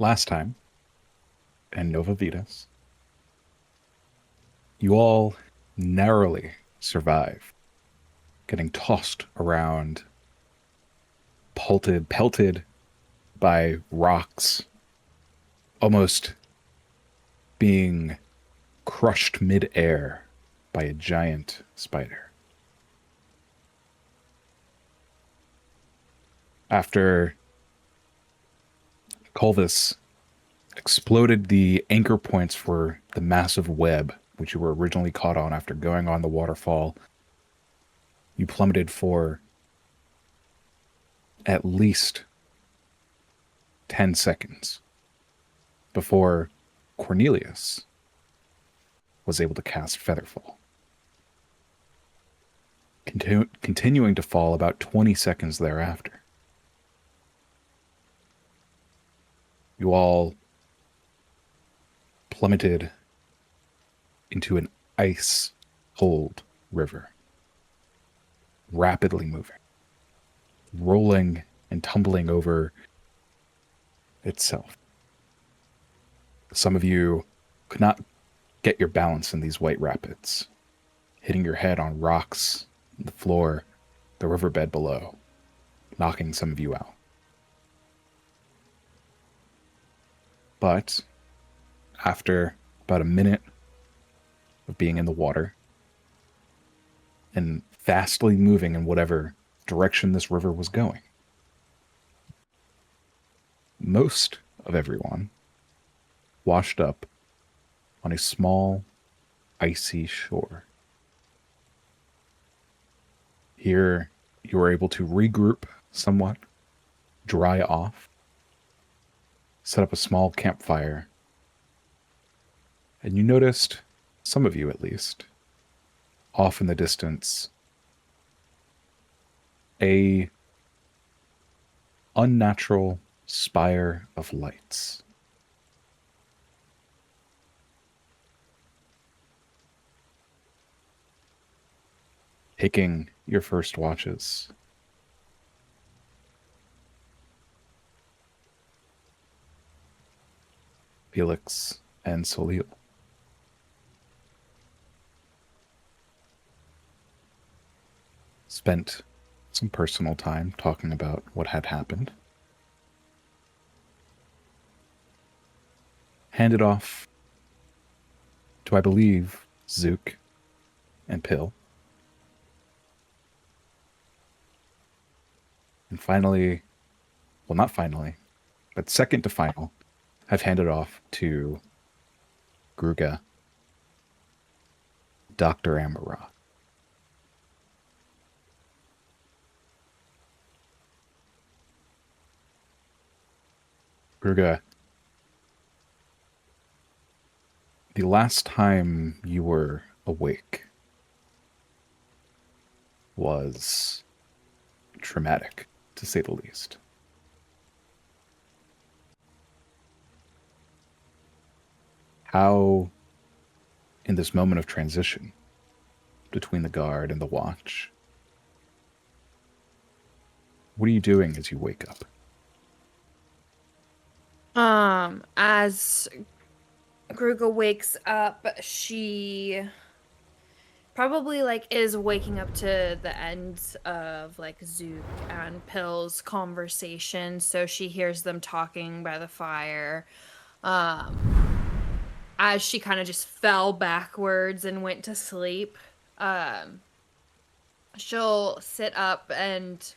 last time in Nova Vetus, you all narrowly survive getting tossed around, pelted by rocks, almost being crushed mid-air by a giant spider. After Culvis exploded the anchor points for the massive web, which you were originally caught on after going on the waterfall, you plummeted for at least 10 seconds before Cornelius was able to cast Featherfall, continuing to fall about 20 seconds thereafter. You all plummeted into an ice-cold river, rapidly moving, rolling and tumbling over itself. Some of you could not get your balance in these white rapids, hitting your head on rocks, the floor, the riverbed below, knocking some of you out. But after about a minute of being in the water and fastly moving in whatever direction this river was going, most of everyone washed up on a small, icy shore. Here, you were able to regroup somewhat, dry off, set up a small campfire, and you noticed, some of you at least, off in the distance, a unnatural spire of lights. Taking your first watches, Felix and Solil. Spent some personal time talking about what had happened. Handed off to, I believe, Zook and Pill. And finally, well, not finally, but second to final, I've handed off to Gruga, Dr. Amaroth. Gruga, the last time you were awake was traumatic, to say the least. How, in this moment of transition between the guard and the watch, what are you doing as you wake up? As Gruga wakes up, she probably is waking up to the end of Zook and Pill's conversation, so she hears them talking by the fire. As she kind of just fell backwards and went to sleep, she'll sit up and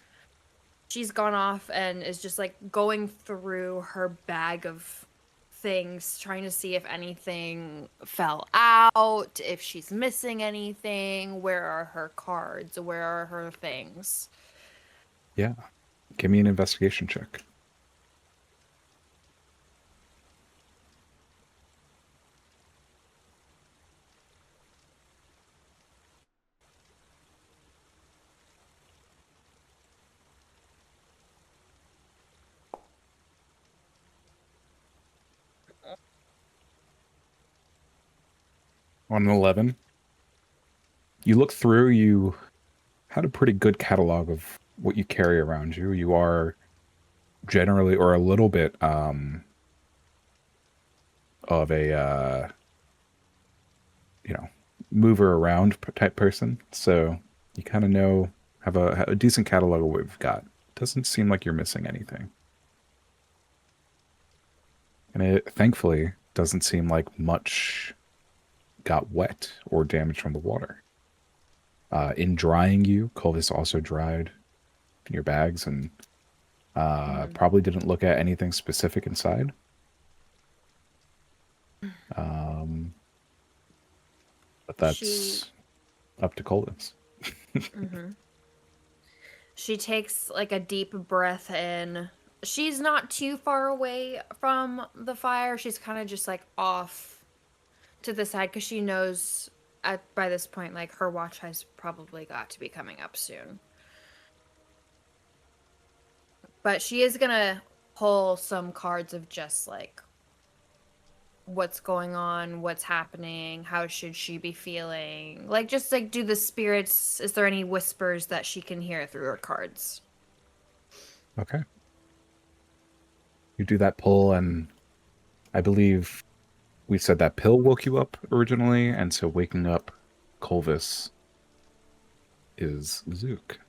she's gone off and is just going through her bag of things, trying to see if anything fell out, if she's missing anything, where are her cards, where are her things. Yeah. Give me an investigation check. On an 11, you look through, you had a pretty good catalog of what you carry around you. You are generally, or a little bit, of a mover around type person, so you kind of know, have a decent catalog of what we've got. Doesn't seem like you're missing anything, and it thankfully doesn't seem like much got wet or damaged from the water. In drying you, Clovis also dried your bags and probably didn't look at anything specific inside. But that's up to Clovis. She takes like a deep breath in. She's not too far away from the fire. She's kind of just like off to the side because she knows by this point like her watch has probably got to be coming up soon. But she is gonna pull some cards of just like what's going on, what's happening, how should she be feeling, like just like do the spirits, is there any whispers that she can hear through her cards? Okay. You do that pull, and I believe we said that pill woke you up originally, and so waking up Clovis is Zook.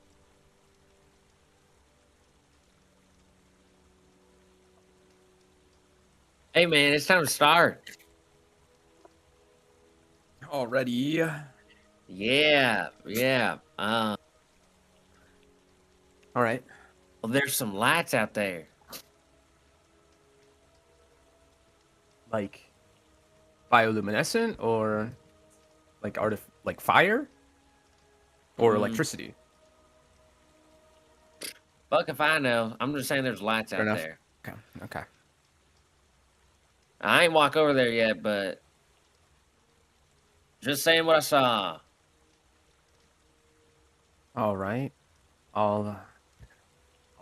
Hey man, it's time to start. Already. Yeah. All right. Well, there's some lights out there. Like bioluminescent or like like fire or electricity. Fuck if I know. I'm just saying there's lights Fair out enough. there. Okay. I ain't walk over there yet, but just saying what I saw. All right. I'll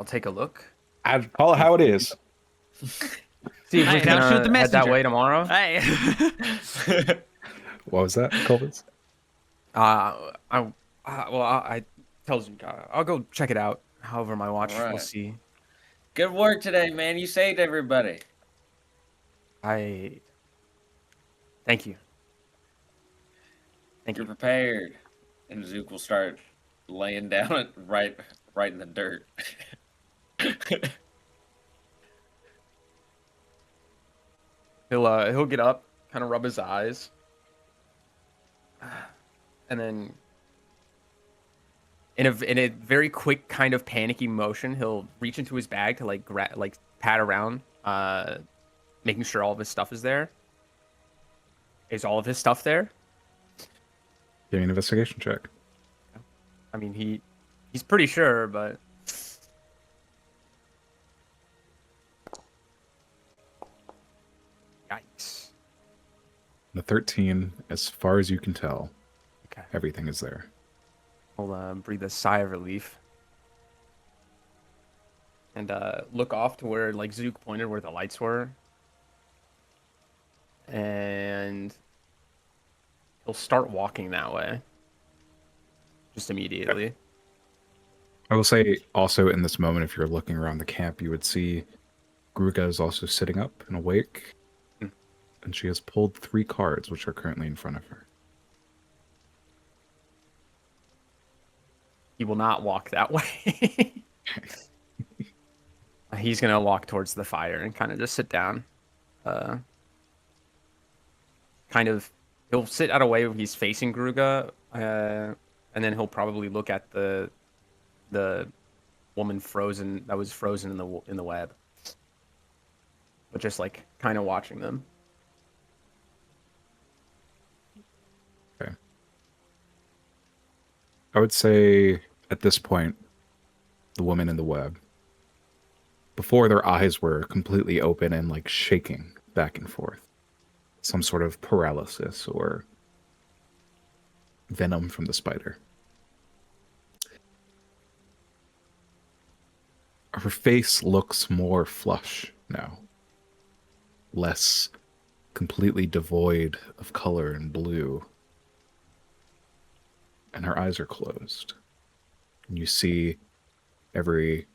take a look. I'd call it how it is. See if we Hey, can now shoot the head that messenger. way tomorrow. Hey. What was that, Clovis? I tell Zook, I'll go check it out. However, my watch, All right. we'll see. Good work today, man. You saved everybody. Thank you. Thank You're you. prepared. And Zook will start laying down right in the dirt. He'll get up, kind of rub his eyes, and then in a very quick kind of panicky motion, he'll reach into his bag to like pat around, making sure all of his stuff is there. Is all of his stuff there? Give me an investigation check. I mean, he's pretty sure, but yikes. The 13, as far as you can tell, Okay. everything is there. I'll breathe a sigh of relief and look off to where like Zook pointed where the lights were, and he'll start walking that way just immediately. I will say also in this moment, if you're looking around the camp, you would see Gruga is also sitting up and awake, and she has pulled 3 cards, which are currently in front of her. He will not walk that way. He's gonna walk towards the fire and kind of just sit down. He'll sit out of way when he's facing Gruga, and then he'll probably look at the woman that was frozen in the web, but just like kind of watching them. Okay. I would say at this point, the woman in the web, before their eyes were completely open and like shaking back and forth, some sort of paralysis or venom from the spider. Her face looks more flush now, less completely devoid of color and blue, and her eyes are closed. And you see every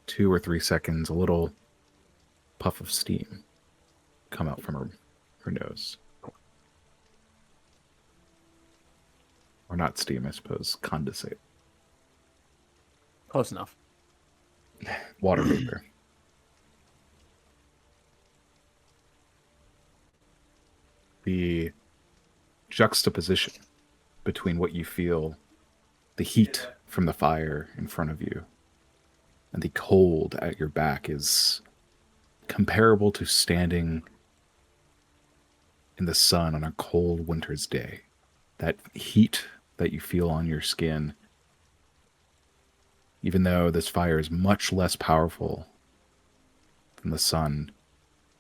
2 or 3 seconds a little puff of steam come out from her nose. Or not steam, I suppose. Condensate. Close enough. Water vapor. The juxtaposition between what you feel, the heat from the fire in front of you, and the cold at your back is comparable to standing in the sun on a cold winter's day. That heat that you feel on your skin, even though this fire is much less powerful than the sun,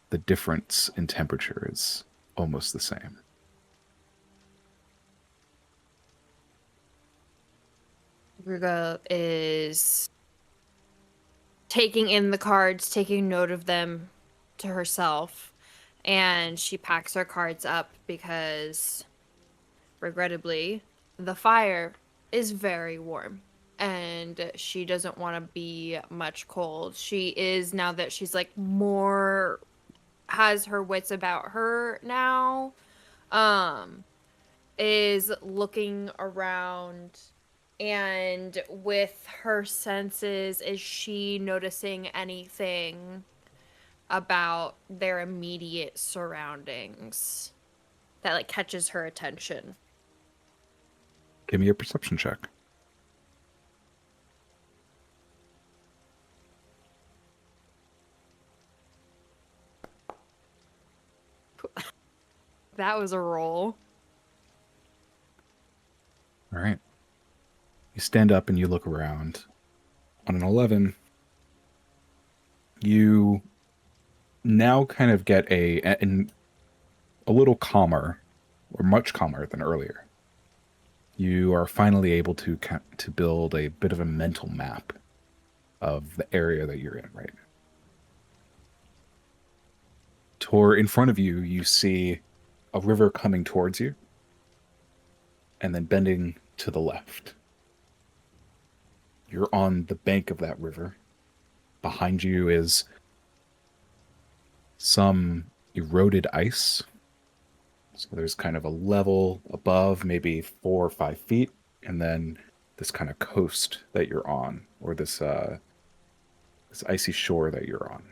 the difference in temperature is almost the same. Ruga is taking in the cards, taking note of them to herself, and she packs her cards up because, regrettably, the fire is very warm and she doesn't want to be much cold. She is, now that she's like more, has her wits about her now, is looking around, and with her senses, is she noticing anything about their immediate surroundings that like catches her attention? Give me a perception check. That was a roll. All right. You stand up and you look around. On an 11, you now kind of get a little calmer, or much calmer than earlier. You are finally able to build a bit of a mental map of the area that you're in right now. In front of you, you see a river coming towards you, and then bending to the left. You're on the bank of that river. Behind you is some eroded ice. So there's kind of a level above, maybe 4 or 5 feet, and then this kind of coast that you're on, or this icy shore that you're on.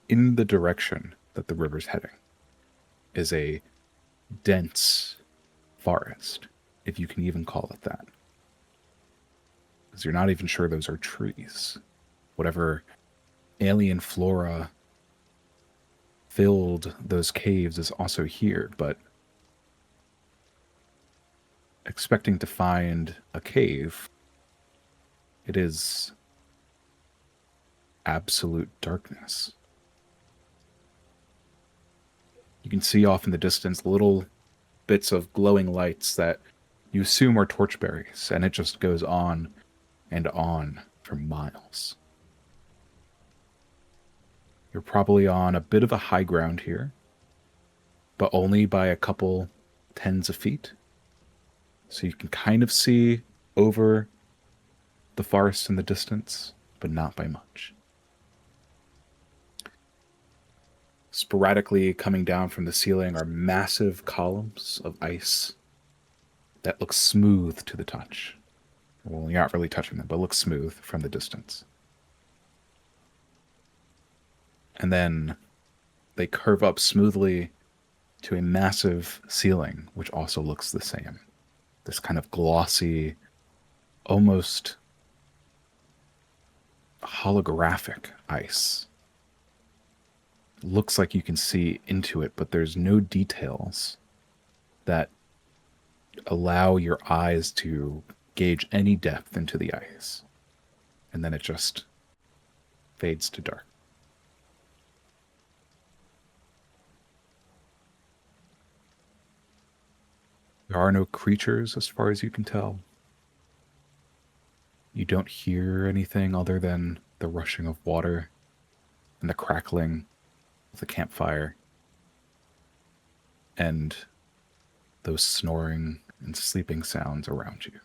In the direction that the river's heading is a dense forest, if you can even call it that. Because you're not even sure those are trees. Whatever alien flora filled those caves is also here, but expecting to find a cave, it is absolute darkness. You can see off in the distance little bits of glowing lights that you assume are torchberries, and it just goes on and on for miles. You're probably on a bit of a high ground here, but only by a couple tens of feet. So you can kind of see over the forest in the distance, but not by much. Sporadically coming down from the ceiling are massive columns of ice that look smooth to the touch. Well, you're not really touching them, but look smooth from the distance. And then they curve up smoothly to a massive ceiling, which also looks the same. This kind of glossy, almost holographic ice. Looks like you can see into it, but there's no details that allow your eyes to gauge any depth into the ice. And then it just fades to dark. There are no creatures as far as you can tell. You don't hear anything other than the rushing of water and the crackling of the campfire and those snoring and sleeping sounds around you.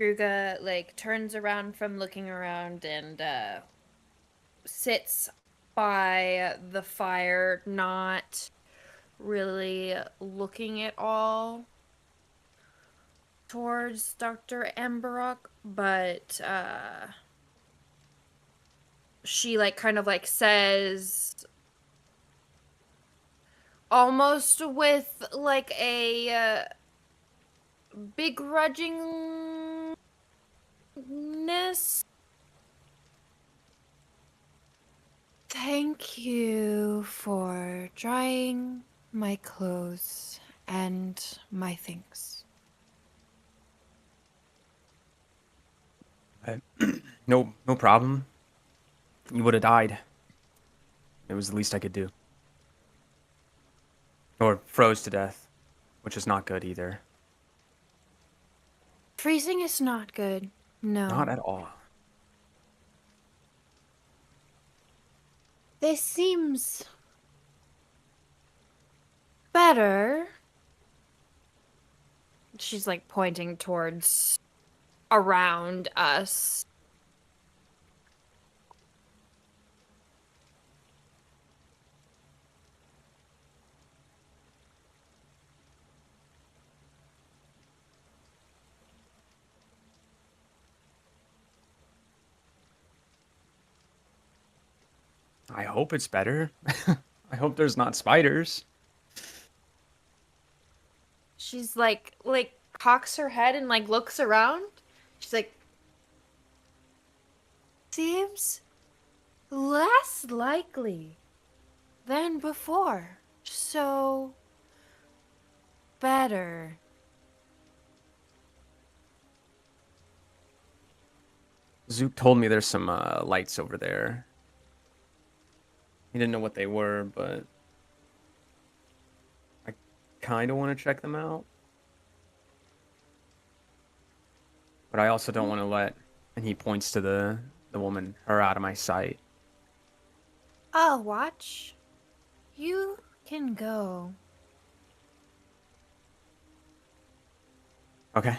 Ruga like turns around from looking around and sits by the fire, not really looking at all towards Dr. Amberrock, but she like kind of like says almost with like a begrudgingness, thank you for drying my clothes and my things. No problem. You would have died. It was the least I could do. Or froze to death, which is not good either. Freezing is not good. No. Not at all. This seems better. She's like pointing towards around us. I hope it's better. I hope there's not spiders. She's like cocks her head and like looks around. She's like, seems less likely than before. So better. Zook told me there's some lights over there. He didn't know what they were, but I kind of want to check them out. But I also don't want to let, and he points to the woman, her out of my sight. I'll watch. You can go. Okay.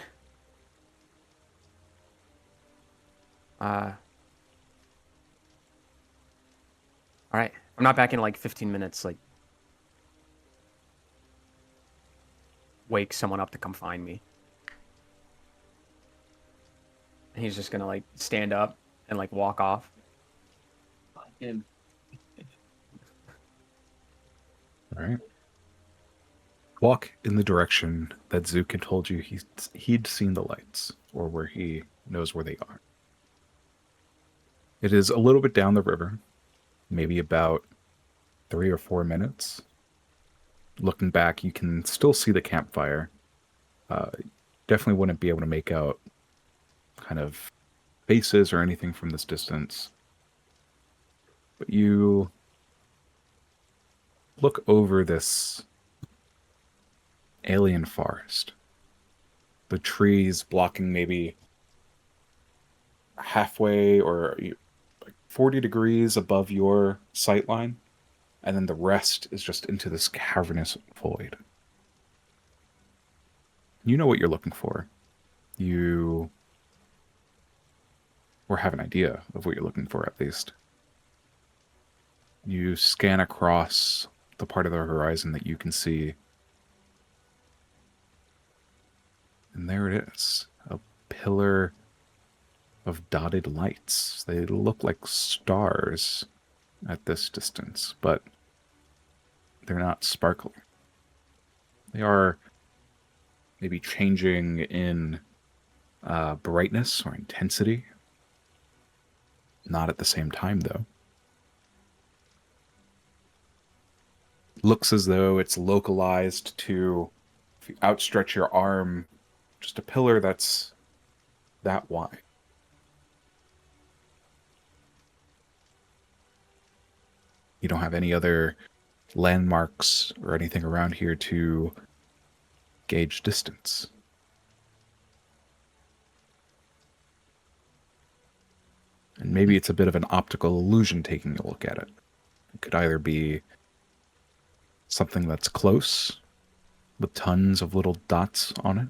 All right. I'm not back in like 15 minutes. Like, wake someone up to come find me. And he's just gonna like stand up and like walk off. Fucking All right. Walk in the direction that Zook had told you he'd seen the lights, or where he knows where they are. It is a little bit down the river, maybe about 3 or 4 minutes. Looking back, you can still see the campfire. Definitely wouldn't be able to make out kind of faces or anything from this distance. But you look over this alien forest. The trees blocking maybe halfway or 40 degrees above your sight line, and then the rest is just into this cavernous void. You know what you're looking for. You or have an idea of what you're looking for, at least. You scan across the part of the horizon that you can see, and there it is, a pillar of dotted lights. They look like stars at this distance, but they're not sparkling. They are maybe changing in brightness or intensity. Not at the same time, though. Looks as though it's localized to, if you outstretch your arm, just a pillar that's that wide. You don't have any other landmarks or anything around here to gauge distance. And maybe it's a bit of an optical illusion taking a look at it. It could either be something that's close, with tons of little dots on it,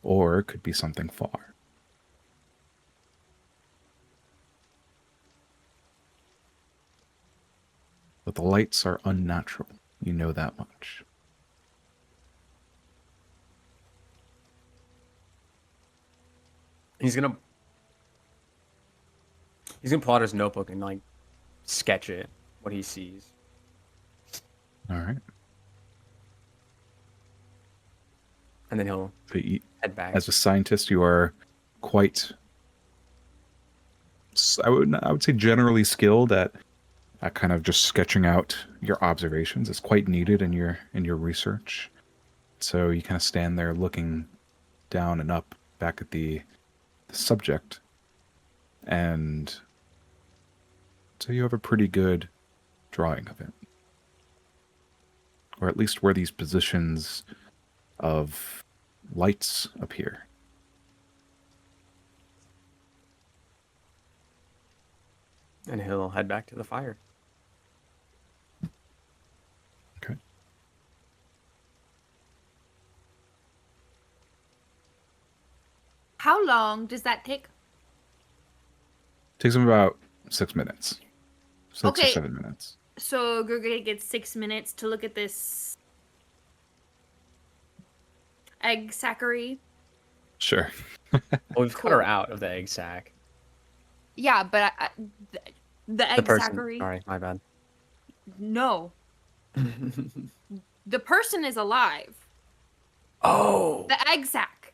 or it could be something far. But the lights are unnatural. You know that much. He's gonna pull out his notebook and like sketch it, what he sees. All right. And then he'll But head back. as a scientist, you are quite, I would say, generally skilled at kind of just sketching out your observations. It's quite needed in your research. So you kind of stand there looking down and up back at the subject, and so you have a pretty good drawing of it, or at least where these positions of lights appear. And he'll head back to the fire. Okay. How long does that take? Takes him about 6 minutes. 6 or Okay. 7 minutes. So Gruga gets 6 minutes to look at this egg sackery. Sure. Well, we've cut her Cool. out of the egg sack. Yeah, but the egg The person. sackery. Sorry, my bad. No, the person is alive. Oh. The egg sack.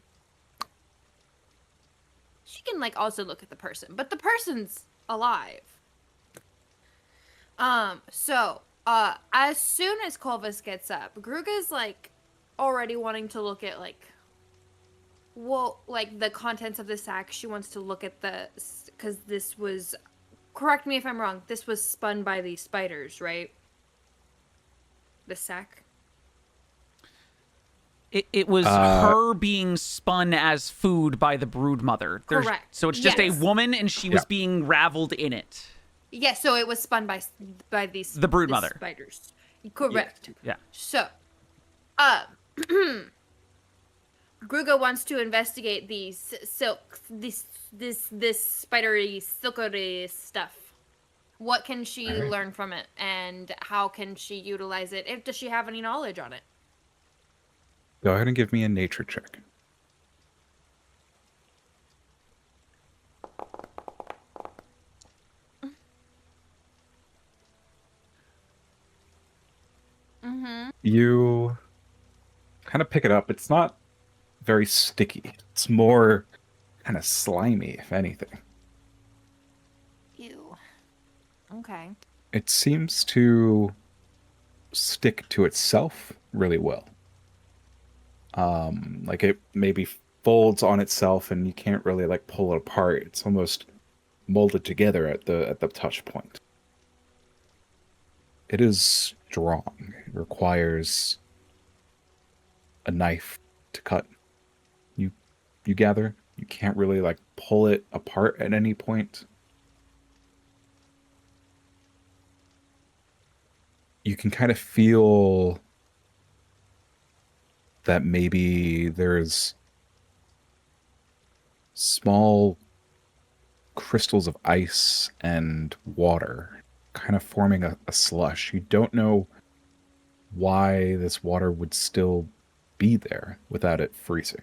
She can like also look at the person, but the person's alive. So as soon as Colvis gets up, Gruga's like already wanting to look at like the contents of the sack. She wants to look at because this was, correct me if I'm wrong, this was spun by these spiders, right? The sack. It was her being spun as food by the brood mother. Correct. So it's just Yes. a woman, and she was being raveled in it. Yeah, so it was spun by these The brood these mother. spiders. Correct. Yeah. So, Gruga wants to investigate these silk, this spidery, silkery stuff. What can she Alright. learn from it, and how can she utilize it? Does she have any knowledge on it? Go ahead and give me a nature check. Mm-hmm. You kind of pick it up. It's not very sticky. It's more kind of slimy, if anything. Ew. Okay. It seems to stick to itself really well. Like it maybe folds on itself and you can't really like pull it apart. It's almost molded together at the touch point. It is strong. It requires a knife to cut. You gather, you can't really like pull it apart at any point. You can kind of feel that maybe there's small crystals of ice and water kind of forming a slush. You don't know why this water would still be there without it freezing.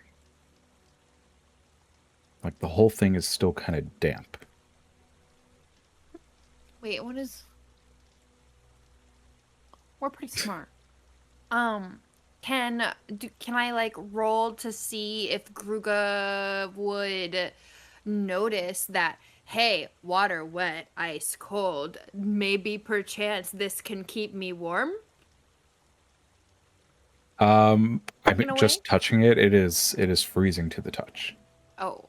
Like the whole thing is still kind of damp. Wait, what is... We're pretty smart. Can I like roll to see if Gruga would notice that, hey, water wet, ice cold, maybe perchance this can keep me warm? I In mean, a just way? touching it, it is freezing to the touch. Oh.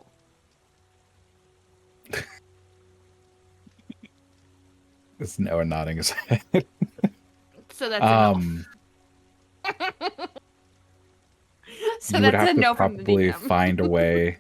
It's Noah nodding his head. So that's a no. So You would that's have a to no from the probably DM. find a way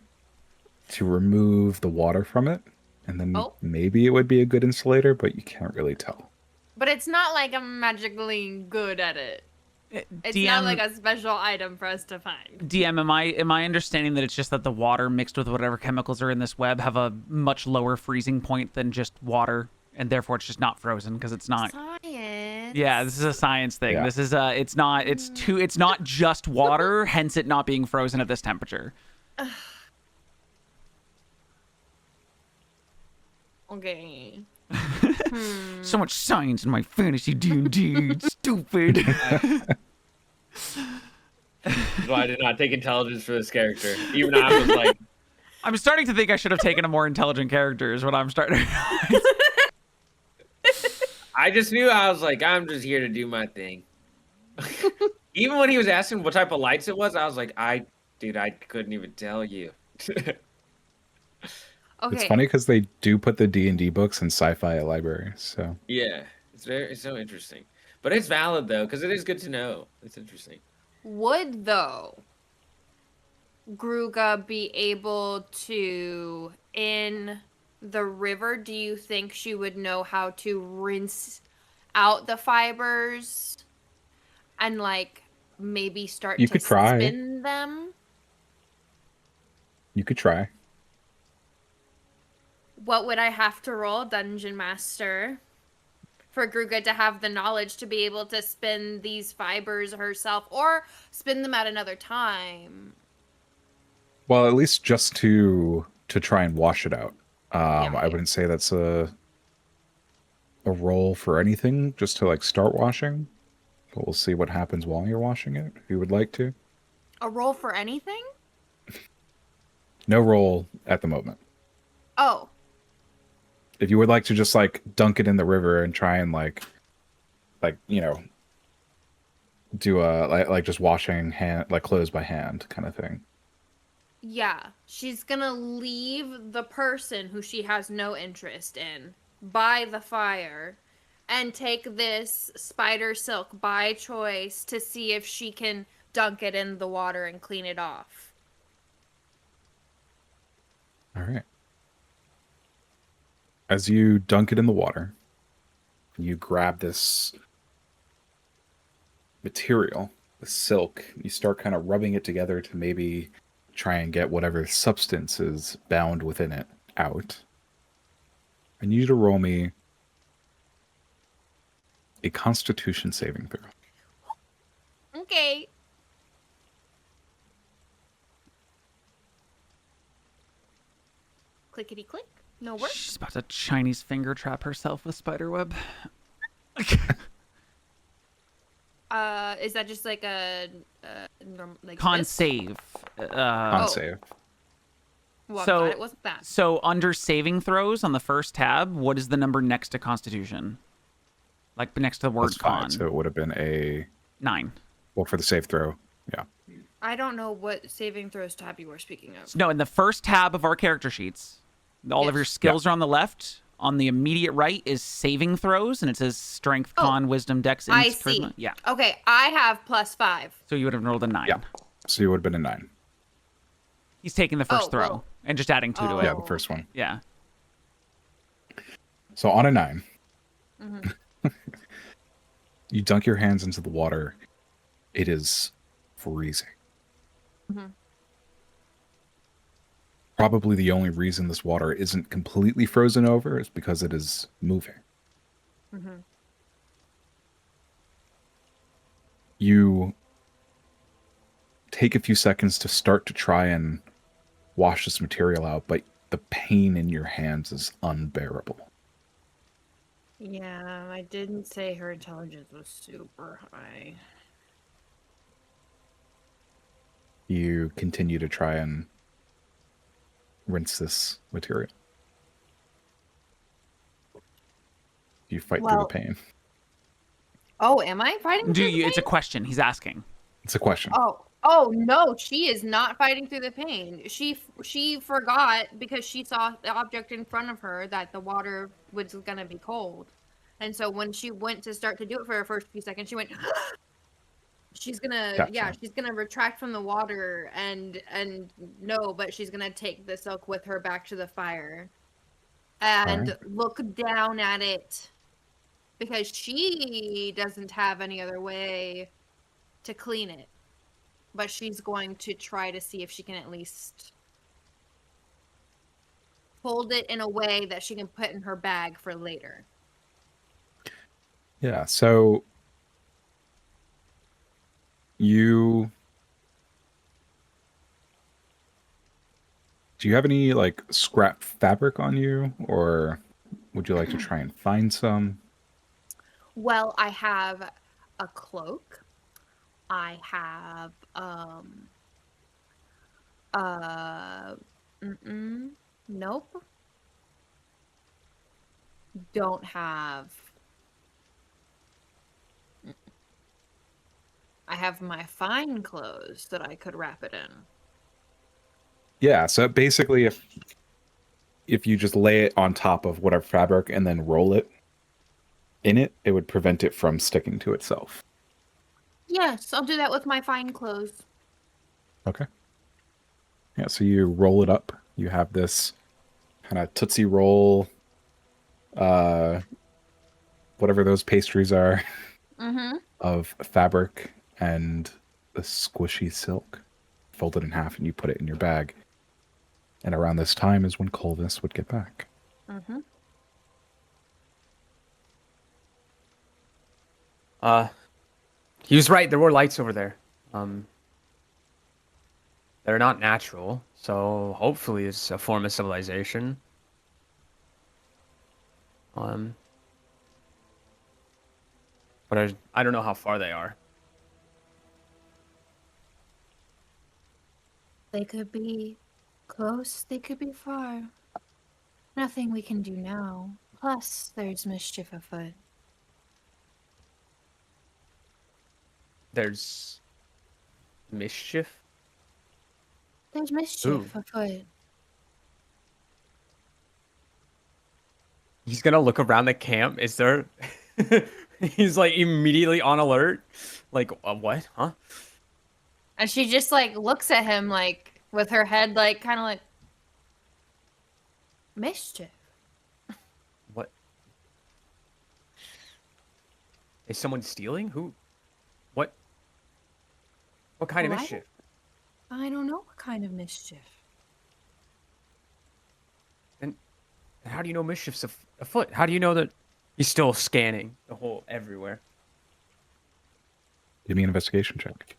to remove the water from it, and then Oh. maybe it would be a good insulator, but you can't really tell. But it's not like I'm magically good at it. It's DM, not like a special item for us to find. DM, am I understanding that it's just that the water mixed with whatever chemicals are in this web have a much lower freezing point than just water, and therefore it's just not frozen because it's not. Science. Yeah, this is a science thing. Yeah. This is it's not just water, hence it not being frozen at this temperature. Okay. So much science in my fantasy D&D. It's stupid. So I did not take intelligence for this character. Even I was like, I'm starting to think I should have taken a more intelligent character is what I'm starting to I just knew I was like, I'm just here to do my thing. Even when he was asking what type of lights it was, I was like, I couldn't even tell you. Okay. It's funny because they do put the D&D books in sci-fi libraries. So Yeah, it's so interesting. But it's valid though, because it is good to know. It's interesting. Would though Gruga be able to in the river? Do you think she would know how to rinse out the fibers and like maybe start You to could try. spin them? you could try. What would I have to roll, Dungeon Master, for Gruga to have the knowledge to be able to spin these fibers herself or spin them at another time? Well, at least just to try and wash it out. Yeah. I wouldn't say that's a roll for anything, just to like start washing. But we'll see what happens while you're washing it, if you would like to. A roll for anything? No roll at the moment. Oh, If you would like to just like dunk it in the river and try and like do a like just washing hand, like clothes by hand kind of thing. yeah. She's gonna leave the person who she has no interest in by the fire and take this spider silk by choice to see if she can dunk it in the water and clean it off. All right. As you dunk it in the water, you grab this material, the silk, you start kind of rubbing it together to maybe try and get whatever substance is bound within it out. I need you to roll me a Constitution saving throw. Okay. Clickety click. No work. She's about to Chinese finger trap herself with spiderweb. Is that just like a like Con this? save. Con Oh. save. Well, I'm So- glad it wasn't that. So under saving throws on the first tab, what is the number next to Constitution? Like next to the word Plus 5, con. so it would have been a 9. well for the save throw. Yeah. I don't know what saving throws tab you were speaking of. No, in the first tab of our character sheets, all of your Yes. skills are on the left. On the immediate right is saving throws, and it says strength, Oh, con, wisdom, dex, I int, see. charisma. Yeah. Okay, I have +5. So you would have rolled a 9. Yeah. So you would have been a 9. He's taking the first Oh, throw well. and just adding 2 to Oh. it. Yeah, the first one. Yeah. So on a 9, Mhm. you dunk your hands into the water. It is freezing. Mhm. Probably the only reason this water isn't completely frozen over is because it is moving. Mhm. You take a few seconds to start to try and wash this material out, but the pain in your hands is unbearable. Yeah, I didn't say her intelligence was super high. You continue to try and rinse this material. You fight through Well- the pain. Oh, am I fighting Do through you? the It's a pain? question. He's asking. It's a question. Oh no, she is not fighting through the pain. She forgot because she saw the object in front of her that the water was gonna be cold, and so when she went to start to do it for her first few seconds, she went. She's gonna Gotcha. she's gonna retract from the water and no, but she's gonna take the silk with her back to the fire and look down at it because she doesn't have any other way to clean it. But she's going to try to see if she can at least hold it in a way that she can put in her bag for later. Yeah, so you do you have any like scrap fabric on you, or would you like to try and find some? Well, I have a cloak. I have uh nope. Don't have. I have my fine clothes that I could wrap it in. Yeah, so basically if you just lay it on top of whatever fabric and then roll it in it, it would prevent it from sticking to itself. Yes, I'll do that with my fine clothes. Okay. Yeah, so you roll it up. You have this kind of Tootsie Roll, whatever those pastries are, Mm-hmm. of fabric and the squishy silk folded in half, and you put it in your bag. And around this time is when Colvis would get back. Mm-hmm. He was right. There were lights over there. They're not natural, so hopefully it's a form of civilization. But I don't know how far they are. They could be close, they could be far. Nothing we can do now. Plus, there's mischief afoot. There's mischief. There's mischief afoot. He's gonna look around the camp. Is there? He's like immediately on alert. Like what? Huh? And she just like looks at him like with her head like kind of like mischief. What? Is someone stealing? Who? What? What kind of What? mischief? I don't know what kind of mischief. And how do you know mischief's afoot? How do you know that he's still scanning the whole everywhere? Give me an investigation check.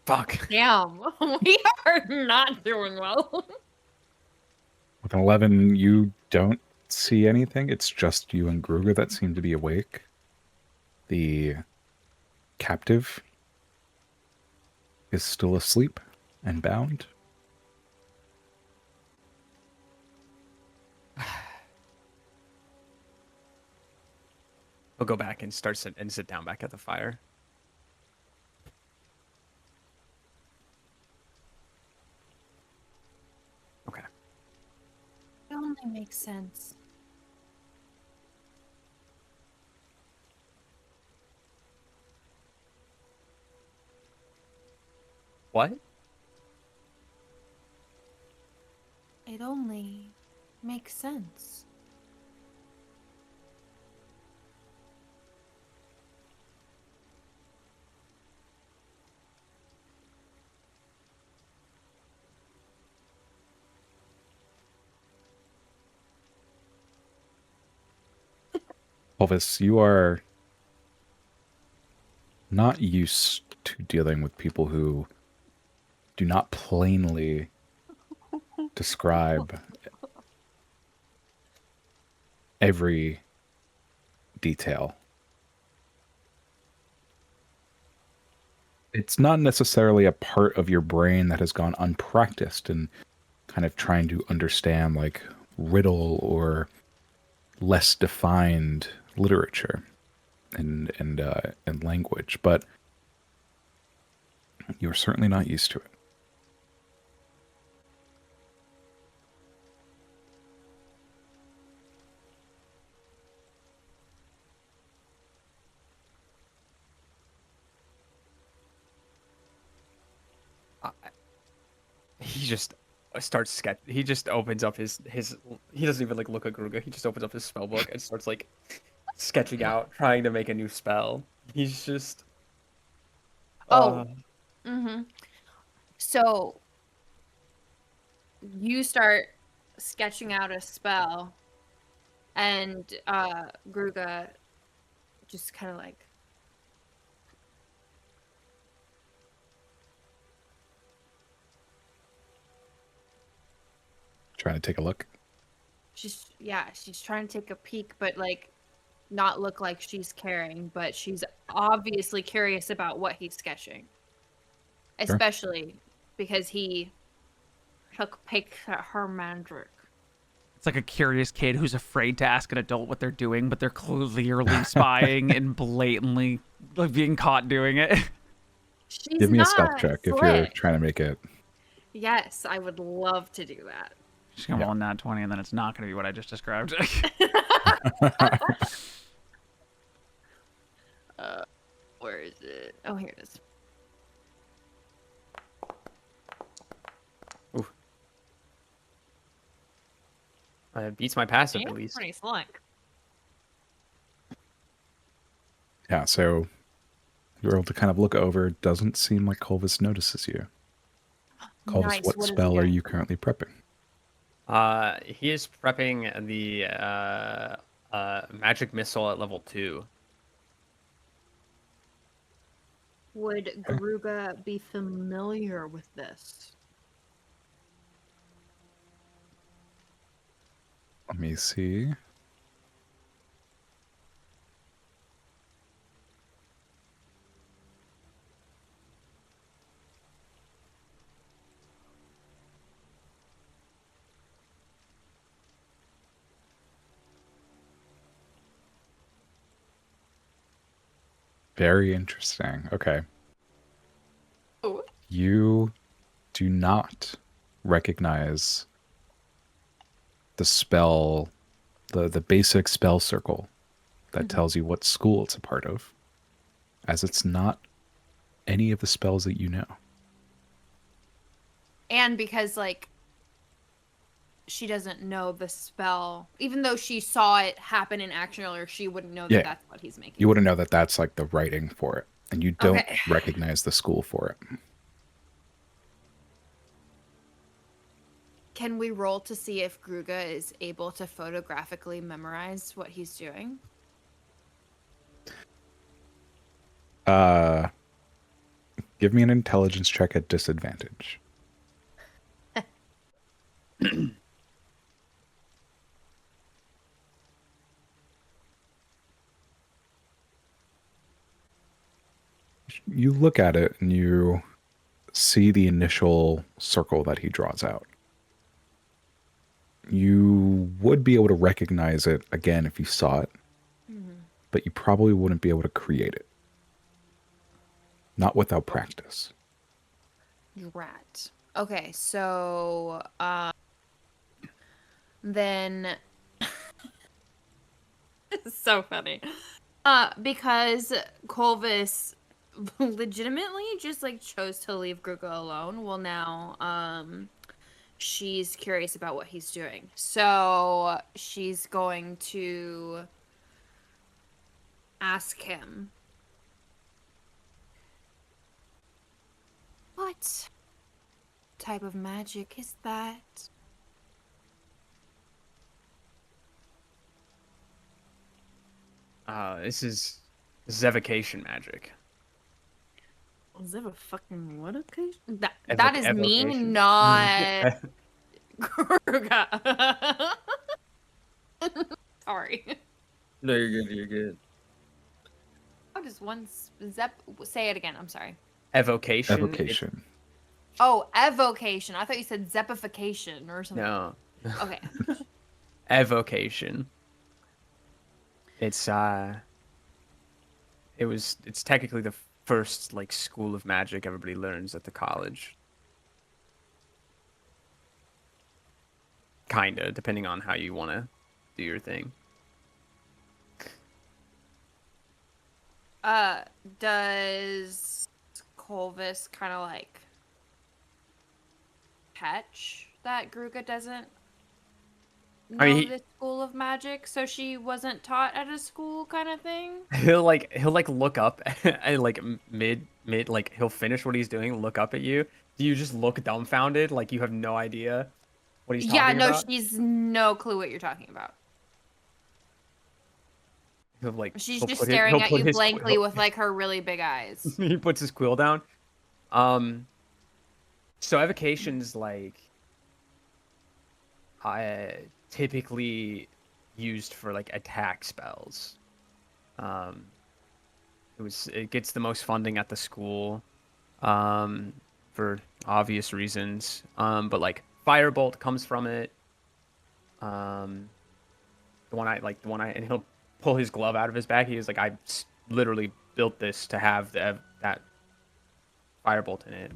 Fuck. Damn, we are not doing well. With an 11, you don't see anything. It's just you and Gruger that seem to be awake. The captive is still asleep and bound. We'll go back and sit down back at the fire. Okay. It only makes sense. What? It only makes sense. Elvis, you are not used to dealing with people who do not plainly describe every detail. It's not necessarily a part of your brain that has gone unpracticed in kind of trying to understand like riddle or less defined literature and language, but you're certainly not used to it. He just starts sketch. He just opens up his. He doesn't even like look at Gruga. He just opens up his spell book and starts like sketching out, trying to make a new spell. He's just. Oh. Mm-hmm. So you start sketching out a spell, and Gruga just kind of like. Trying to take a look. She's trying to take a peek, but like not look like she's caring, but she's obviously curious about what he's sketching. Sure. Especially because he took pics at her magic. It's like a curious kid who's afraid to ask an adult what they're doing, but they're clearly spying and blatantly like being caught doing it. She's Give me a not stealth check if you're slick. trying to make it. Yes, I would love to do that. She's gonna roll a nat 20, and then it's not gonna be what I just described. Where is it? Oh, here it is. Beats my passive Yeah, at least. pretty slick. Yeah, so you're able to kind of look over. Doesn't seem like Colvis notices you. Colvis, Nice. what What is he spell are doing? you currently prepping? He is prepping the magic missile at level 2. Would Gruga be familiar with this? Let me see. Very interesting. Okay. Oh. You do not recognize the spell, the basic spell circle that tells you what school it's a part of, as it's not any of the spells that you know. And because, like, she doesn't know the spell, even though she saw it happen in action earlier, she wouldn't know that Yeah. that's what he's making. You wouldn't know that that's like the writing for it, and you don't Okay. recognize the school for it. Can we roll to see if Gruga is able to photographically memorize what he's doing? Give me an intelligence check at disadvantage. You look at it and you see the initial circle that he draws out. You would be able to recognize it again if you saw it, but you probably wouldn't be able to create it. Not without practice. Rat. Okay, so then it's so funny. Because Colvis legitimately just like chose to leave Gruga alone. Well, now she's curious about what he's doing. So she's going to ask him, what type of magic is that? This is evocation magic. Is that a fucking what occasion? That Evoc- is me, evocation. not Gruga. Sorry. No, you're good. You're good. How does one say it again? I'm sorry. Evocation. Evocation. Oh, evocation. I thought you said zepification or something. No. Okay. Evocation. It's technically the first like school of magic everybody learns at the college. Kinda, depending on how you want to do your thing. Does Colvis kind of like catch that Gruga doesn't I mean, know the school of magic, so she wasn't taught at a school kind of thing? he'll look up and like mid like he'll finish what he's doing, look up at you. Do you just look dumbfounded, like you have no idea what he's Yeah, talking no, about? she's no clue what you're talking about. He'll like She's he'll just put his, staring he'll at put you his blankly quill, with like her really big eyes. he puts his quill down. So evocation's like typically used for like attack spells. Um, it gets the most funding at the school, for obvious reasons. But like Firebolt comes from it. And he'll pull his glove out of his bag. He was like, literally built this to have that Firebolt in it.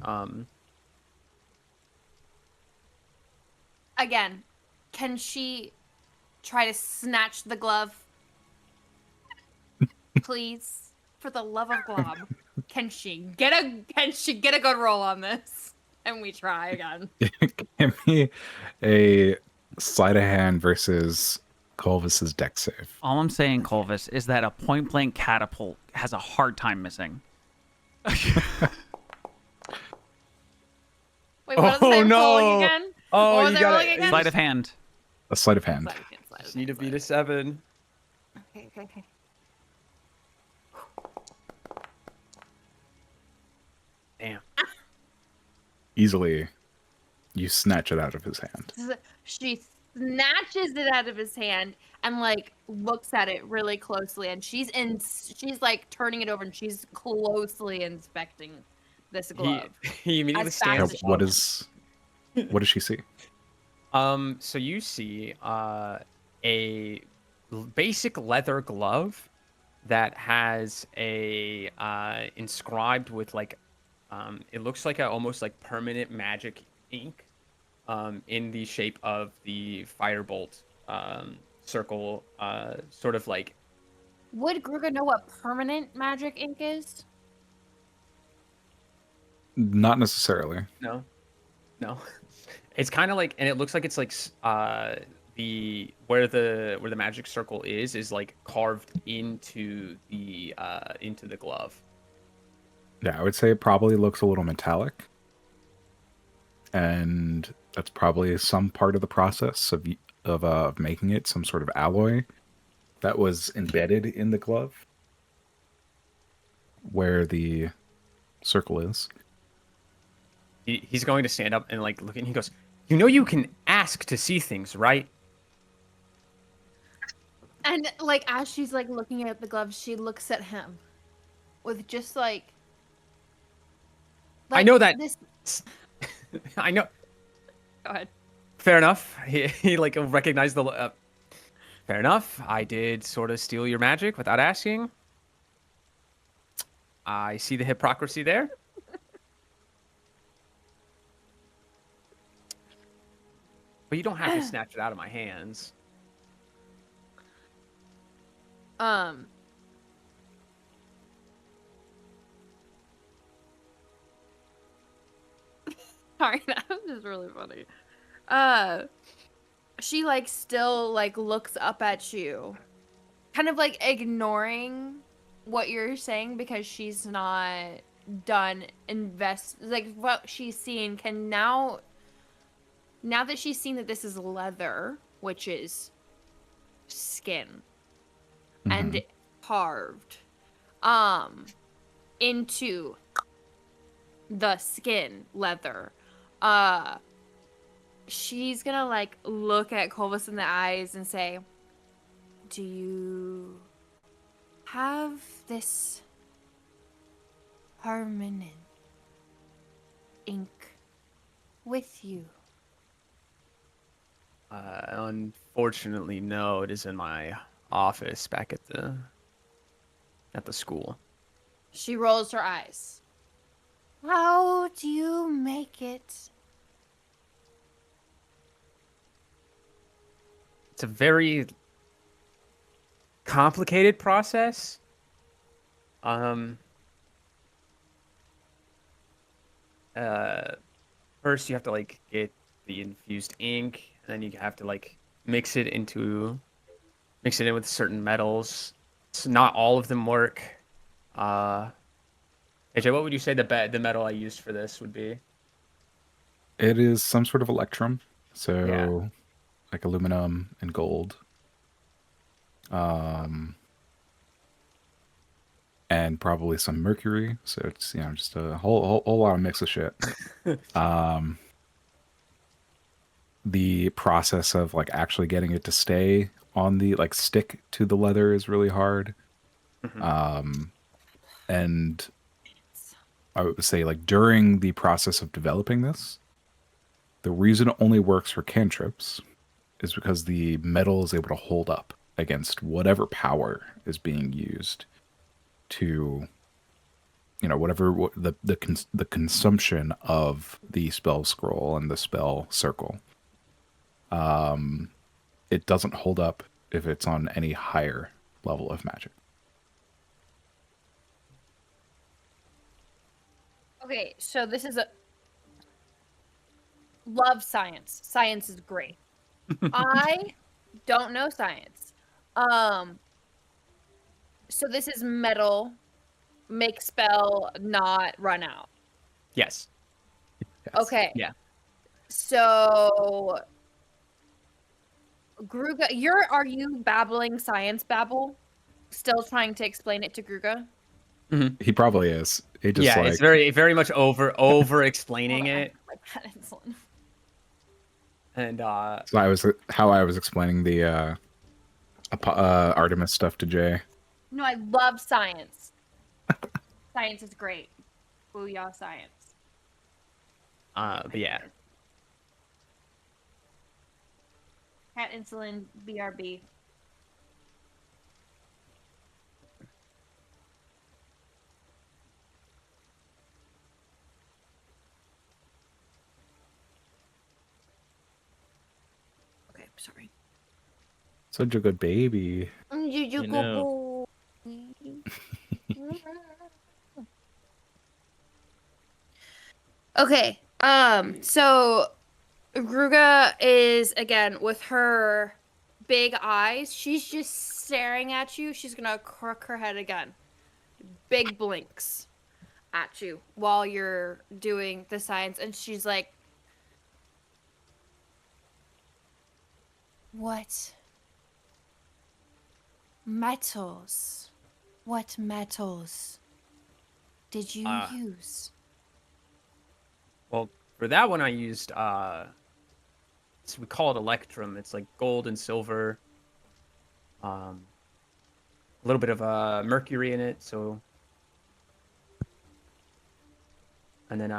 Again, can she try to snatch the glove? Please, for the love of Glob, can she get a good roll on this? And we try again. Give me a sleight of hand versus Colvis's deck save. All I'm saying, Colvis, is that a point blank catapult has a hard time missing. Wait, what was I rolling again? Oh, What was you I got rolling it. again? Sleight of hand. A sleight of hand. Just need to beat a 7. Okay. Damn. Easily, you snatch it out of his hand. She snatches it out of his hand and like looks at it really closely, and she's like turning it over, and she's closely inspecting this glove. He immediately As fast stands as Now, up. what does she see? So you see a basic leather glove that has a inscribed with like it looks like a almost like permanent magic ink in the shape of the firebolt circle, sort of like. Would Gruga know what permanent magic ink is? Not necessarily. No. It's kind of like, and it looks like it's like where the magic circle is like carved into the glove. Yeah, I would say it probably looks a little metallic. And that's probably some part of the process of making it, some sort of alloy that was embedded in the glove where the circle is. He's going to stand up and like look, and he goes, "You know, you can ask to see things, right?" And like as she's like looking at the glove, she looks at him with just like I know that. This... I know. Go ahead. Fair enough. He like recognized the. Fair enough. I did sort of steal your magic without asking. I see the hypocrisy there. But you don't have to snatch it out of my hands. Sorry, that was just really funny. She like still like looks up at you, kind of like ignoring what you're saying because she's not done like what she's seen can now that she's seen that this is leather, which is skin and carved into the skin leather, she's gonna like look at Colvis in the eyes and say, "Do you have this permanent ink with you?" Unfortunately, no. It is in my office back at the school. She rolls her eyes. How do you make it? It's a very complicated process. First you have to like get the infused ink, and then you have to like mix it in with certain metals. So not all of them work. AJ, what would you say the metal I used for this would be? It is some sort of electrum, Yeah. so like aluminum and gold. And probably some mercury. So it's, you know, just a whole lot of mix of shit. The process of like actually getting it to stay on the like stick to the leather is really hard. And I would say like during the process of developing this, the reason it only works for cantrips is because the metal is able to hold up against whatever power is being used to, you know, whatever the consumption of the spell scroll and the spell circle. It doesn't hold up if it's on any higher level of magic. Okay, so this is a love science. Science is great. I don't know science. So this is metal, make spell not run out. Yes. Okay. Yeah. So Gruga, are you babbling science babble? Still trying to explain it to Gruga? He probably is. He just Yeah, like, it's very much over explaining it. And so how I was explaining the Artemis stuff to Jay. No, I love science. Science is great. Booyah, science. but yeah. Cat insulin, BRB. Okay, sorry. Such a good baby. You know. Okay. So Gruga is again with her big eyes. She's just staring at you. She's gonna crook her head again. Big blinks at you while you're doing the science, and she's like, "What metals? What metals did you use?" Well, for that one I used we call it electrum. It's like gold and silver. A little bit of mercury in it, so and then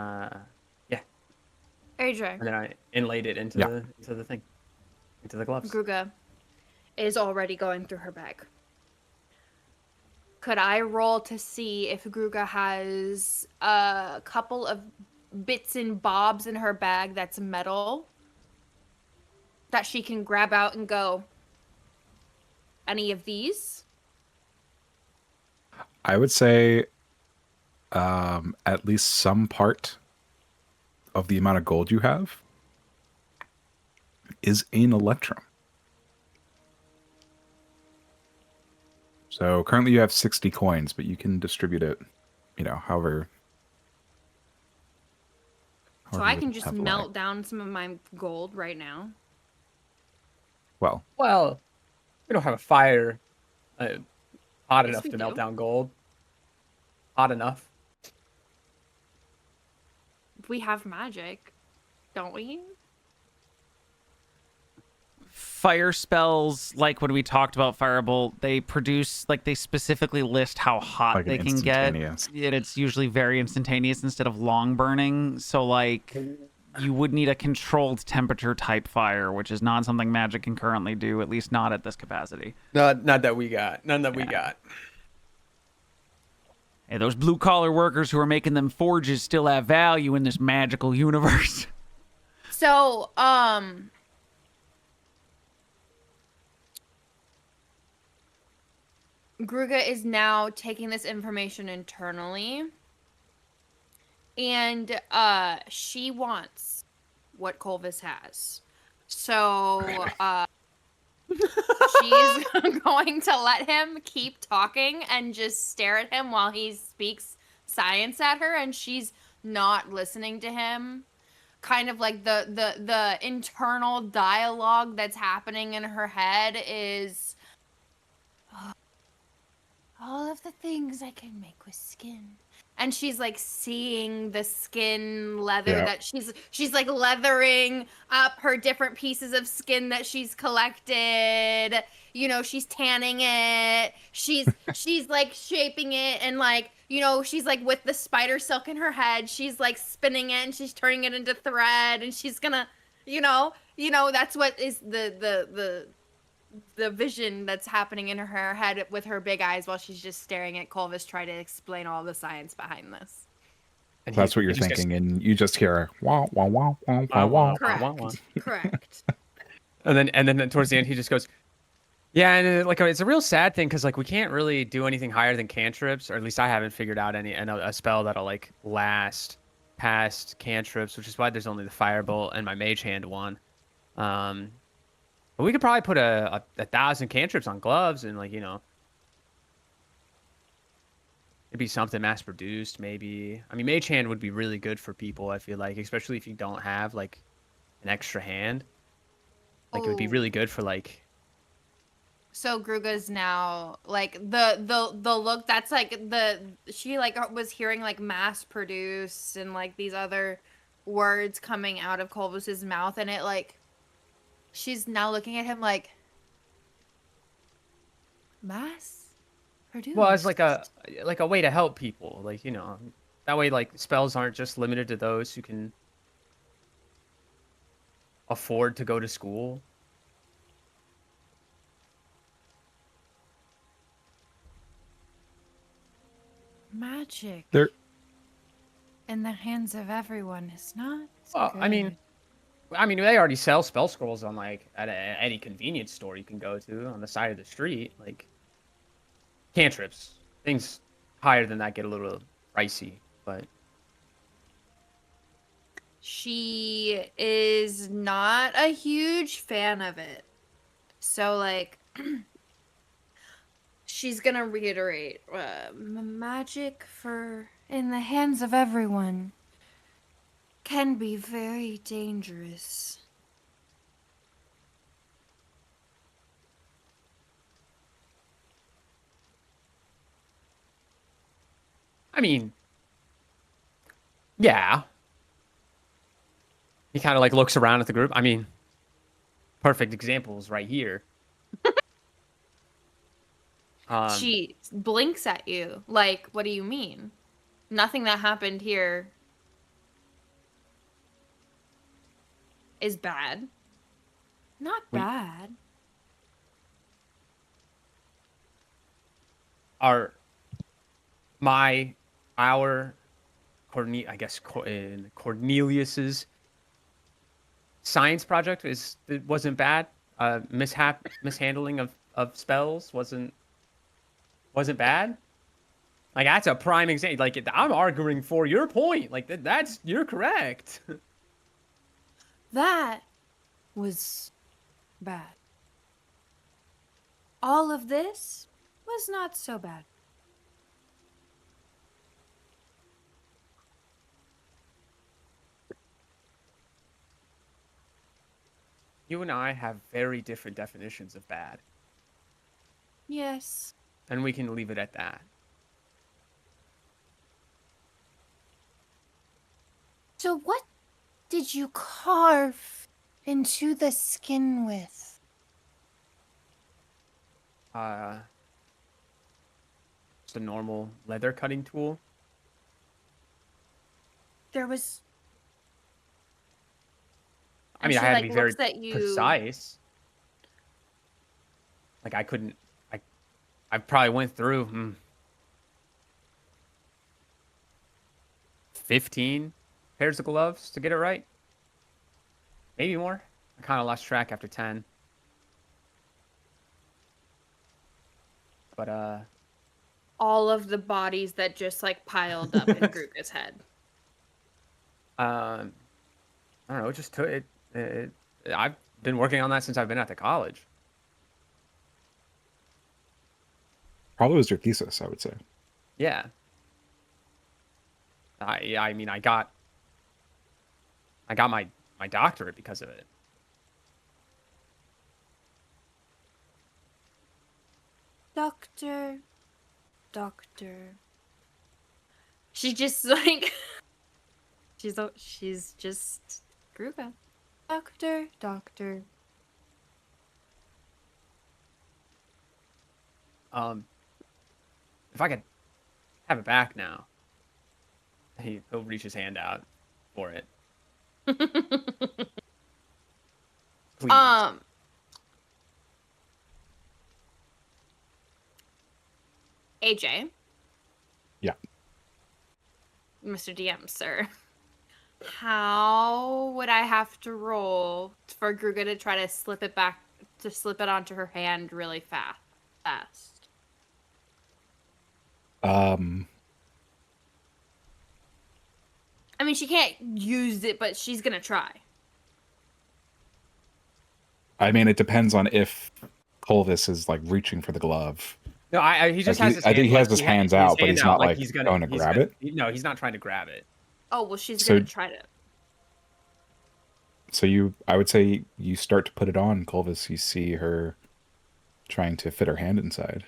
AJ. and then I inlaid it into the thing. Into the gloves. Gruga is already going through her bag. Could I roll to see if Gruga has a couple of bits and bobs in her bag that's metal that she can grab out and go, any of these? I would say at least some part of the amount of gold you have is in electrum. So currently you have 60 coins, but you can distribute it, you know, however So I you can would just have melt like. down some of my gold right now. Well, Well, we don't have a fire hot Yes, enough we to melt do. down gold. Hot enough. We have magic, don't we? Fire spells, like when we talked about Firebolt, they produce, like, they specifically list how hot Like an they can get. instantaneous. And it's usually very instantaneous instead of long burning. So, like, you would need a controlled temperature type fire, which is not something magic can currently do, at least not at this capacity. Not that we got. None that we got. Hey, those blue collar workers who are making them forges still have value in this magical universe. So, Gruga is now taking this information internally. And she wants what Colvis has. So she's going to let him keep talking and just stare at him while he speaks science at her, and she's not listening to him. Kind of like the internal dialogue that's happening in her head is, all of the things I can make with skin. And she's like seeing the skin leather Yeah. that she's like leathering up her different pieces of skin that she's collected. You know, she's tanning it. She's like shaping it, and like, you know, she's like with the spider silk in her head, she's like spinning it and she's turning it into thread, and she's gonna, you know, that's what is the vision that's happening in her head with her big eyes while she's just staring at Colvis trying to explain all the science behind this. And That's what you're thinking, and you just hear wah wah wah wah wah wah. Correct. Correct. And then towards the end, he just goes, yeah, and like it's a real sad thing because like we can't really do anything higher than cantrips, or at least I haven't figured out a spell that'll like last past cantrips, which is why there's only the firebolt and my mage hand one. But we could probably put a 1,000 cantrips on gloves, and like, you know, it'd be something mass produced maybe. I mean, mage hand would be really good for people, I feel like, especially if you don't have like an extra hand. Like it would be Oh. really good for like. So Gruga's now like the look that's like she like was hearing like mass produced and like these other words coming out of Colvis's mouth, and it like she's now looking at him like, mass produced. Well, as like a way to help people, like, you know, that way like spells aren't just limited to those who can afford to go to school. magic There, in the hands of everyone is not. Well, I mean, they already sell spell scrolls on like at any convenience store you can go to on the side of the street. Like cantrips, things higher than that get a little pricey, but she is not a huge fan of it. So like she's gonna reiterate, magic in the hands of everyone can be very dangerous. I mean, yeah. He kind of like looks around at the group. I mean, perfect examples right here. She blinks at you like, what do you mean? Nothing that happened here is bad. Not bad. our Cornelius's science project it wasn't bad. Mishandling of spells wasn't bad. Like that's a prime example. Like I'm arguing for your point. Like you're correct. That was bad. All of this was not so bad. You and I have very different definitions of bad, Yes. and we can leave it at that. So what did you carve into the skin with? Just a normal leather cutting tool. There was. I mean, And I she, had to be very looks at you. precise. Like I couldn't. I probably went through 15 pairs of gloves to get it right. Maybe more. I kind of lost track after 10. But All of the bodies that just like piled up in Gruga's head. I don't know. It just took it. I've been working on that since I've been at the college. probably was your thesis, I would say. Yeah. I mean, I got my doctorate because of it. Doctor. She just like she's just Gruga. Doctor. If I could have it back now. He'll reach his hand out for it. Please. AJ. Yeah. Mr. DM, sir. How would I have to roll for Gruga to try to slip it onto her hand really fast? I mean, she can't use it, but she's gonna try. I mean, it depends on if Colvis is like reaching for the glove. No, he just Like, has his I hand. think he has like, his hands out, but he's not like he's going to grab it. No, he's not trying to grab it. Oh well, she's So- gonna try to. So I would say you start to put it on, Colvis. You see her trying to fit her hand inside.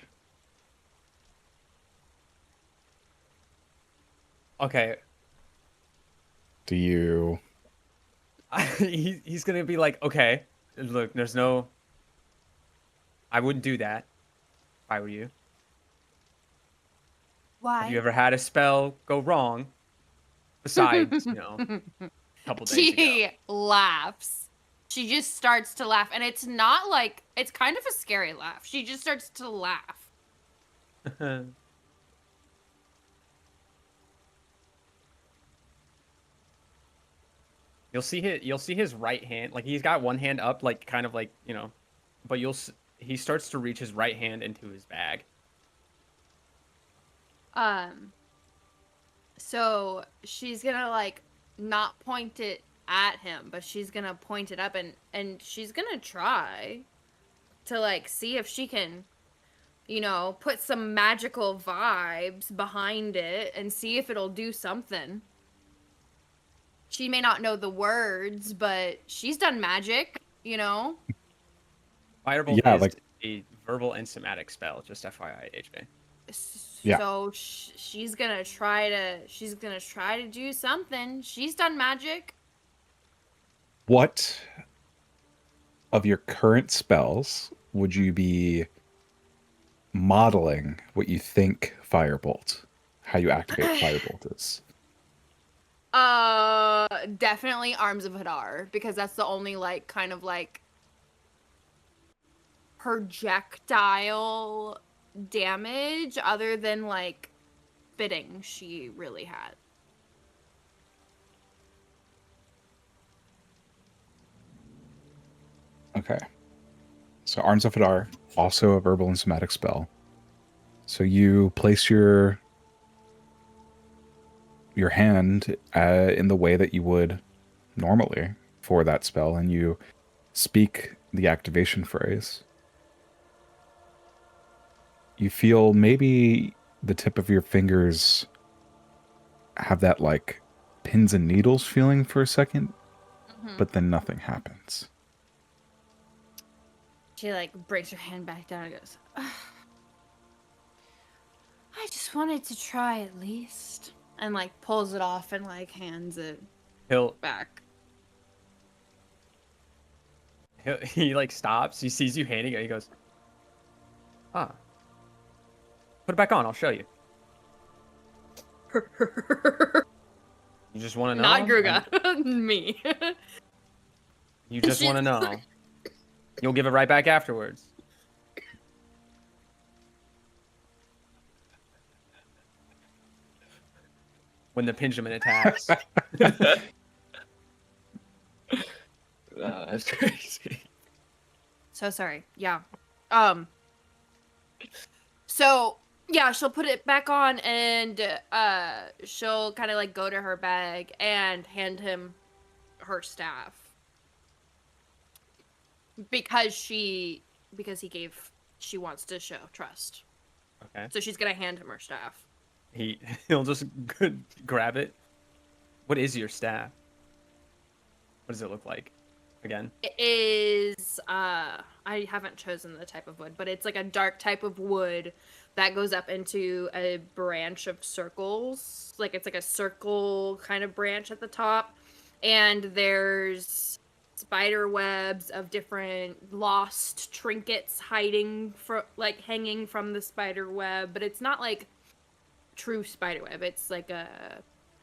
Okay. Do you? He's gonna be like, okay, look, there's no. I wouldn't do that if I were you. Why? Have you ever had a spell go wrong? Besides, a couple days ago. She laughs. She just starts to laugh, and it's not like it's kind of a scary laugh. She just starts to laugh. You'll see his right hand, like he's got one hand up, like kind of like, but he starts to reach his right hand into his bag. So she's gonna like not point it at him, but she's gonna point it up, and she's gonna try to like see if she can, put some magical vibes behind it and see if it'll do something. She may not know the words, but she's done magic, Firebolt Yeah, is like- a verbal and somatic spell, just FYI, HJ. Yeah. So she's gonna try to do something. She's done magic. What of your current spells would you be modeling what you think Firebolt, how you activate Firebolt is? Definitely Arms of Hadar, because that's the only like kind of like projectile damage other than like spitting she really had. Okay. So Arms of Hadar, also a verbal and somatic spell. So you place your hand in the way that you would normally for that spell, and you speak the activation phrase. You feel maybe the tip of your fingers have that like pins and needles feeling for a second, but then nothing happens. She like breaks her hand back down and goes, "Ugh. I just wanted to try at least." And like pulls it off and like hands it back. He like stops, he sees you handing it, he goes, put it back on, I'll show you. You just want to know? Not Gruga. Me. You just want to know. You'll give it right back afterwards. When the pendulum attacks. That's crazy. So sorry. Yeah. So yeah, she'll put it back on and she'll kind of like go to her bag and hand him her staff. Because she wants to show trust. Okay. So she's gonna hand him her staff. He'll just grab it. What is your staff? What does it look like? Again. It is I haven't chosen the type of wood, but it's like a dark type of wood that goes up into a branch of circles. Like it's like a circle kind of branch at the top. And there's spider webs of different lost trinkets hanging from the spider web, but it's not like true spider web. It's like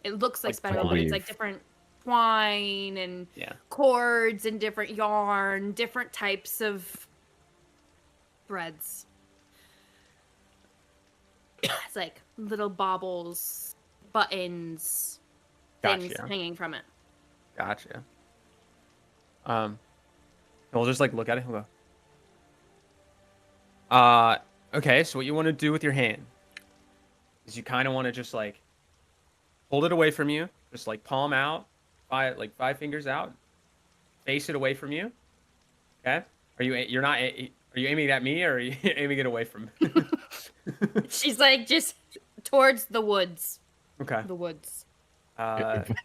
it looks like spider web, but it's like different twine and cords and different yarn, different types of threads. It's like little baubles, buttons, things hanging from it. Gotcha. We'll just like look at it and go. Okay, so what you want to do with your hand is you kind of want to just like hold it away from you, just like palm out, five fingers out, face it away from you. Okay? Are you aiming at me or are you aiming it away from me? She's like just towards the woods. Okay. The woods.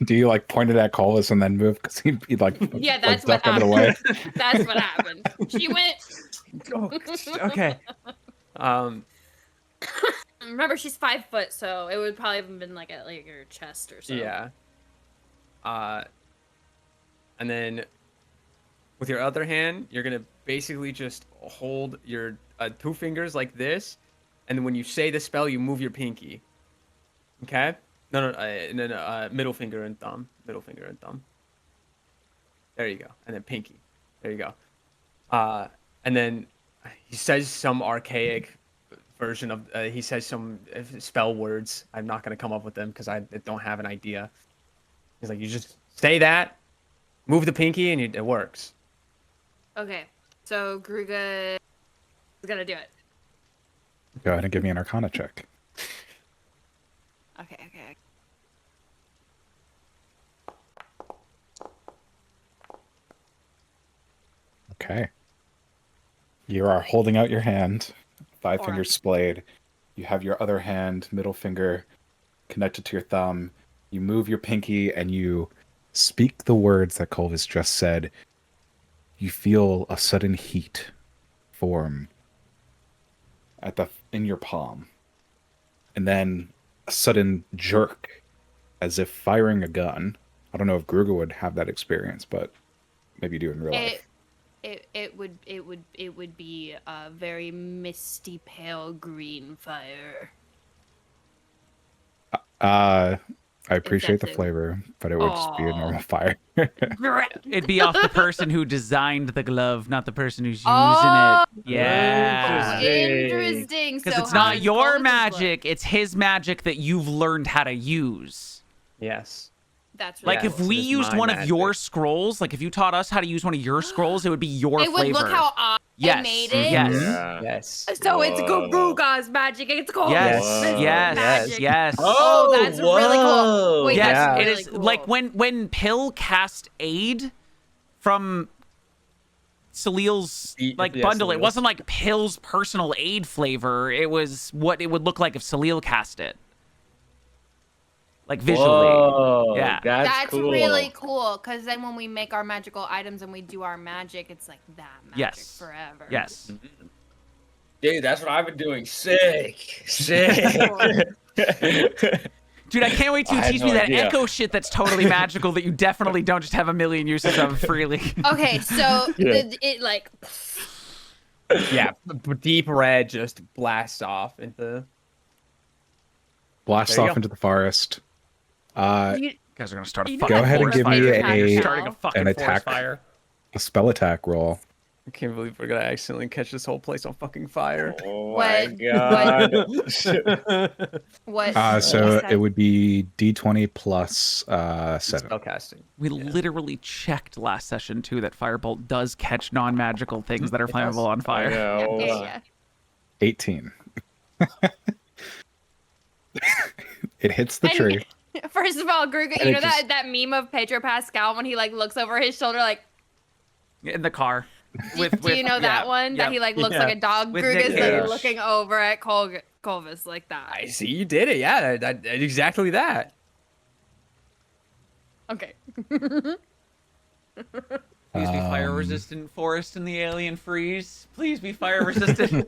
Do you like point it at Colvis and then move? Because he'd like yeah, that's like, what happened. Away. That's what happened. She went. Okay. Remember, she's 5 foot, so it would probably have been like at like her chest or so. Yeah. And then with your other hand, you're gonna basically just hold your 2 fingers like this, and then when you say the spell, you move your pinky. Okay? No, middle finger and thumb. Middle finger and thumb. There you go. And then pinky. There you go. And then he says some archaic version of, he says some spell words. I'm not going to come up with them because I don't have an idea. He's like, you just say that, move the pinky, and it works. Okay. So Gruga is going to do it. Go ahead and give me an Arcana check. Okay. Okay. You are holding out your hand, 5 fingers splayed. You have your other hand, middle finger, connected to your thumb. You move your pinky and you speak the words that Colvis just said. You feel a sudden heat form in your palm. And then a sudden jerk, as if firing a gun. I don't know if Gruga would have that experience, but maybe you do in real life. It would be a very misty pale green fire. I appreciate the flavor, but it would just be a normal fire. It'd be off the person who designed the glove, not the person who's using it. Yeah. Interesting. Because it's not your magic, it's his magic that you've learned how to use. Yes. That's really like cool. if we used one of your scrolls, like if you taught us how to use one of your scrolls, it would be your flavor. It would look how I made it. Yes. Yeah. Yes. So it's Gruga's magic. It's called magic. Yes. Oh, that's really cool. Wait, yes, that's it really is cool. like when Pill cast aid from Salil's bundle. It wasn't like Pill's personal aid flavor. It was what it would look like if Salil cast it. Like visually. Whoa, yeah. That's cool. really cool. Because then when we make our magical items and we do our magic, it's like that magic forever. Yes. Dude, that's what I've been doing. Sick. Dude, I can't wait till you teach me that echo shit that's totally magical that you definitely don't just have a million uses of freely. Okay, so it like... Yeah, deep red just blasts off into... Blasts off into the forest. You guys are going to start a fucking go ahead and give me an attack, fire. A spell attack roll. I can't believe we're going to accidentally catch this whole place on fucking fire. Oh my god. What? So it would be D20 plus 7. Spellcasting. We literally checked last session, too, that Firebolt does catch non-magical things that are flammable on fire. Yeah. 18. It hits the tree. First of all, Gruga, you know that meme of Pedro Pascal when he like looks over his shoulder like in the car. Do you know that one? That he like looks like a dog. Gruga's like looking over at Corvus like that. I see you did it. Yeah, exactly that. Okay. Please be fire resistant forest in the alien freeze. Please be fire resistant.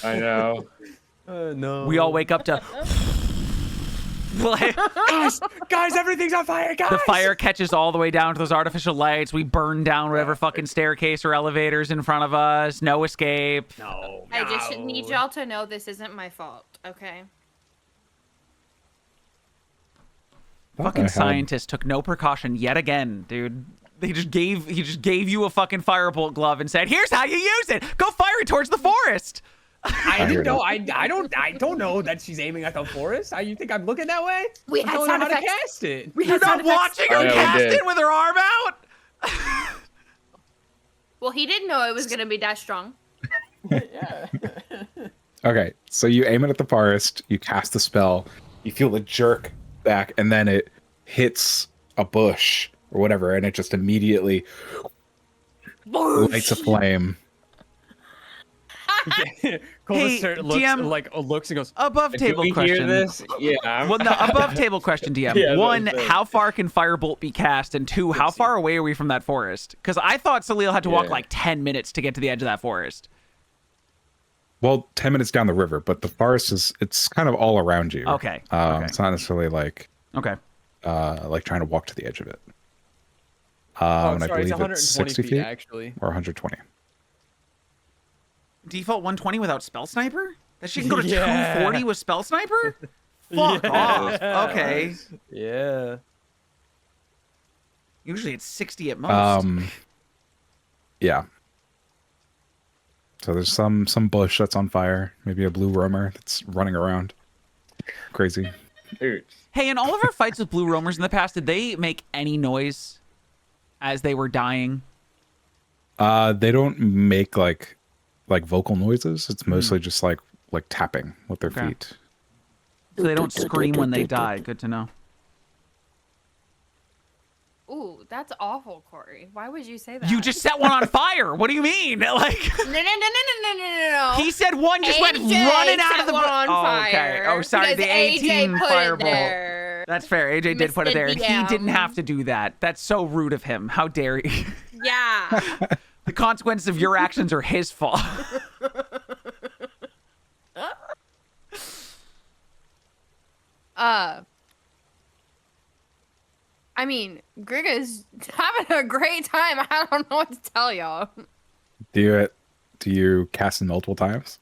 I know. No. We all wake up to. guys, everything's on fire, guys. The fire catches all the way down to those artificial lights. We burn down whatever fucking staircase or elevators in front of us. No escape. No. I just need y'all to know this isn't my fault, okay? Fucking scientist took no precaution yet again, dude. He just gave you a fucking firebolt glove and said, "Here's how you use it. Go fire it towards the forest." I didn't know. I don't know that she's aiming at the forest. You think I'm looking that way? We I had don't know sound how to effects. cast it. You're not watching her Oh, yeah, we cast did. it with her arm out? Well, he didn't know it was gonna be that strong. Yeah. Okay, so you aim it at the forest, you cast the spell, you feel it jerk back, and then it hits a bush or whatever, and it just immediately lights a flame. Corvus Hey, looks, DM. looks and goes, Above Do table we question. hear this? Yeah. Well, no, above table question, DM. Yeah, One, that's it. how far can firebolt be cast? And two, how far away are we from that forest? Because I thought Salil had to walk Yeah. like 10 minutes to get to the edge of that forest. Well, 10 minutes down the river, but the forest it's kind of all around you. Okay, okay. It's not necessarily like Okay. trying to walk to the edge of it. oh, And I sorry, it's believe 120 it's 60 feet, feet actually. or 120. Default 120 without spell sniper? That she can go to Yeah. 240 with spell sniper? Fuck off. Okay. Yeah. Usually it's 60 at most. Yeah. So there's some bush that's on fire, maybe a blue roamer that's running around. Crazy. Dude. Hey, in all of our fights with blue roamers in the past, did they make any noise as they were dying? They don't make like vocal noises. It's mostly just like tapping with their Okay. feet. So they don't scream when they die. Good to know. Ooh, that's awful, Corey. Why would you say that? You just set one on fire. What do you mean? Like No. he said one just went AJ running out set of the one on Oh, okay. fire Oh, sorry. because The AJ 18 put it firebolt. there. That's fair. AJ did put it Mr. there. He didn't DM. have to do that. That's so rude of him. How dare he? Yeah. The consequences of your actions are his fault. I mean, Griga's having a great time. I don't know what to tell y'all. Do you cast it multiple times?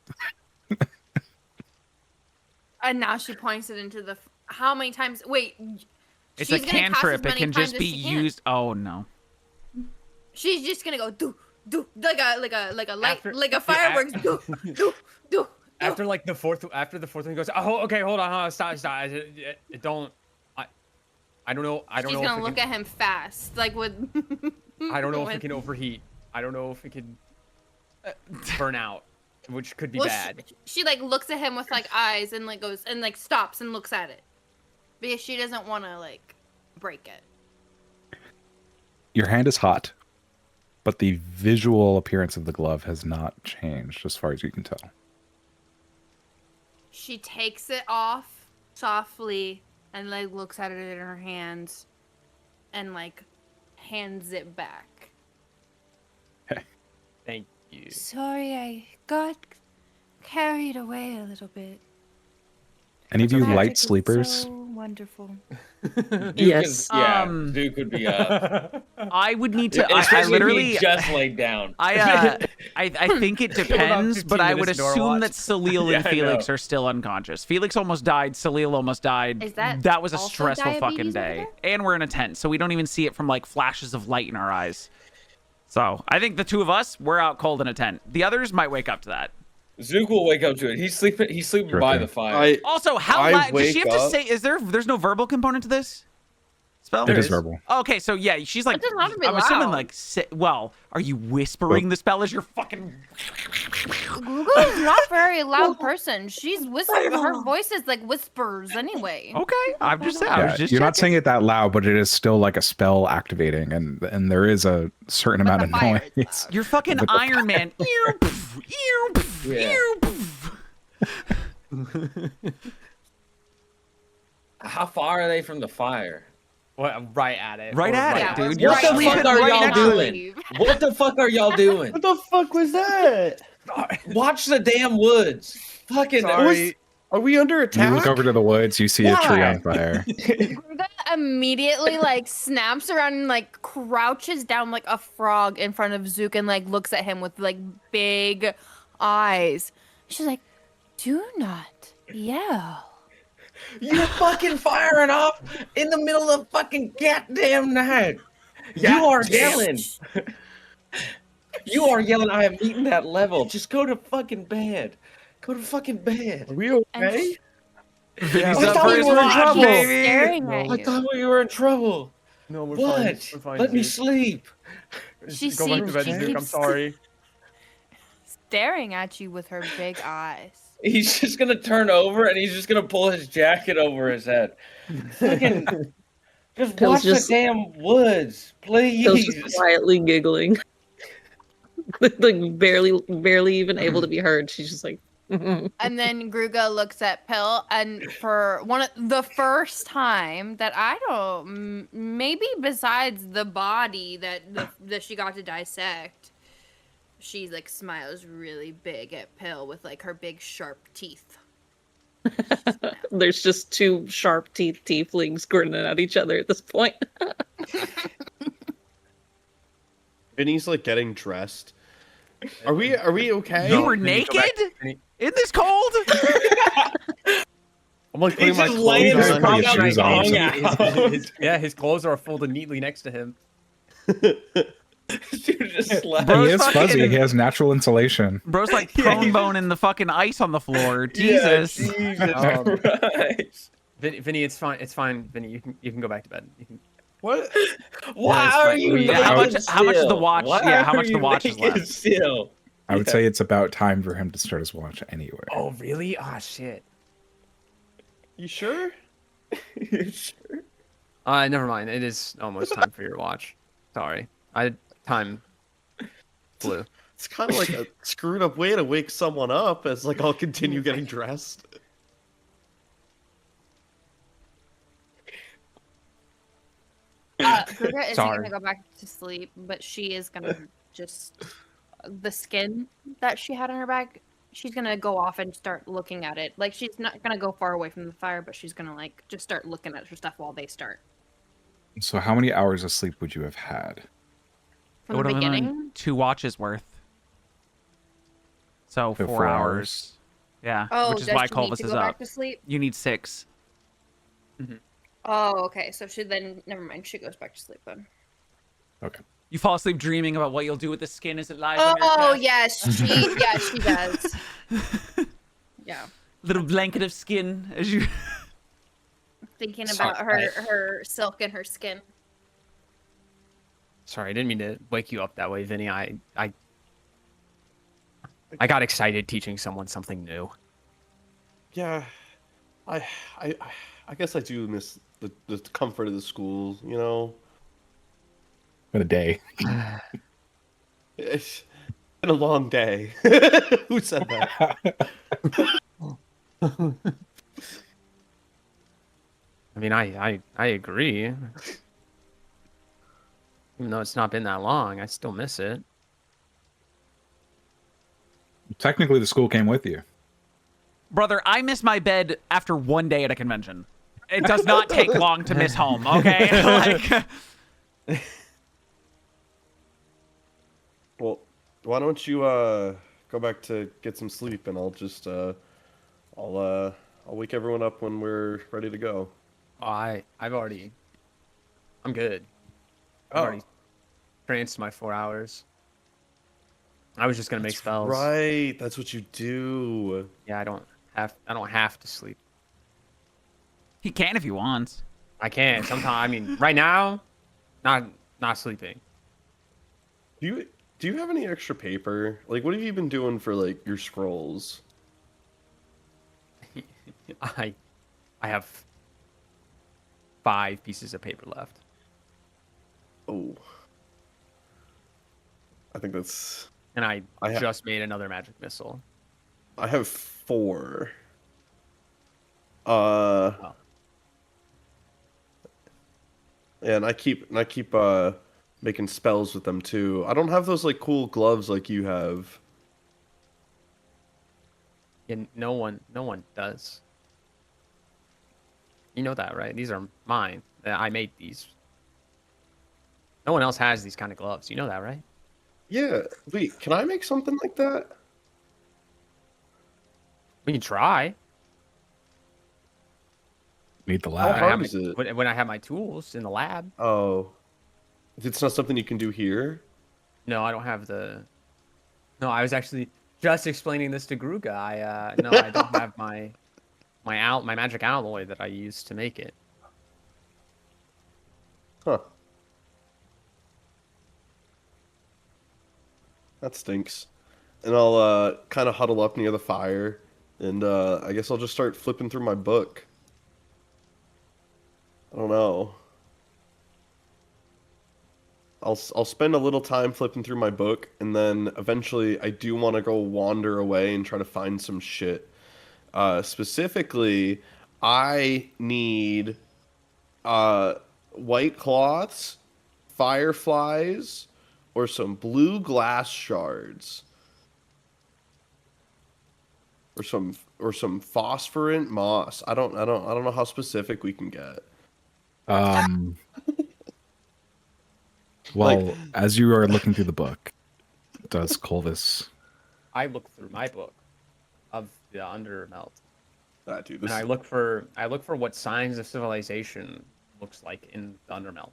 And now she points it into the. How many times? Wait. It's she's a gonna cast as cantrip. It many can just times be as she can. used. Oh no. She's just gonna go do like a light After- like a fireworks do. After like the fourth one he goes, oh, okay, hold on, stop. It don't. I don't know. I don't She's know. gonna if look it at him fast, like with. can, I don't know if it with- can overheat. I don't know if it can burn out, which could be Well, bad. she like looks at him with like eyes and like goes and like stops and looks at it because she doesn't want to like break it. Your hand is hot, but the visual appearance of the glove has not changed as far as you can tell. She takes it off softly and like looks at it in her hands and like hands it back. Thank you. Sorry, I got carried away a little bit. Any of you Magic light is sleepers? So wonderful. Yes. Yeah. Um, Duke would be up. I would need to. I Especially if he literally. just laid down. I think it depends, 15 but I would minutes door assume watch. that Salil Yeah, and I Felix know. are still unconscious. Felix almost died. Salil almost died. Is that was a also stressful fucking diabetes over day. there? And we're in a tent, so we don't even see it from like flashes of light in our eyes. So I think the two of us, we're out cold in a tent. The others might wake up to that. Zook will wake up to it. He's sleeping. He's sleeping Sure by thing. the fire. Also, how I loud does she have wake to up- say? There's no verbal component to this spell? It is is. verbal. Okay, so yeah, she's like, It doesn't have to be I'm assuming loud. like, well, are you whispering the spell as you're fucking? Google is not a very loud person. She's whispering. Her voice is like whispers anyway. Okay, I'm just saying. I was Yeah, just you're not checking. saying it that loud, but it is still like a spell activating, and there is a certain But amount the of fire is noise. loud. You're fucking With the Iron Man. Ew, poof, ew, poof, Yeah. ew, poof. How far are they from the fire? Well, right at it. Right Or at Yeah, it, we're dude. You're What the sleeping fuck are right y'all next to it. doing? What the fuck are y'all doing? What the fuck was that? Watch the damn woods. Fucking Sorry. Are we under You attack? look over to the woods, you see a tree Why? on fire. Gruga immediately like snaps around and like crouches down like a frog in front of Zook and like looks at him with like big eyes. She's like, "Do not yell." You're fucking firing off in the middle of fucking goddamn night. You are yelling. You are yelling. I am meeting that level. Just go to fucking bed. Go to fucking bed. Are we And okay? Vinny's I up thought for we his were in watch, trouble. baby. staring No. at I you. thought we were in trouble. No, we're What? fine. We're fine. Let me dude. sleep. She Go back to sees- bed, she Zook. I'm keeps- sorry. Staring at you with her big eyes. He's just gonna turn over and he's just gonna pull his jacket over his head. Fucking, just Pill's watch just- the damn woods, Phil's please. just quietly giggling. Like barely even able to be heard. She's just like, And then Gruga looks at Pill, and for one of the first time that I don't, maybe besides the body that she got to dissect, she like smiles really big at Pill with like her big sharp teeth. there's just two sharp teeth tieflings grinning at each other at this point. Vinny's like getting dressed. Are we okay? You were Vinny, go naked back. in this cold? I'm like putting He's my just laying clothes there, on. probably got shoes my on. tongue out. Yeah, his clothes are folded neatly next to him. Dude just slept. Bro, He is fucking- fuzzy. He has natural insulation. Bro's like Yeah, prone he's- boning the fucking ice on the floor. Yeah, Jesus. Jesus Um, Christ. Vinny, it's fine. It's fine. Vinny, you can go back to bed. You can... What? Why it's are fine. you Yeah, how naked much- how much is the still? watch- Why yeah, how are much the you watch is naked left? Still. I would say it's about time for him to start his watch anyway. Oh, really? Ah, shit. You sure? You sure? Never mind. It is almost time for your watch. Sorry. Time flew. It's kind of like a screwed up way to wake someone up as like I'll continue getting dressed. Gruga isn't Sorry. gonna go back to sleep, but she is gonna just the skin that she had on her back. She's gonna go off and start looking at it. Like she's not gonna go far away from the fire, but she's gonna like just start looking at her stuff while they start. So how many hours of sleep would you have had? It From would the have been beginning. 2 watches worth. So So 4 4 hours. Yeah, Oh, which is does why she need Culvis to is go up. back to sleep? You need 6. Oh, okay. So she then never mind. She goes back to sleep then. Okay. You fall asleep dreaming about what you'll do with the skin as it lies on your Oh chest. yes, she does. Yeah, Little blanket of skin as you. thinking Sorry, about her silk and her skin. Sorry, I didn't mean to wake you up that way, Vinny. I got excited teaching someone something new. Yeah, I guess I do miss the comfort of the school. You know, In a day. it's been a long day. Who said that? I mean, I agree. Even though it's not been that long, I still miss it. Technically, the school came with you. Brother, I miss my bed after 1 day at a convention. It does not take long to miss home, okay? Like, Well, why don't you go back to get some sleep, and I'll just I'll wake everyone up when we're ready to go. I'm good. I've already tranced my 4 hours. I was just gonna make spells. Right, that's what you do. Yeah, I don't have to sleep. he can if he wants. I can't. Sometimes, I mean, right now, not sleeping. Do you have any extra paper? Like, what have you been doing for like your scrolls? I have 5 pieces of paper left. Oh, I think that's. And I I ha- just made another magic missile. I have 4. Yeah, and I keep making spells with them too. I don't have those like cool gloves like you have. Yeah, no one does. You know that, right? These are mine. I made these. No one else has these kind of gloves. You know that, right? Yeah. Wait, can I make something like that? We can try. Need the How lab. hard is it? When I have my tools in the lab. Oh, it's not something you can do here. No, I don't have the. No, I was actually just explaining this to Gruga. No, I don't have my magic alloy that I used to make it. Huh. That stinks. And I'll kind of huddle up near the fire, and I guess I'll just start flipping through my book. I don't know. I'll spend a little time flipping through my book, and then eventually I do want to go wander away and try to find some shit. Specifically, I need white cloths, fireflies, or some blue glass shards, or some phosphorant moss. I don't know how specific we can get. Well, as you are looking through the book, does Colvis? I look through my book of the undermelt, Ah, dude, and this I look for what signs of civilization looks like in the undermelt.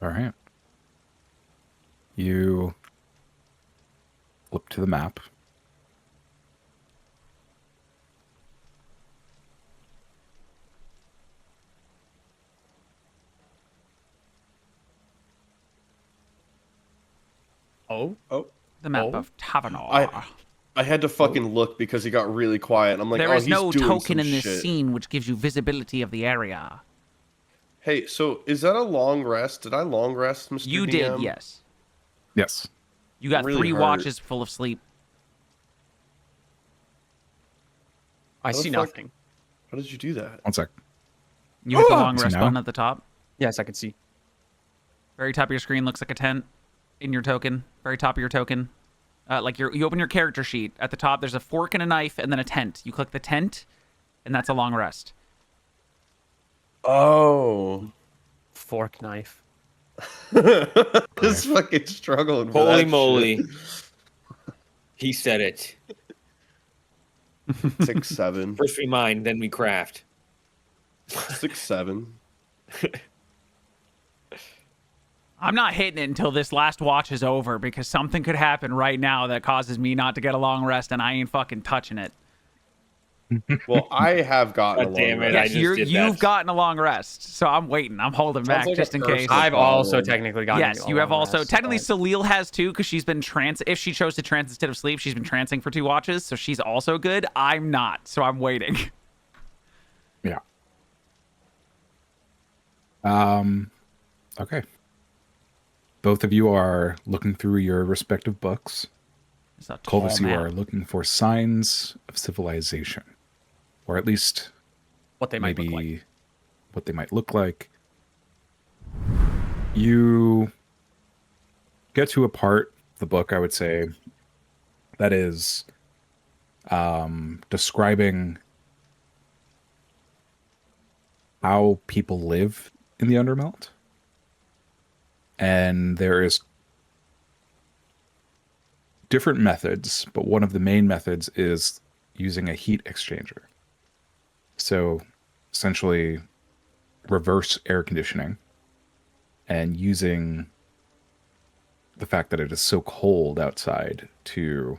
All right. You flip to the map. Oh, The map Oh. of Tavernar. I had to fucking look because he got really quiet. I'm like, There oh, is he's no doing token some in this shit. scene which gives you visibility of the area. Hey, so is that a long rest? Did I long rest, Mr. You DM? did, yes. Yes. You got Really 3 hurt. watches full of sleep. I How the see fuck- nothing. How did you do that? 1 sec. You hit the Oh! long So rest now? button at the top. Yes, I can see. Very top of your screen looks like a tent in your token. Very top of your token. You open your character sheet. At the top, there's a fork and a knife and then a tent. You click the tent, and that's a long rest. Oh. Fork knife. This fucking struggling. for Holy that moly. shit. He said it. 6, 7. First we mine, then we craft. 6, 7. I'm not hitting it until this last watch is over because something could happen right now that causes me not to get a long rest, and I ain't fucking touching it. Well, I have gotten God a damn long it, rest. I Yes, just did you've that. gotten a long rest, so I'm waiting. I'm holding back like just a in case. personal I've also problem. technically gotten. Yes, a you have long also. rest, Technically, but- Salil has too because she's been if she chose to trance instead of sleep, she's been trancing for 2 watches, so she's also good. I'm not, so I'm waiting. Yeah. Okay. Both of you are looking through your respective books. It's a tall Colvis, you map. are looking for signs of civilization, or at least what they might maybe look like. what they might look like. You get to a part of the book, I would say, that is describing how people live in the Undermelt. And there is different methods, but one of the main methods is using a heat exchanger. So essentially reverse air conditioning and using the fact that it is so cold outside to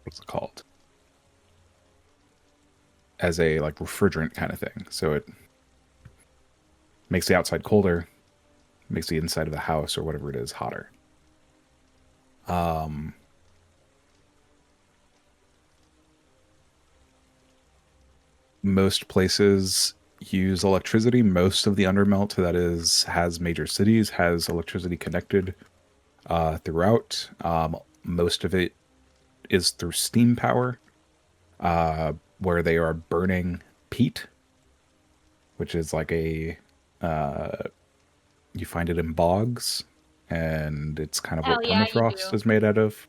what's it called? As a like refrigerant kind of thing. So it makes the outside colder, makes the inside of the house or whatever it is hotter. Most places use electricity. Most of the Undermelt that has major cities has electricity connected throughout. Most of it is through steam power, where they are burning peat, which is like a you find it in bogs, and it's kind of what Hell yeah, you permafrost do. is made out of.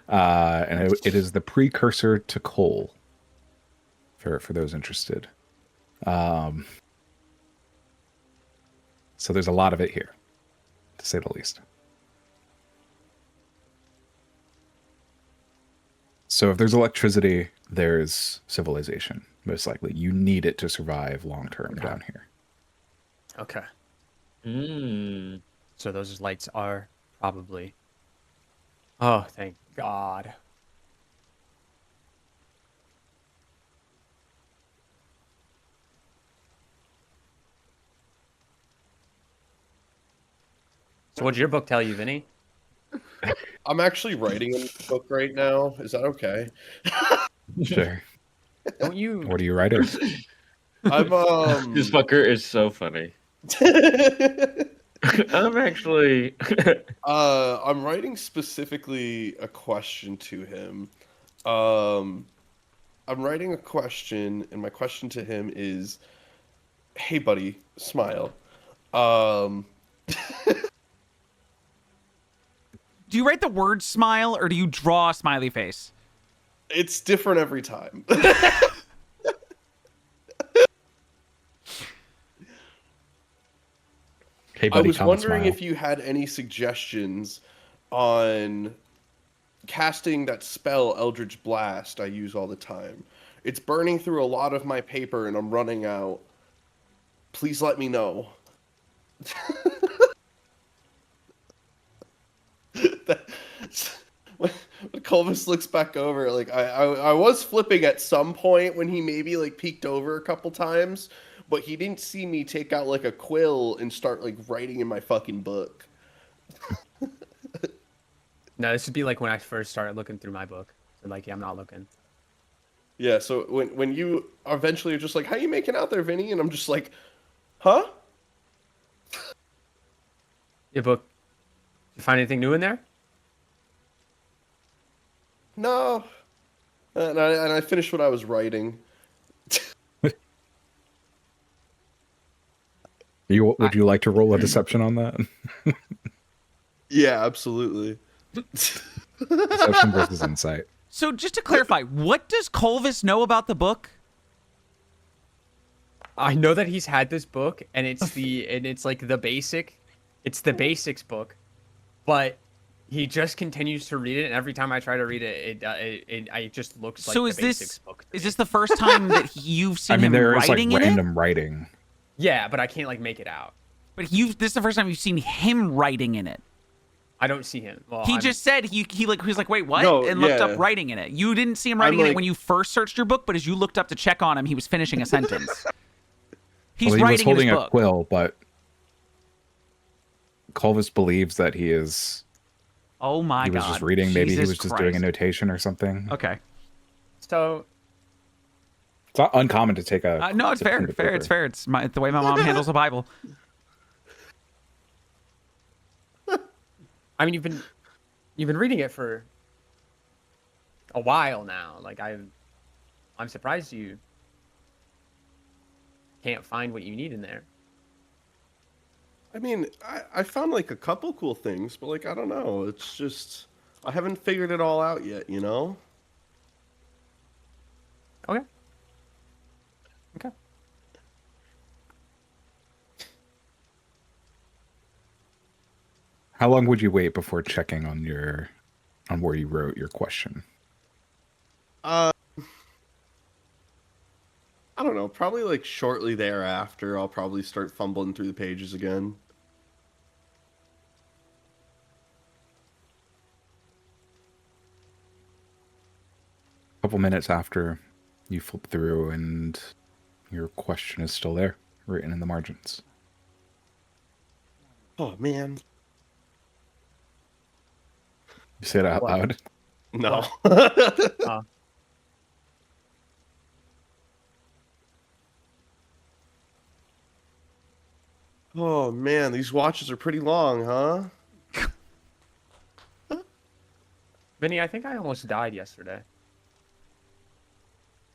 And it is the precursor to coal. For those interested, so there's a lot of it here, to say the least. So if there's electricity, there's civilization, most likely. You need it to survive long term down here. Okay. Mm. So those lights are probably. Oh, thank God. So what'd your book tell you, Vinny? I'm actually writing a book right now. Is that okay? Sure. Don't you? What are you writing? I'm This fucker is so funny. I'm actually. I'm writing specifically a question to him. I'm writing a question, and my question to him is, "Hey, buddy, smile." Do you write the word smile or do you draw a smiley face? It's different every time. Hey, I buddy, was come wondering smile. if you had any suggestions on casting that spell Eldritch Blast I use all the time. It's burning through a lot of my paper and I'm running out. Please let me know. When Culvis looks back over, like I was flipping at some point when he maybe like peeked over a couple times, but he didn't see me take out like a quill and start like writing in my fucking book. No, this would be like when I first started looking through my book. So like, yeah, I'm not looking. Yeah, so when you eventually are just like, "How you making out there, Vinny?" And I'm just like, "Huh?" Your book. You find anything new in there? No. And I finished what I was writing. Would you like to roll a deception on that? Yeah, absolutely. Deception versus insight. So just to clarify, what does Colvis know about the book? I know that he's had this book, and it's like the basic, it's the basics book, but he just continues to read it, and every time I try to read it, it just looks like So the is basics this book. to is me. this the first time that you've seen I mean, him there is like writing in it? random writing. Yeah, but I can't like make it out. But this is the first time you've seen him writing in it. I don't see him. Well, He I'm- just said he was like, wait, what? No, And looked yeah. up writing in it. You didn't see him writing in it like- when you first searched your book, but as you looked up to check on him, he was finishing a sentence. He's Well, he was writing in his holding a book. quill, but Colvis believes that he Oh my he god. was just reading. Maybe he Jesus was just doing a Christ. notation or something. Okay. So It's not uncommon to take a. No, it's tip from fair. the Fair. paper. It's fair. It's the way my mom handles the Bible. I mean, you've been reading it for a while now. Like I'm surprised you can't find what you need in there. I mean, I found like a couple cool things, but like I don't know. It's just I haven't figured it all out yet, you know? Okay. Okay. How long would you wait before checking on where you wrote your question? I don't know. Probably like shortly thereafter, I'll probably start fumbling through the pages again. A couple minutes after you flip through, and your question is still there, written in the margins. Oh man, You say it out What? loud. no. Oh man, these watches are pretty long, huh? Vinny, I think I almost died yesterday.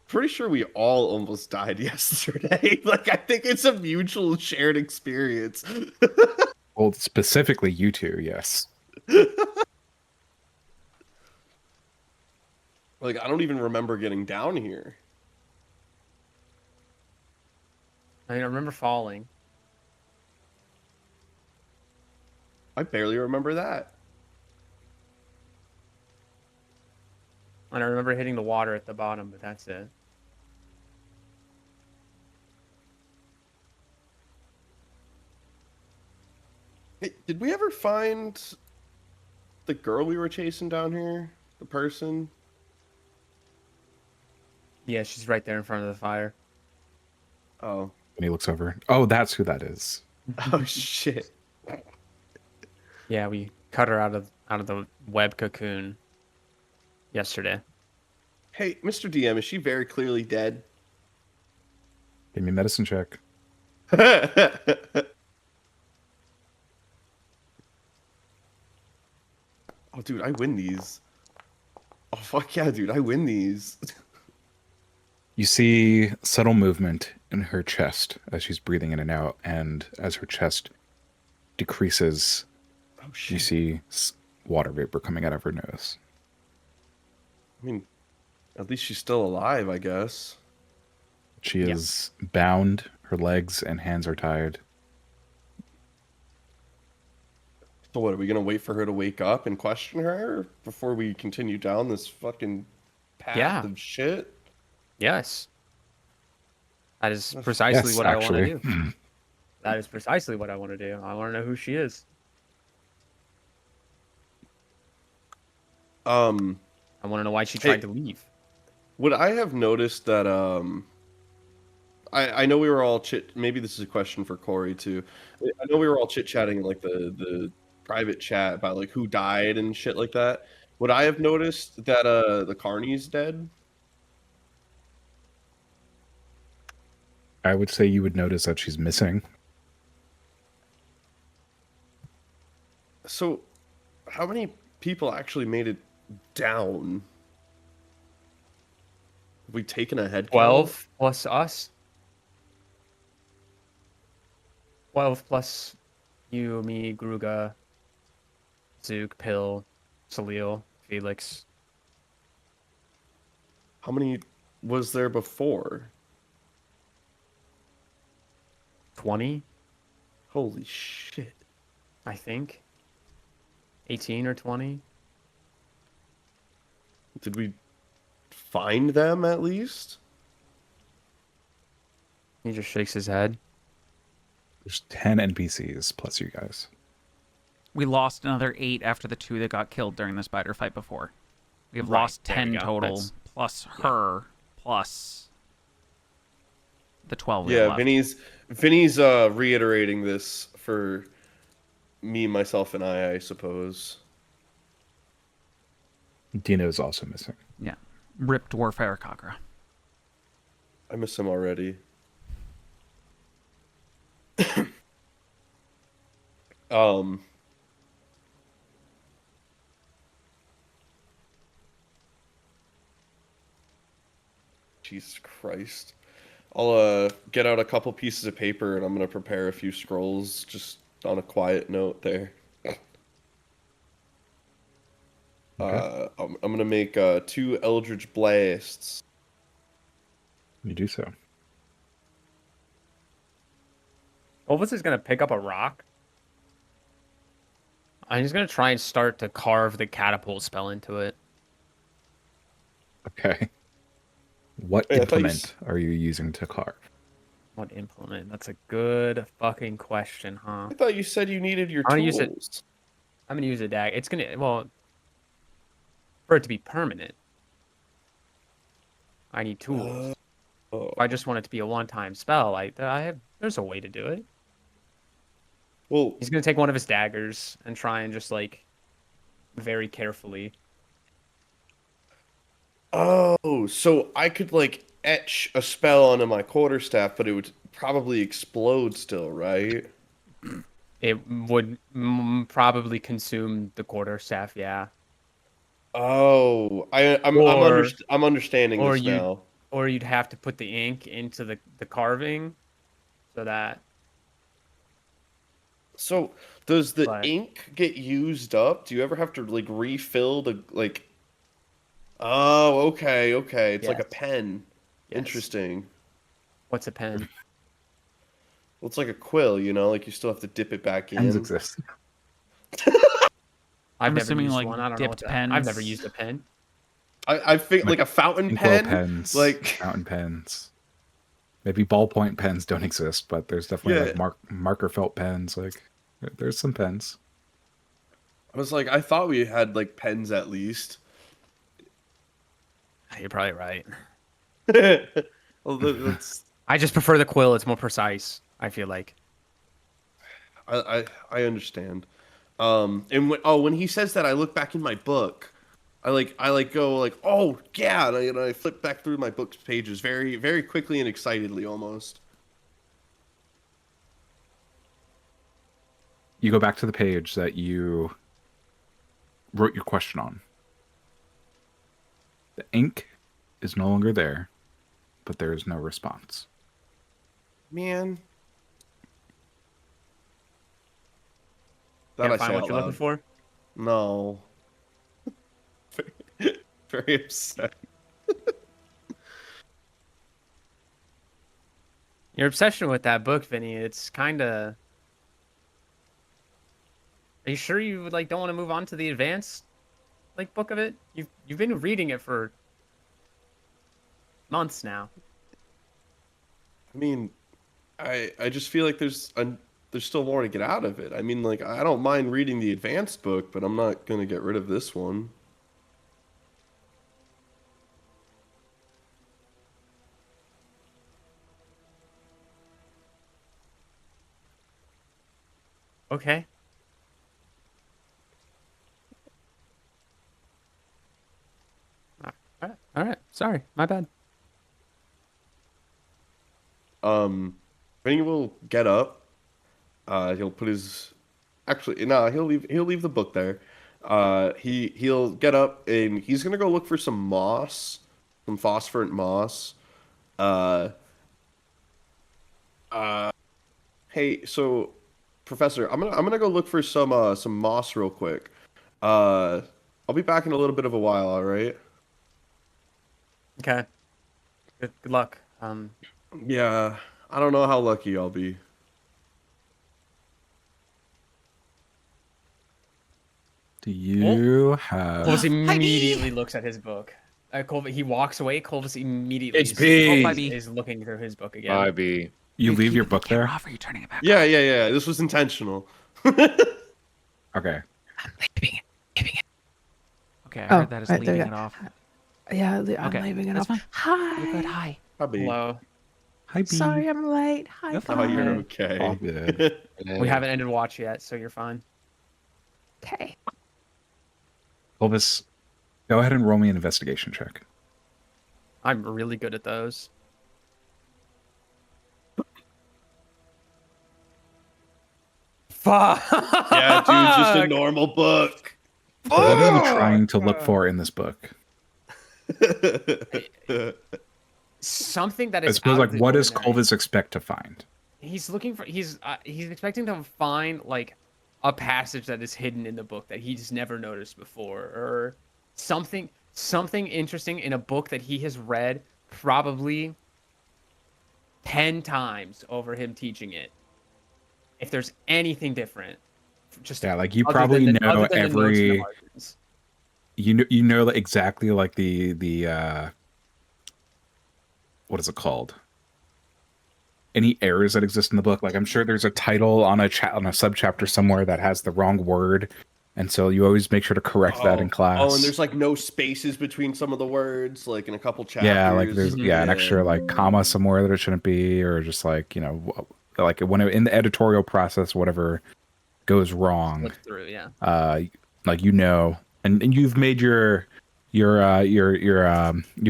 Pretty sure we all almost died yesterday. Like, I think it's a mutual shared experience. Well, specifically you two, yes. Like, I don't even remember getting down here. I mean, I remember falling. I barely remember that. And I remember hitting the water at the bottom, but that's it. Hey, did we ever find the girl we were chasing down here? The person? Yeah, she's right there in front of the fire. Oh. And he looks over. Oh, that's who that is. Oh, shit. Yeah, we cut her out of the web cocoon yesterday. Hey, Mr. DM, is she very clearly dead? Give me a medicine check. Oh, dude, I win these. Oh, fuck yeah, dude, I win these. You see subtle movement in her chest as she's breathing in and out, and as her chest decreases, Oh, you shit. see water vapor coming out of her nose. I mean, at least she's still alive, I guess. She is bound. Her legs and hands are tied. So what, are we gonna wait for her to wake up and question her before we continue down this fucking path of shit? Yes. That is precisely Yes, what actually. I want to do. That is precisely what I want to do. I want to know who she is. I want to know why she tried to leave. Would I have noticed that I know we were all maybe this is a question for Corey too. I know we were all chit-chatting in like the private chat about like who died and shit like that. Would I have noticed that the Carney's dead? I would say you would notice that she's missing. So how many people actually made it down? Have we taken a head 12 plus us. 12 plus you, me, Gruga, Zook, Pill, Salil, Felix. How many was there before? 20, Holy shit. I think. 18 or 20. Did we find them at least? He just shakes his head. There's 10 NPCs plus you guys. We lost another 8 after the 2 that got killed during the spider fight before. We have lost there we 10 go. total, That's- plus her, plus the 12 we Yeah, left. Vinny's reiterating this for me, myself, and I suppose. Dino's also missing. Yeah. Rip Dwarf Arakakra. I miss him already. Jesus Christ. I'll get out a couple pieces of paper and I'm gonna prepare a few scrolls just on a quiet note there. Okay. I'm gonna make 2 Eldritch Blasts. You do so. Olvis is going to pick up a rock. I'm just going to try and start to carve the catapult spell into it. Okay. What Hey, I thought you implement are you using to carve? What implement? That's a good fucking question, huh? I thought you said you needed your I'm gonna tools. use it. I'm going to use a dagger. It's going to, well, for it to be permanent, I need tools. Oh. If I just want it to be a one-time spell, there's a way to do it. Well, He's going to take one of his daggers and try and just, like, very carefully. oh, so I could like etch a spell onto my quarterstaff, but it would probably explode still, right? It would probably consume the quarterstaff, yeah. Oh, I'm understanding or this you- now. Or you'd have to put the ink into the carving, so that. So does the But- ink get used up? Do you ever have to like refill the like? Oh, okay, okay. It's like a Yes. pen. Yes. Interesting. What's a pen? Well, it's like a quill, you know, like you still have to dip it back Pens in. exist. I've I'm never assuming, used like, one. I don't know what dipped that. I've never pens. used a pen. I think like a fountain Inkwell pen, pens, like fountain pens. Maybe ballpoint pens don't exist, but there's definitely Yeah. like marker felt pens. Like there's some pens. I was like, I thought we had like pens at least. You're probably right. Well, that's I just prefer the quill. It's more precise, I feel like. I understand. And when he says that, I look back in my book. I go like, oh yeah, and I flip back through my book's pages very very quickly and excitedly almost. You go back to the page that you wrote your question on. The ink is no longer there, but there is no response. Man, that Can't I find say what out you're looking loud. for. No. Very upset. Your obsession with that book, Vinny, it's kind of. Are you sure you like don't want to move on to the advanced like book of it? You've been reading it for months now. I mean, I just feel like there's still more to get out of it. I mean, like I don't mind reading the advanced book, but I'm not gonna get rid of this one. Okay. All right. Sorry, my bad. Vinny will get up. He'll put his actually no, he'll leave the book there. He'll get up and he's gonna go look for some moss, some phosphorant moss. Uh, hey, so Professor, I'm gonna go look for some moss real quick. I'll be back in a little bit of a while. All right. Okay. Good luck. Yeah, I don't know how lucky I'll be. Do you have? Clovis immediately looks at his book. He walks away. Clovis immediately It's B. is looking through his book again. Bye, B. You leave your Keeping the book camera there? off, or are you turning it back? Yeah, yeah, yeah. This was intentional. Okay. Okay, I Oh, heard that as right, there leaving you it off. Yeah, I'm Okay, leaving it that's off. fine. Hi. You're good. Hi. Probably. Hello. Hi, B. Sorry I'm late. Hi. You're Oh, fine. you're Bye. okay. All good. We haven't ended watch yet, so you're fine. Okay. Elvis, go ahead and roll me an investigation check. I'm really good at those. Fuck. Yeah, dude, just a normal book. What are you trying to look for in this book? Something that I is suppose, out like, of the what does ordinary. Clovis expect to find? He's looking for. He's expecting to find like a passage that is hidden in the book that he's never noticed before, or something interesting in a book that he has read probably 10 times over him teaching it. If there's anything different, just Yeah, like you other probably than the- know other than the notes in the every. margins. You know exactly like the what is it called? Any errors that exist in the book. Like I'm sure there's a title on a sub chapter somewhere that has the wrong word, and so you always make sure to correct that in class. Oh, and there's like no spaces between some of the words, like in a couple chapters. yeah, like there's Mhm. an extra like comma somewhere that it shouldn't be, or just like like when in the editorial process, whatever goes wrong. Look through, yeah. Like and you've made you've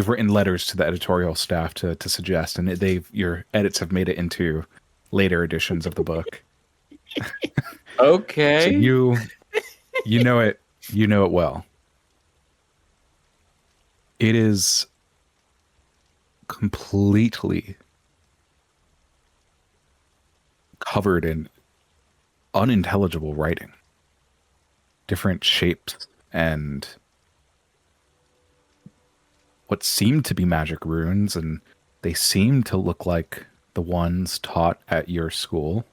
written letters to the editorial staff to suggest, and your edits have made it into later editions of the book. Okay. So you know it well. It is completely covered in unintelligible writing, different shapes, and what seemed to be magic runes, and they seem to look like the ones taught at your school.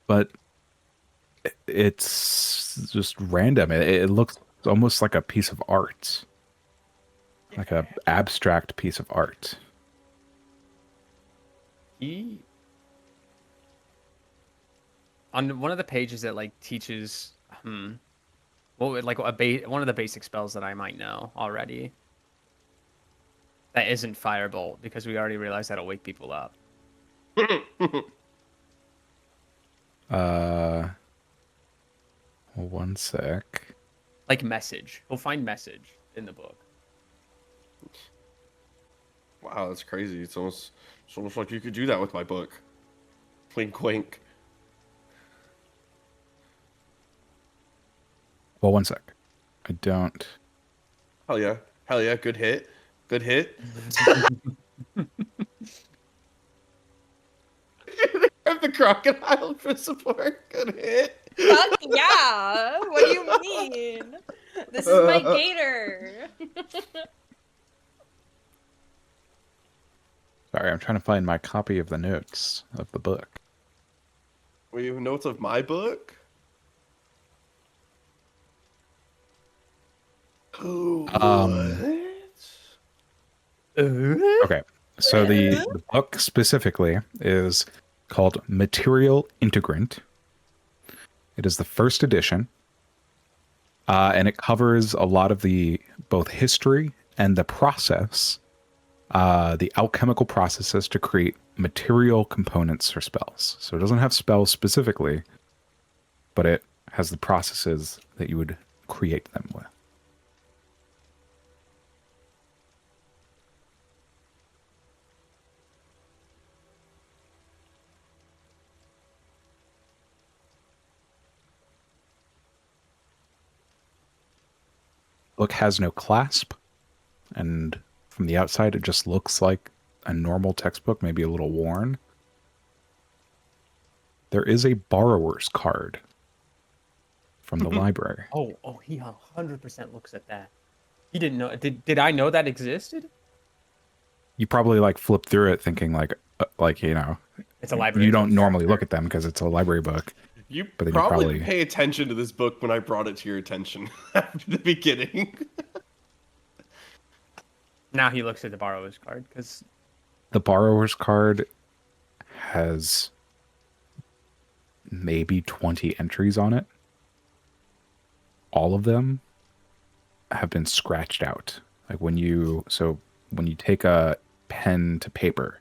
But it's just random. It looks almost like a piece of art, like a abstract piece of art. He on one of the pages that like teaches well, like one of the basic spells that I might know already. That isn't Firebolt, because we already realized that'll wake people up. One sec. Like Message. We'll find Message in the book. Wow, that's crazy. It's almost like you could do that with my book. Wink, wink. Well, one sec. I don't. Hell yeah. Hell yeah. Good hit. Good hit. Have the crocodile for support. Good hit. Fuck yeah! What do you mean? This is my gator. Sorry, I'm trying to find my copy of the notes of the book. Were you notes of my book? Okay, so the book specifically is called Material Integrant. It is the first edition, and it covers a lot of the both history and the process, the alchemical processes to create material components for spells. So it doesn't have spells specifically, but it has the processes that you would create them with. Book has no clasp, and from the outside it just looks like a normal textbook, maybe a little worn. There is a borrower's card from the library. Oh, he 100% looks at that. He didn't know. Did I know that existed? You probably like flip through it thinking like you know, It's a library. you don't normally look at them because it's a library book. You But then you probably probably- pay attention to this book when I brought it to your attention after the beginning. Now he looks at the borrower's card because The borrower's card has maybe 20 entries on it. All of them have been scratched out. Like when you take a pen to paper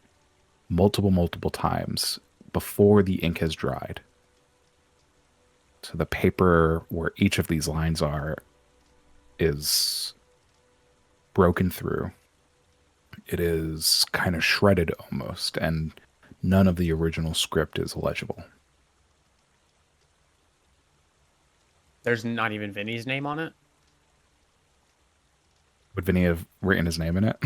multiple times before the ink has dried. So the paper where each of these lines are is broken through. It is kind of shredded almost, and none of the original script is legible. there's not even Vinny's name on it. Would Vinny have written his name in it?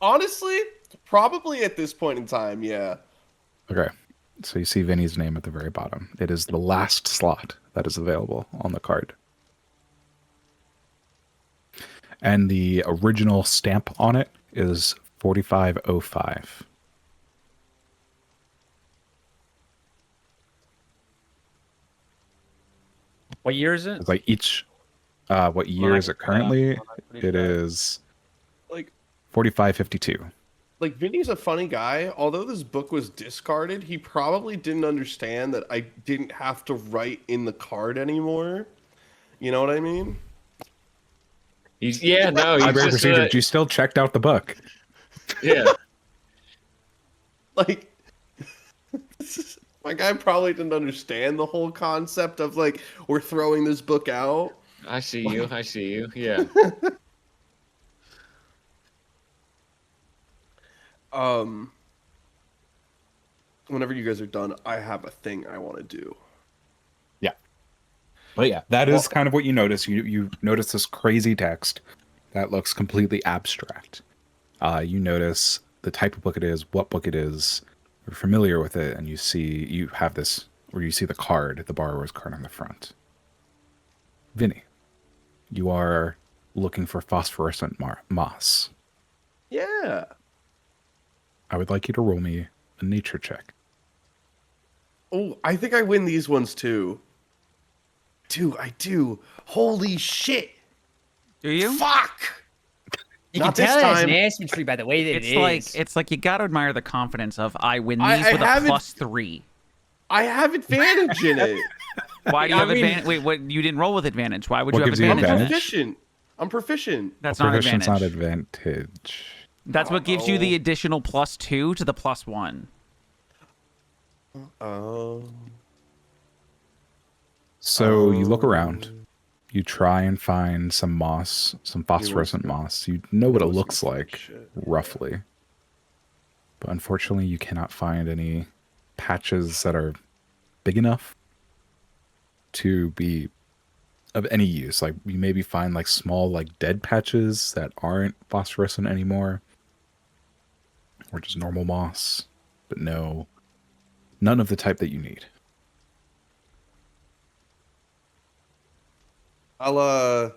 Honestly, probably at this point in time, yeah. Okay. So you see Vinny's name at the very bottom. It is the last slot that is available on the card. And the original stamp on it is 4505. What year is it? It's like each, what year is it currently? It is Like 4552. like Vinny's a funny guy. Although this book was discarded, he probably didn't understand that I didn't have to write in the card anymore. You know what I mean? He's he's Library just procedure. You still checked out the book. yeah. Like my guy probably didn't understand the whole concept of like we're throwing this book out. I see you. I see you. Yeah. Whenever you guys are done, I have a thing I want to do. Yeah. But yeah, that is kind of what you notice. You notice this crazy text that looks completely abstract. You notice the type of book it is, what book it is. You're familiar with it, and you have this, where you see the card, the borrower's card on the front. Vinny, you are looking for phosphorescent moss. Yeah. I would like you to roll me a nature check. Oh, I think I win these ones too. I do. Holy shit. Do you? Fuck. You Not can this tell it's time. an aspen tree by the way that It's like you gotta admire the confidence of I win these I with a haven't- +3. I have advantage in it. Why do you I have mean- advantage? Wait, what? You didn't roll with advantage. Why would What you have gives you I'm advantage? advantage? proficient. That's not Proficient's advantage. not advantage. That's what gives you the Oh. additional +2 to the +1. Oh. So you look around. You try and find some moss, some phosphorescent moss. You know what it looks like, roughly. But unfortunately, you cannot find any patches that are big enough to be of any use. Like, you maybe find like small, like dead patches that aren't phosphorescent anymore, or just normal moss, but none of the type that you need. I'll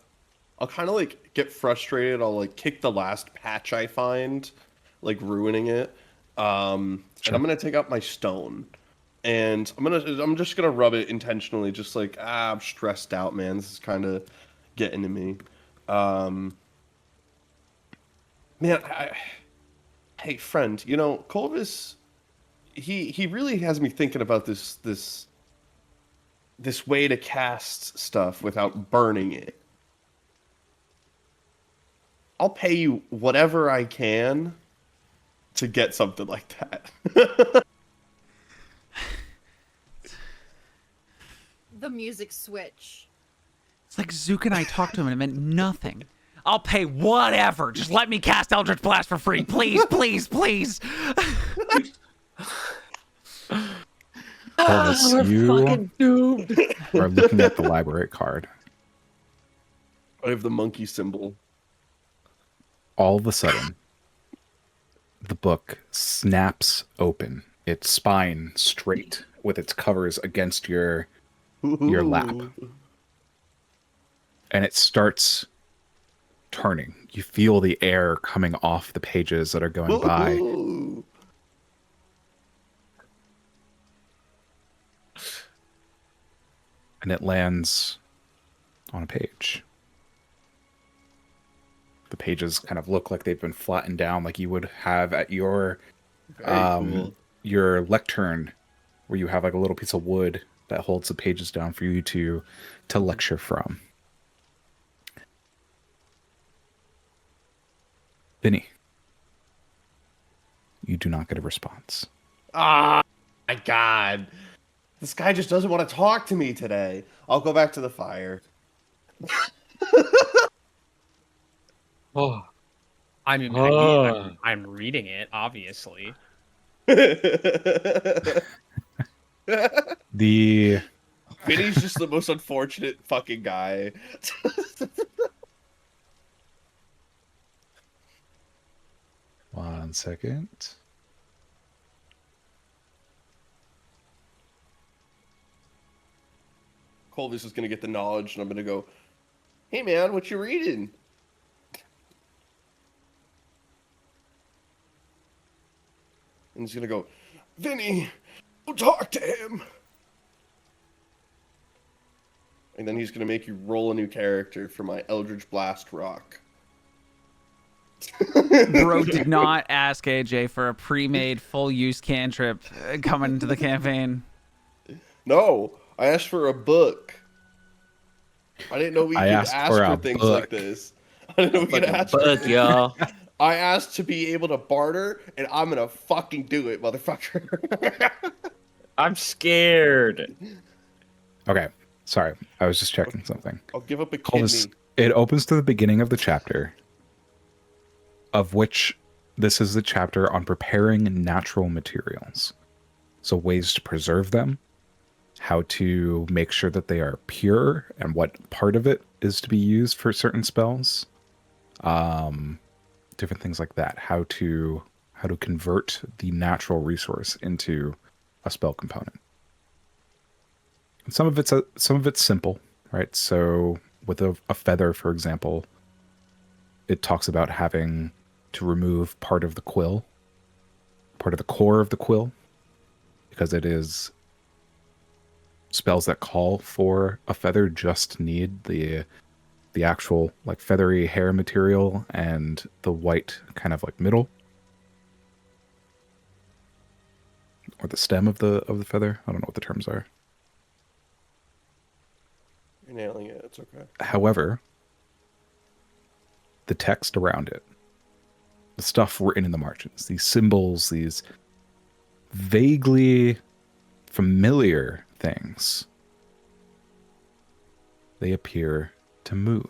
kind of like get frustrated. I'll like kick the last patch I find, like ruining it. And I'm gonna take out my stone, and I'm just gonna rub it intentionally, just like I'm stressed out, man. This is kind of getting to me. Man, hey friend, you know Colvis, he really has me thinking about this way to cast stuff without burning it. I'll pay you whatever I can to get something like that. The music switch. It's like Zook and I talked to him and it meant nothing. I'll pay whatever. Just let me cast Eldritch Blast for free. Please, please, please. Corvus, we're you fucking doomed. are looking at the library card. I have the monkey symbol. All of a sudden, the book snaps open, its spine straight, with its covers against your lap. And it starts turning. You feel the air coming off the pages that are going by. Ooh. And it lands on a page. The pages kind of look like they've been flattened down, like you would have at your Very cool. your lectern, where you have like a little piece of wood that holds the pages down for you to lecture from. Vinny, you do not get a response. Ah, my God. This guy just doesn't want to talk to me today. I'll go back to the fire. Oh, I mean, I'm reading it, obviously. The Vinny's just the most unfortunate fucking guy. One second. Colvis is gonna get the knowledge, and I'm gonna go, "Hey man, what you reading?" And he's gonna go, "Vinny, go talk to him." And then he's gonna make you roll a new character for my Eldritch Blast rock. Bro did not ask AJ for a pre-made full-use cantrip coming into the campaign. No, I asked for a book. I didn't know we could asked ask for for a things book. like this. I didn't know we could ask for bug, y'all. I asked to be able to barter, and I'm gonna fucking do it, motherfucker. I'm scared. Okay, sorry, I was just checking something. I'll give up a Colvis, kidney. it opens to the beginning of the chapter, of which this is the chapter on preparing natural materials. So ways to preserve them, how to make sure that they are pure and what part of it is to be used for certain spells. Different things like that. How to convert the natural resource into a spell component. And some of it's simple, right? So with a feather, for example, it talks about having to remove part of the quill, part of the core of the quill, because it is spells that call for a feather just need the actual like feathery hair material and the white kind of like middle or the stem of the feather. I don't know what the terms are. You're nailing it. It's okay. However, the text around it, the stuff written in the margins, these symbols, these vaguely familiar things, they appear to move.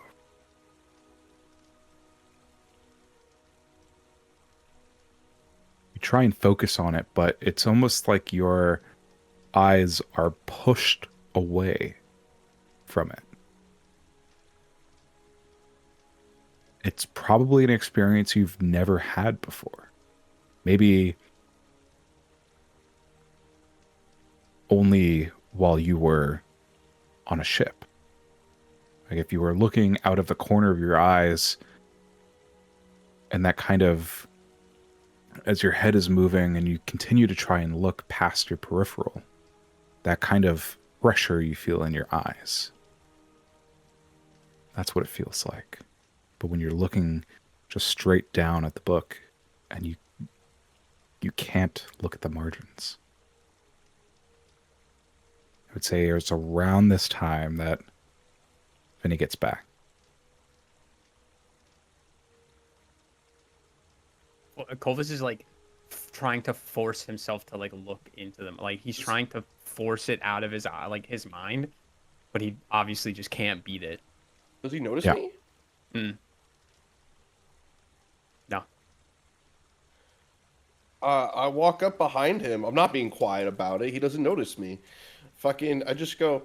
You try and focus on it, but it's almost like your eyes are pushed away from it. It's probably an experience you've never had before. Maybe only while you were on a ship. Like if you were looking out of the corner of your eyes and that kind of, as your head is moving and you continue to try and look past your peripheral, that kind of pressure you feel in your eyes. That's what it feels like. But when you're looking just straight down at the book and you can't look at the margins. I would say it's around this time that Vinny gets back. Well, Colvis is like trying to force himself to like look into them. Like he's trying to force it out of his eye, like his mind, but he obviously just can't beat it. Does he notice Yeah. me? No. I walk up behind him. I'm not being quiet about it. He doesn't notice me. I just go,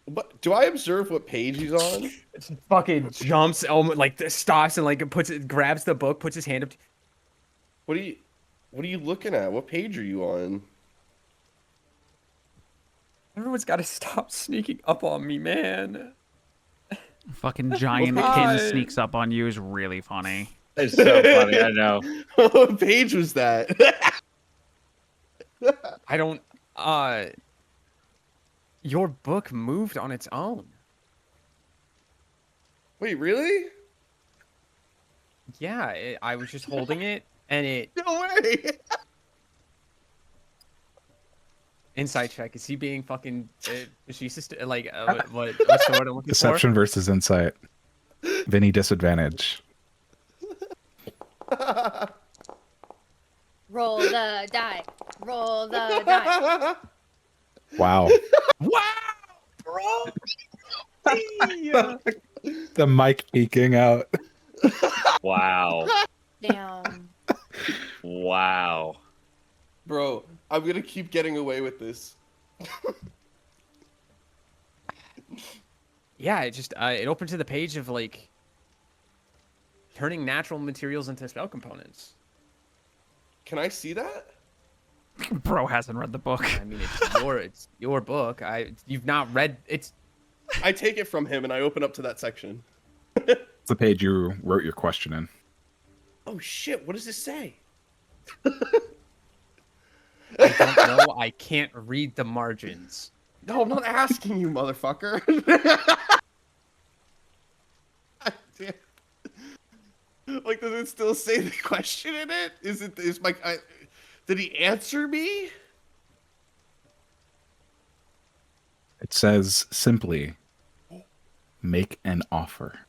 but do I observe what page he's on? It fucking jumps, like stops and like grabs the book, puts his hand up. What are you looking at? What page are you on? Everyone's got to stop sneaking up on me, man. Fucking giant God. pin sneaks up on you is really funny. It's so funny. I know. What page was that? I don't. Your book moved on its own. Wait, really? Yeah, I was just holding it, and it. No way. Insight check. Is he being fucking? Is she just like what's the word I'm looking Deception versus insight. Vinny disadvantage. Roll the die. Roll the die. Wow. for? Wow, bro. Yeah. The mic eking out. Wow. Damn. Wow. Bro, I'm gonna keep getting away with this. Yeah, it just it opened to the page of like turning natural materials into spell components. Can I see that? Bro hasn't read the book. I mean, it's your book. You've not read it's. I take it from him and I open up to that section. It's the page you wrote your question in. Oh shit, what does this say? I don't know. I can't read the margins. No, I'm not asking you, motherfucker. Like, does it still say the question in it? Did he answer me? It says simply, make an offer.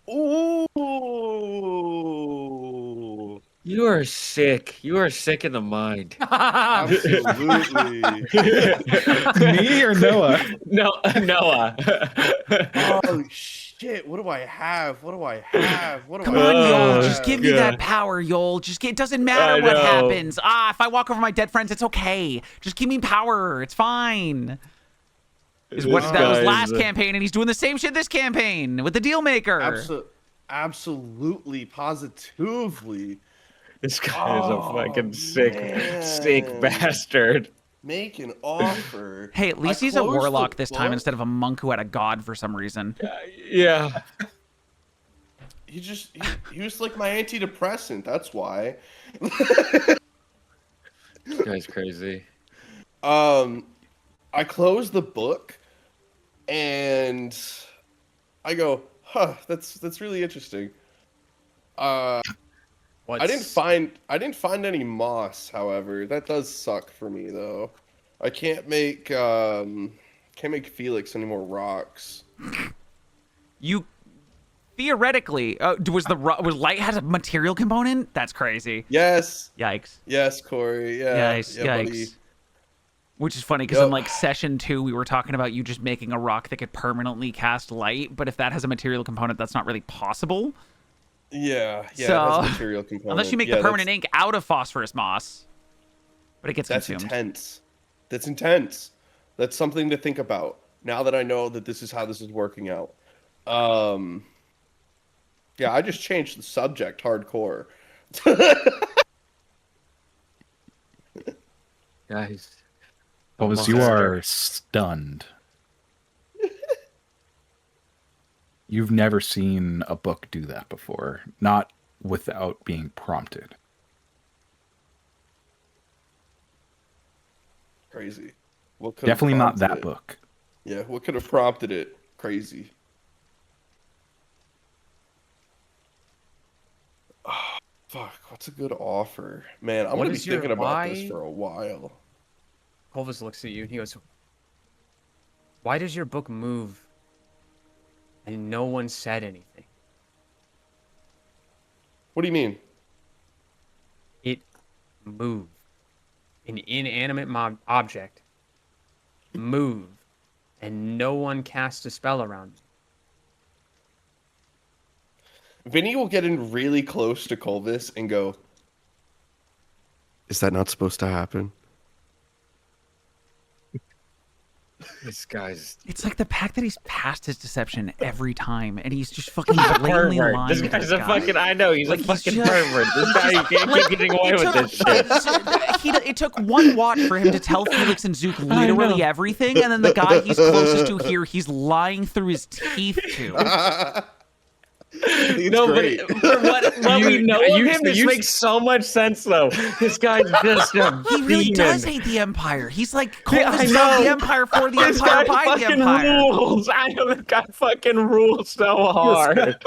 Ooh. You are sick. You are sick in the mind. Absolutely. Me or Noah? No, Noah. Oh, shit, what do I have? What do I have? What do Come I on, Yol. have? Just give me that power, Yol. It doesn't matter I what know. happens. If I walk over my dead friends, it's okay. Just give me power. It's fine. Is what This that was guy's last a- campaign, and he's doing the same shit this campaign with the deal maker. Absolutely, positively. This guy is a fucking sick man. bastard. Make an offer. Hey, at least I he's a closed the warlock this time book. instead of a monk who had a god for some reason. Yeah. He was like my antidepressant. That's why. This guy's crazy. I close the book, and I go, "Huh, that's really interesting." I didn't find any moss. However, that does suck for me though. I can't make Felix any more rocks. You theoretically was light has a material component? That's crazy. Yes, Yikes. Corey. Yeah, Yikes. yeah, Yikes. buddy. Which is funny because Yep. in like session 2 we were talking about you just making a rock that could permanently cast light, but if that has a material component, that's not really possible. Yeah, So, it has a material component. Unless you make the permanent ink out of phosphorus moss, but it gets That's consumed. intense. That's intense. That's something to think about. Now that I know that this is how this is working out. Yeah, I just changed the subject hardcore. Guys. Clovis, you are stunned. You've never seen a book do that before, not without being prompted. Crazy. What could have Definitely not prompted that it? book. Yeah, what could have prompted it? Crazy. Oh, fuck, what's a good offer? Man, I'm What gonna be is your thinking about this why? for a while. Clovis looks at you and he goes, "Why does your book move and no one said anything?" What do you mean? It moved. An inanimate object moved, and no one cast a spell around it. Vinny will get in really close to Colvis and go, "Is that not supposed to happen?" This guy's It's like the fact that he's passed his deception every time, and he's just fucking blatantly pervert. lying. This to guy's this a guy. fucking. I know he's Like, a he's fucking just- pervert. This guy can't keep getting away with this shit. It took one watch for him to tell Felix and Zook literally everything, and then the guy he's closest to here, he's lying through his teeth to. No, great. but for what we know of him, this you- makes so much sense, though. This guy's just a He really demon. does hate the Empire. He's like, Yeah, I Clovis know. of the Empire for the This Empire guy by the fucking Empire. rules. I know this guy fucking rules so hard. That's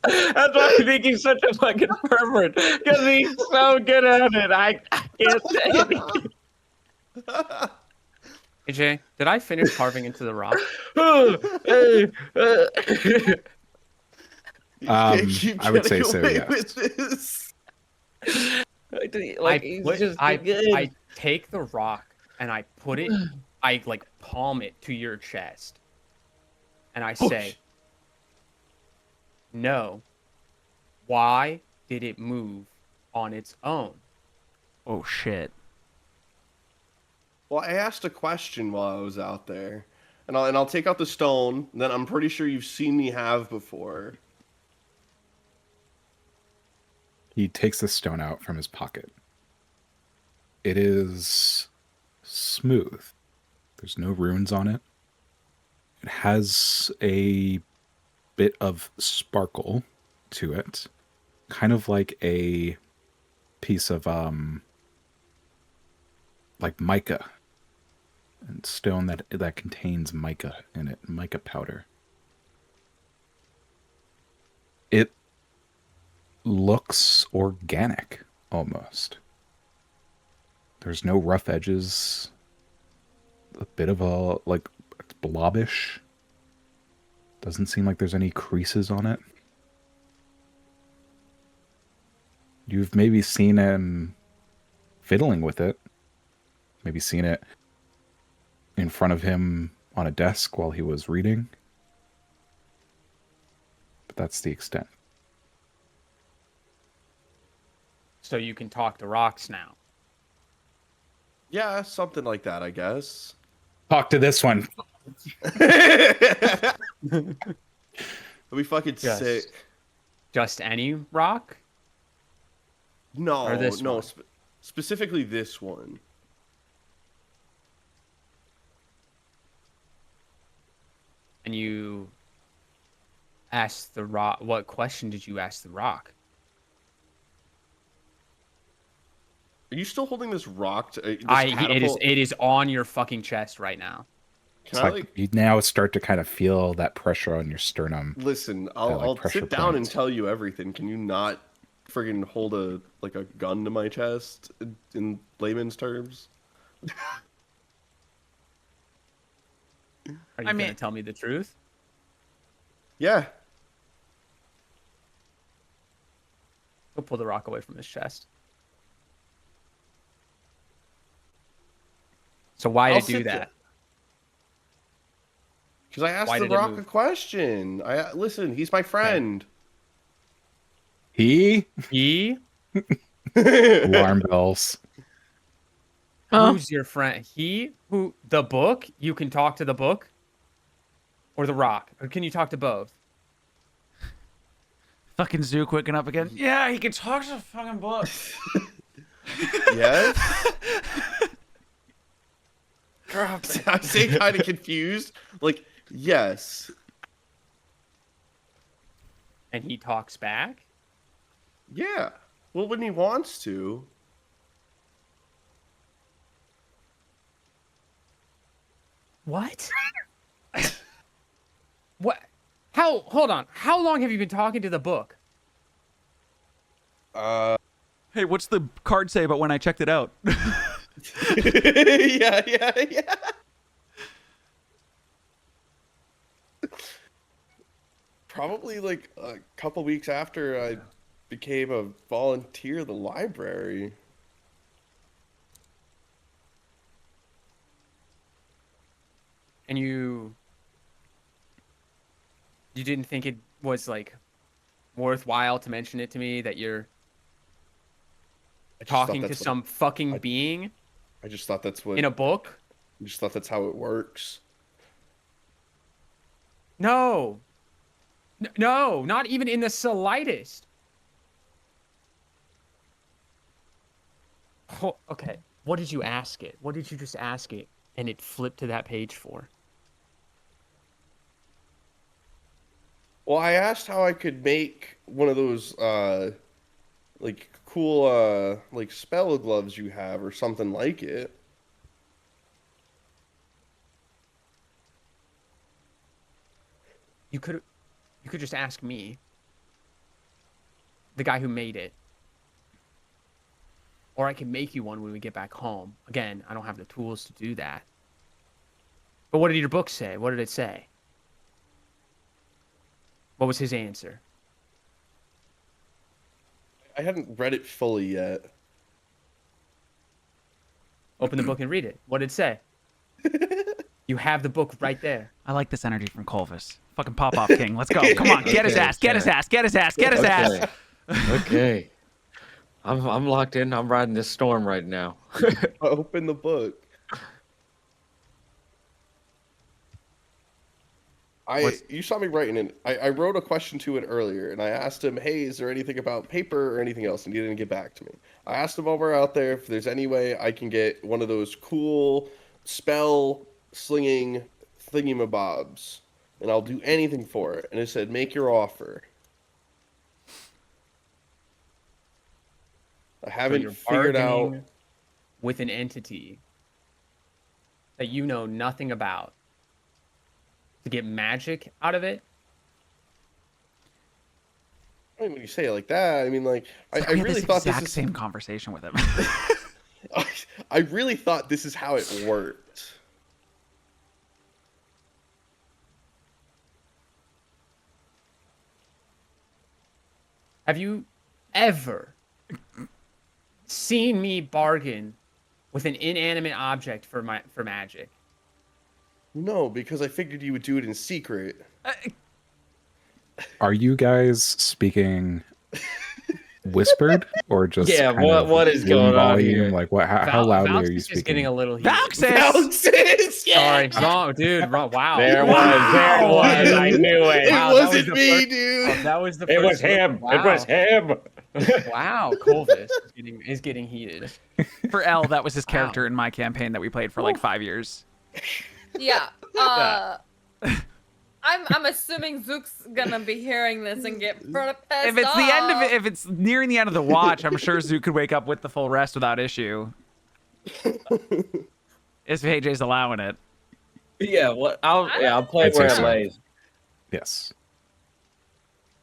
why I think he's such a fucking pervert. Because he's so good at it. I can't say anything. AJ, did I finish carving into the rock? I would say so, yes. I take the rock and I put it, I like palm it to your chest, and I say, "No. Why did it move on its own?" Oh shit. Well, I asked a question while I was out there, and I'll take out the stone that I'm pretty sure you've seen me have before. He takes the stone out from his pocket. It is smooth. There's no runes on it. It has a bit of sparkle to it, kind of like a piece of like mica, and stone that contains mica in it, mica powder. It looks organic almost. There's no rough edges. A bit of a like blobbish. Doesn't seem like there's any creases on it. You've maybe seen him fiddling with it. Maybe seen it in front of him on a desk while he was reading. but that's the extent. So you can talk to rocks now. Yeah, something like that, I guess. Talk to this one. That'd be fucking Yes. sick. Just any rock? No, Or this no, one? specifically this one. And you asked the rock. What question did you ask the rock? Are you still holding this rock? This It is. catapult? It is on your fucking chest right now. Can It's I like you now start to kind of feel that pressure on your sternum. listen? like, I'll pressure sit down and points. tell you everything. Can you not friggin' hold a gun to my chest in layman's terms? Are you I gonna mean- tell me the truth? Yeah. Go pull the rock away from his chest. So why I'll did you do sit that? Because I asked Why the did it rock move? a question. Listen. He's my friend. He He? alarm bells. Huh? Who's your friend? He? Who? The book? You can talk to the book? Or the rock? Or can you talk to both? Fucking Zoo quicking up again. Yeah, he can talk to the fucking book. Yes. Drop it. I say kind of confused. Like, yes. And he talks back? Yeah. Well, when he wants to. What? What? How? Hold on. How long have you been talking to the book? Hey, what's the card say about when I checked it out? Yeah. Probably like a couple weeks after I became a volunteer at the library. And you didn't think it was like worthwhile to mention it to me that you're I just thought talking to that's what- some fucking I- being I just thought that's what. in a book? I just thought that's how it works. No. No, not even in the slightest. Oh, okay. What did you ask it? What did you just ask it? And it flipped to that page for? Well, I asked how I could make one of those like cool like spell gloves you have or something like it. You could just ask me. The guy who made it. Or I can make you one when we get back home. Again, I don't have the tools to do that. But what did your book say? What did it say? What was his answer? I hadn't read it fully yet. Open the book and read it. What did it say? You have the book right there. I like this energy from Colvis. Fucking pop off king. Let's go. Come on, get his ass. Get his ass. Get his ass. Get his ass. Okay. I'm locked in. I'm riding this storm right now. Open the book. You saw me writing it. I wrote a question to it earlier, and I asked him, "Hey, is there anything about paper or anything else?" And he didn't get back to me. I asked him while we're out there if there's any way I can get one of those cool spell slinging thingamabobs, and I'll do anything for it. And it said, "Make your offer." I So haven't you're figured out. bargaining with an entity that you know nothing about to get magic out of it. I mean, when you say it like that, I mean, like, I We had really this thought exact this is. same conversation with him. I really thought this is how it worked. Have you ever seen me bargain with an inanimate object for magic? No, because I figured you would do it in secret. Are you guys speaking whispered or just Yeah, kind of what is room going on volume? here? Like what? How loudly are you Valxis is getting speaking? a little heated. Valxis! Valxis, Sorry, wrong, dude. Wrong, wow. There it was. There it was. I knew it. It Wow, that was wasn't the me, first- dude. That was the It first was him. look. It was Wow. him. Wow, Colvis is getting heated. For L, that was his Wow. character in my campaign that we played for like 5 years. Yeah. I'm assuming Zook's gonna be hearing this and get pissed If it's the end of off. it, if it's nearing the end of the watch, I'm sure Zook could wake up with the full rest without issue. If AJ's allowing it. Yeah, what? I'll play I'd say where it so. lays. Yes.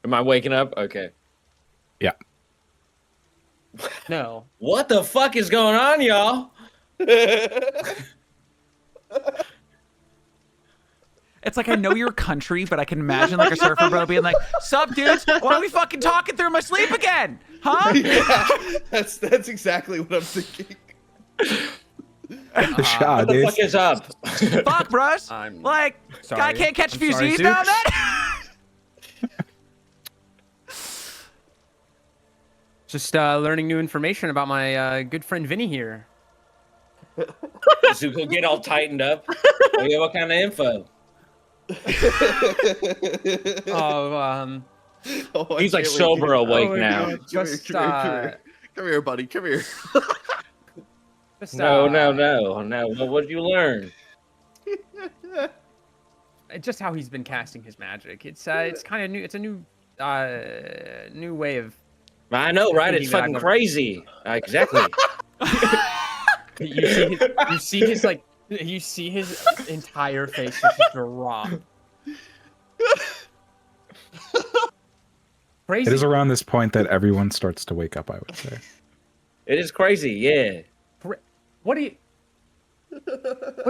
Am I waking up? Okay. Yeah. No. What the fuck is going on, y'all? It's like I know your country, but I can imagine like a surfer bro being like, "Sup, dudes? Why are we fucking talking through my sleep again? Huh?" Yeah, that's exactly what I'm thinking. Shah, What the dude. fuck is up? Fuck, bros. I'm Like, sorry. guy can't catch a I'm few sorry, Z's Zook. down there. Just learning new information about my good friend Vinny here. Zuko get all tightened up. Oh, yeah, what kind of info? Oh, Oh, I He's like can't wait sober to- awake my now. God. Come here, Just, come here, come here. Come here, buddy. Come here. just, No. What did you learn? Just how he's been casting his magic. It's kind of new. It's a new new way of. I know, right? It's Thinking that fucking I've- crazy. Exactly. You see his entire face just drop. Crazy. It is around this point that everyone starts to wake up, I would say. It is crazy, yeah. What do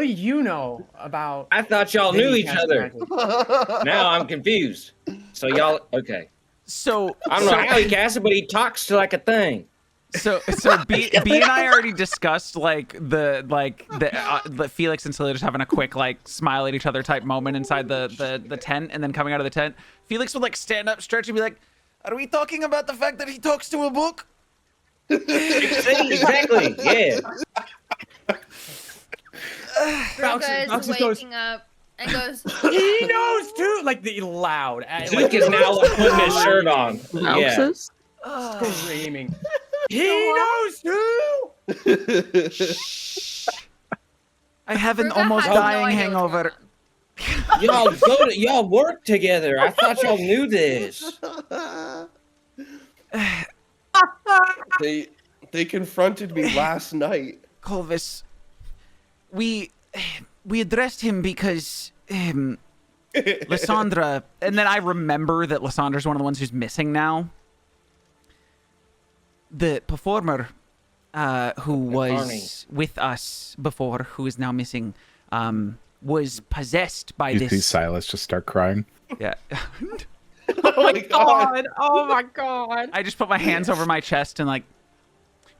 you know about? I thought y'all Vinny knew each casting other. magic? Now I'm confused. So y'all, okay. So, I don't know how he casts it, but he talks to like a thing. So B and I already discussed like the Felix and Celia just having a quick like smile at each other type moment inside the tent, and then coming out of the tent, Felix would like stand up, stretch, and be like, "Are we talking about the fact that he talks to a book?" Exactly, yeah. Broca is Valxis goes, waking up and goes, he knows too. Like the loud, Luke is now like, putting his shirt on. Yeah. Alexis? screaming. He knows too. I have an Broca almost has no dying idea what's going hangover. on. Y'all work together. I thought y'all knew this. They confronted me last night. Colvis, we addressed him because Lysandra, and then I remember that Lysandra's one of the ones who's missing now. The performer who was with us before, who is now missing, was possessed by You see this. Silas just start crying. Yeah. Oh my god. Oh my god. I just put my hands over my chest and like,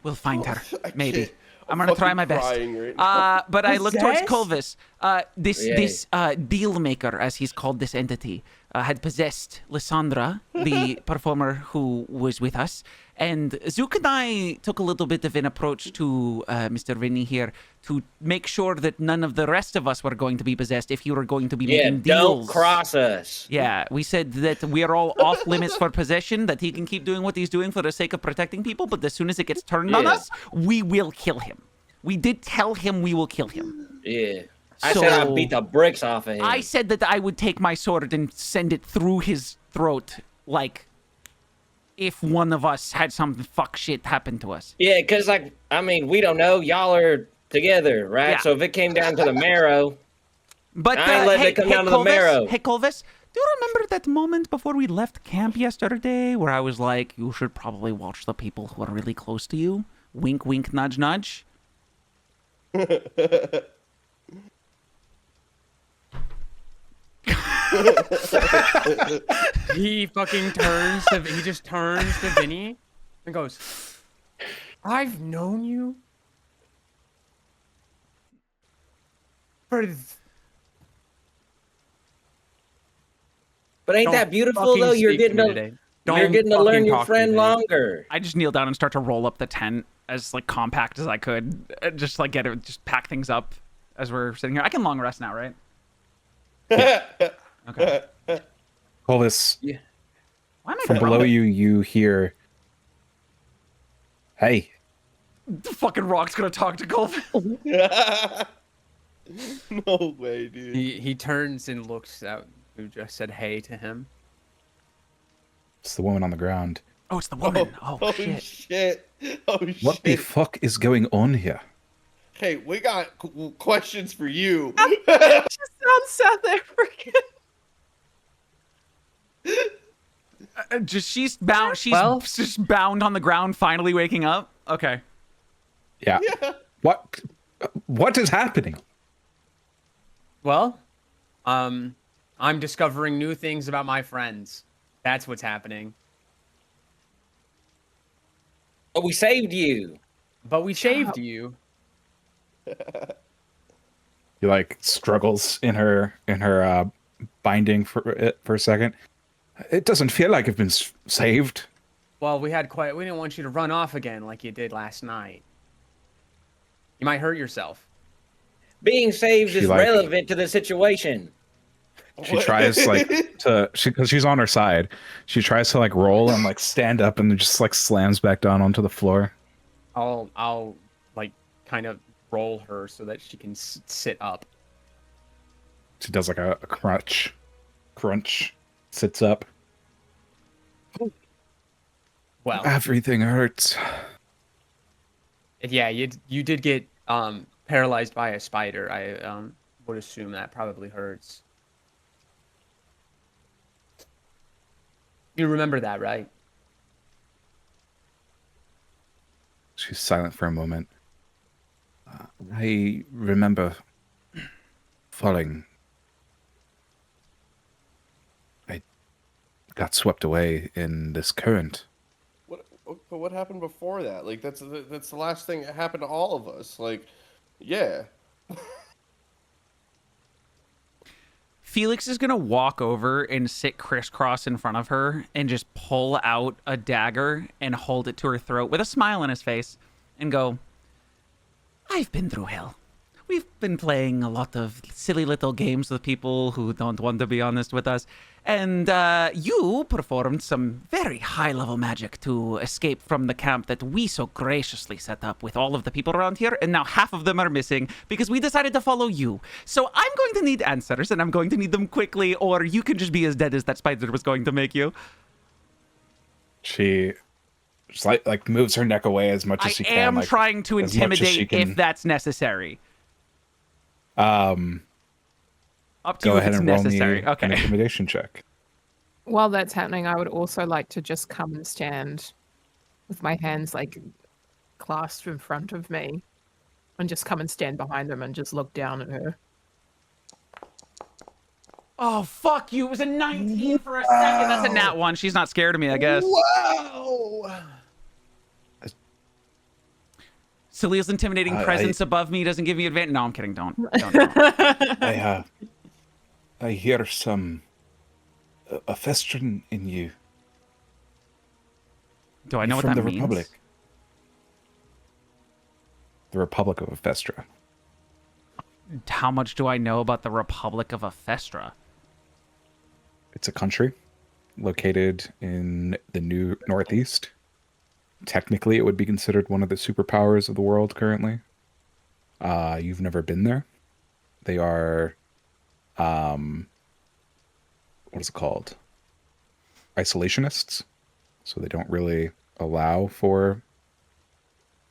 we'll find her, I maybe. can't- I'm gonna try fucking my best. crying right now. But I look towards Possessed? Colvis. This Yay. deal maker, as he's called this entity, had possessed Lysandra, the performer who was with us. And Zook and I took a little bit of an approach to Mr. Vinny here to make sure that none of the rest of us were going to be possessed if you were going to be Yeah, making deals. don't cross us. Yeah, we said that we are all off limits for possession, that he can keep doing what he's doing for the sake of protecting people, but as soon as it gets turned on Yeah. us, we will kill him. We did tell him we will kill him. Yeah. I said I'd So- beat the bricks off of him. I said that I would take my sword and send it through his throat, like, if one of us had some fuck shit happen to us. Yeah, because, like, I mean, we don't know. Y'all are together, right? Yeah. So if it came down to the marrow, But I ain't letting hey, it come hey, down to the Colvis, marrow. Hey, Colvis, do you remember that moment before we left camp yesterday where I was like, you should probably watch the people who are really close to you? Wink, wink, nudge, nudge. He fucking turns to. He just turns to Vinny and goes, "I've known you for But ain't Don't that beautiful fucking though? You're speak to getting me to today. you're Don't getting to fucking learn your talk to me friend today. longer. I just kneel down and start to roll up the tent as like compact as I could, just like get it, just pack things up as we're sitting here. I can long rest now, right? Okay. Clovis, Why am I from below prone? you hear, "Hey, The fucking rock's gonna talk to Colvin. No way, dude. He turns and looks at who just said hey to him. it's the woman on the ground. Oh, it's the woman. Oh, shit. Shit. Oh What the shit. fuck is going on here?" Hey, we got questions for you. Just sounds South African. Just she's bound. She's Well- just bound on the ground, finally waking up. Okay. Yeah. What is happening? Well, I'm discovering new things about my friends. That's what's happening. But we saved you. But we shaved you. He like struggles in her binding for a second. It doesn't feel like I've been saved. Well, we didn't want you to run off again like you did last night. You might hurt yourself. Being saved She, is like- relevant to the situation. She tries like because she's on her side. She tries to like roll and like stand up and then just like slams back down onto the floor. I'll like kind of roll her so that she can sit up. She does like a crunch, sits up. Well, Everything hurts. yeah, you did get paralyzed by a spider. I would assume that probably hurts. You remember that, right? She's silent for a moment. I remember falling. I got swept away in this current. But what happened before that? Like that's the last thing that happened to all of us. Like, yeah. Felix is gonna walk over and sit crisscross in front of her and just pull out a dagger and hold it to her throat with a smile on his face and go, "I've been through hell. We've been playing a lot of silly little games with people who don't want to be honest with us. And you performed some very high-level magic to escape from the camp that we so graciously set up with all of the people around here. And now half of them are missing because we decided to follow you. So I'm going to need answers, and I'm going to need them quickly, or you can just be as dead as that spider was going to make you." She just like moves her neck away as much as she I can. am like, trying to as much as she intimidate can. if that's necessary. Up to Go you if ahead it's and roll me necessary. an Okay. intimidation check. While that's happening, I would also like to just come and stand with my hands like clasped in front of me and just come and stand behind them and just look down at her. Oh, fuck you. It was a 19 for a second. That's a nat 1. She's not scared of me, I guess. Wow. Celia's intimidating I- presence above me doesn't give me advantage. No, I'm kidding. Don't. I hear some a festrin in you. Do I know what from that the means? Republic. The Republic of Festra. How much do I know about the Republic of Festra? It's a country located in the new Northeast. Technically, it would be considered one of the superpowers of the world currently. You've never been there. They are, what is it called? Isolationists. So they don't really allow for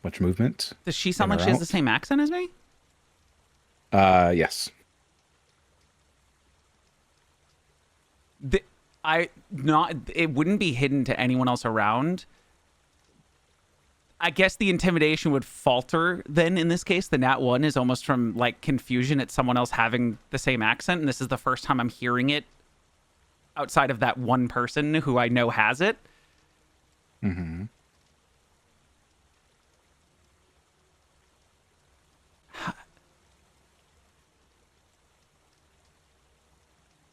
much movement. Does she sound In like or she has out? the same accent as me? Yes. It wouldn't be hidden to anyone else around. I guess the intimidation would falter then in this case. The nat 1 is almost from like confusion at someone else having the same accent, and this is the first time I'm hearing it outside of that one person who I know has it. Mm-hmm.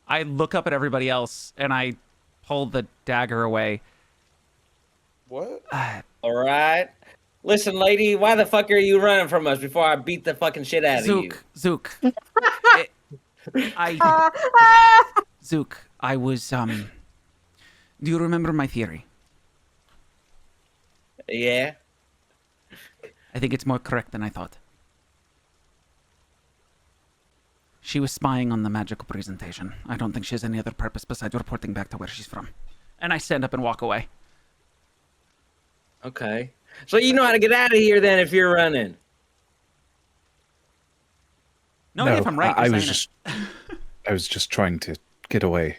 I look up at everybody else and I pull the dagger away. What? All right. Listen, lady, why the fuck are you running from us before I beat the fucking shit out of you? Zook. Zook, I was, do you remember my theory? Yeah. I think it's more correct than I thought. She was spying on the magical presentation. I don't think she has any other purpose besides reporting back to where she's from. And I stand up and walk away. Okay. So you know how to get out of here then if you're running. No, if I'm right, I you're was saying just, I was just trying to get away.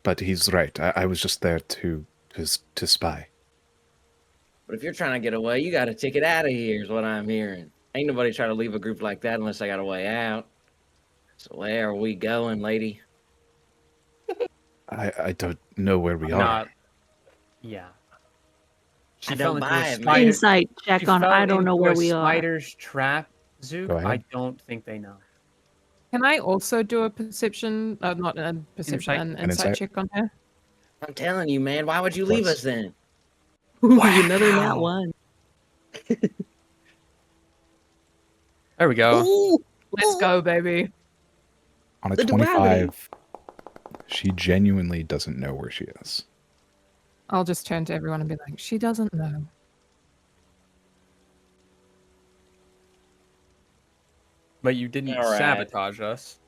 But he's right. I was just there to spy. But if you're trying to get away, you got a ticket out of here is what I'm hearing. Ain't nobody trying to leave a group like that unless they got a way out. So where are we going, lady? I don't know where we are. Not. Yeah. She I fell don't into buy a it, man. spider. Insight check She on fell I don't know into where a we are. spider's trap, Zook. Go ahead. I don't think they know. Can I also do a perception? Not a perception, Insight. an insight insight? check on her? I'm telling you, man. Why would you leave us then? Ooh, another nat one. There we go. Ooh, Let's go, baby. On a The duality. 25, she genuinely doesn't know where she is. I'll just turn to everyone and be like, she doesn't know. But you didn't All right. sabotage us.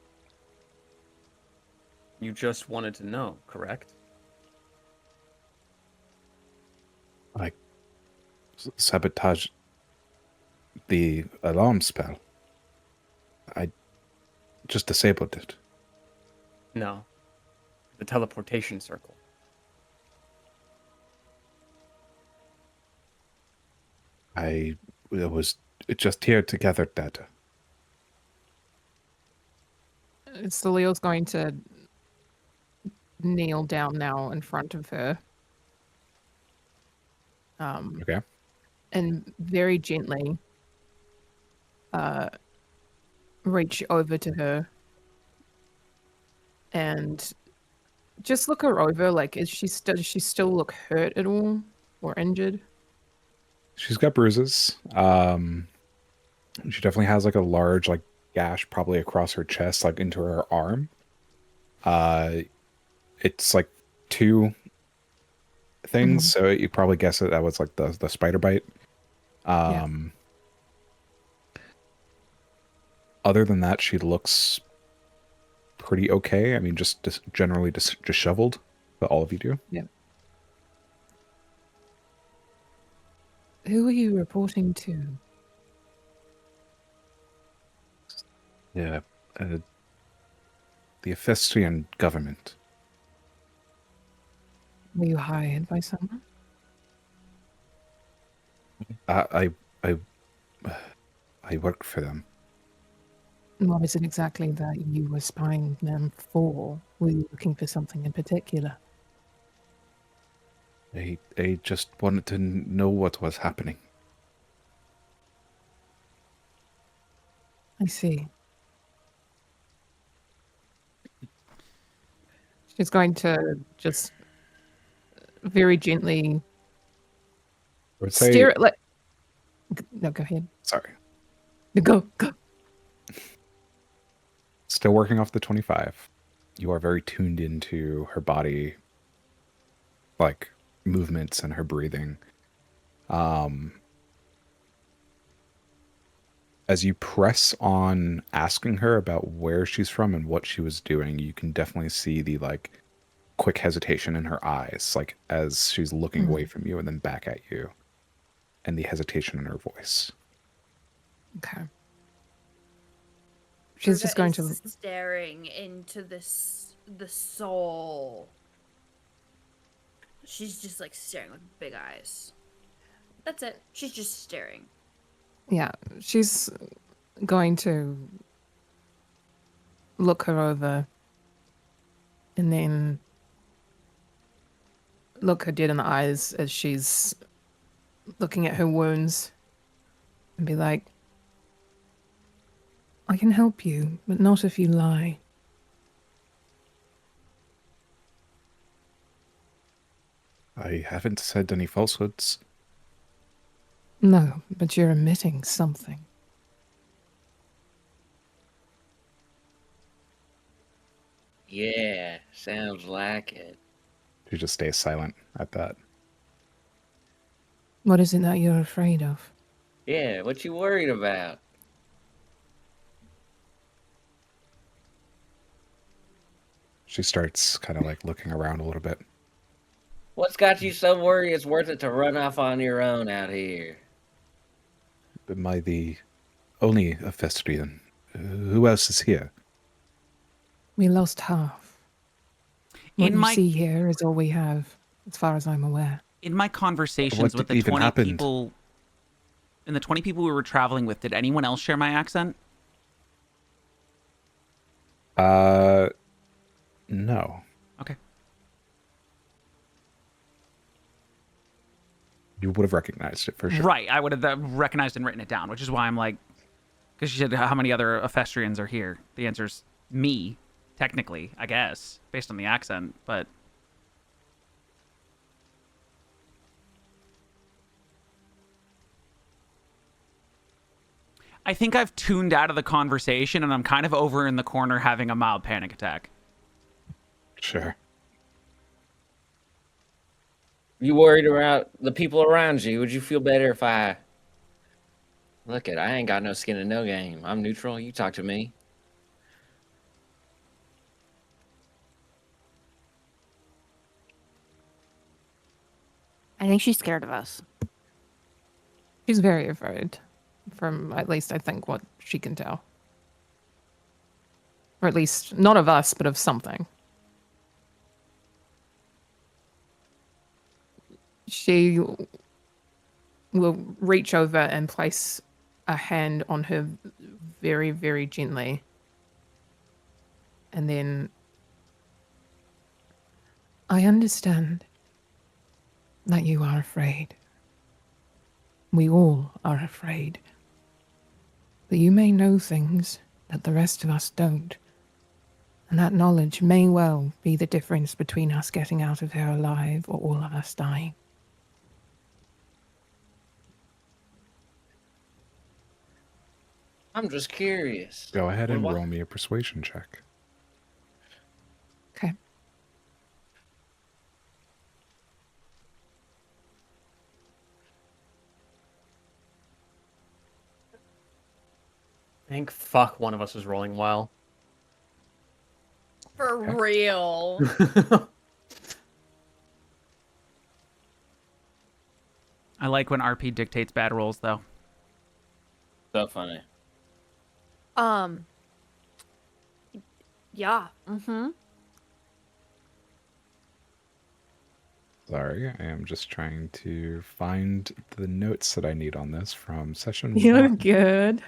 You just wanted to know, correct? I sabotage the alarm spell. I just disabled it. No. The teleportation circle. I was just here to gather data. Salil's going to kneel down now in front of her. Okay. And very gently reach over to her and just look her over. Like, does she still look hurt at all or injured? She's got bruises. She definitely has like a large like gash probably across her chest, like into her arm. It's like two things, so you probably guess that was like the spider bite. Other than that, she looks pretty okay. I mean, just generally disheveled, but all of you do. Yeah. Who are you reporting to? Yeah, the Ephesian government. Were you hired by someone? I work for them. What is it exactly that you were spying them for? Were you looking for something in particular? I just wanted to know what was happening. I see. She's going to just very gently I would say, stare at like. No, go ahead. sorry. Go. Still working off the 25. You are very tuned into her body, like movements and her breathing. As you press on asking her about where she's from and what she was doing, you can definitely see the like quick hesitation in her eyes, like as she's looking away from you and then back at you, and the hesitation in her voice. Okay. She's just going to. staring into the soul. She's just like staring with big eyes. That's it. She's just staring. Yeah, she's going to look her over and then look her dead in the eyes as she's looking at her wounds and be like, I can help you, but not if you lie. I haven't said any falsehoods. No, but you're emitting something. Yeah, sounds like it. She just stays silent at that. What is it that you're afraid of? Yeah, what you worried about? She starts kind of like looking around a little bit. What's got you so worried it's worth it to run off on your own out here? Am I the only Ephestrian? Who else is here? We lost half. What In you my see here is all we have, as far as I'm aware. in my conversations What with the even 20 happened? people, in the 20 people we were traveling with, did anyone else share my accent? No. Okay. You would have recognized it for sure. Right, I would have recognized and written it down, which is why I'm like, because she said how many other Ephestrians are here. The answer's me, technically, I guess, based on the accent, but I think I've tuned out of the conversation and I'm kind of over in the corner having a mild panic attack. Sure. You worried about the people around you? Would you feel better if I... Look I ain't got no skin in no game. I'm neutral. You talk to me. I think she's scared of us. She's very afraid, from at least I think what she can tell. Or at least, not of us, but of something. She will reach over and place a hand on her very, very gently. And then, I understand that you are afraid. We all are afraid. But you may know things that the rest of us don't. And that knowledge may well be the difference between us getting out of here alive or all of us dying. I'm just curious. Go ahead and What- roll me a persuasion check. Okay. Thank fuck one of us is rolling well. For Okay. real. I like when RP dictates bad rolls, though. So funny. Yeah. Mm-hmm. Sorry, I am just trying to find the notes that I need on this from session You're 1. good.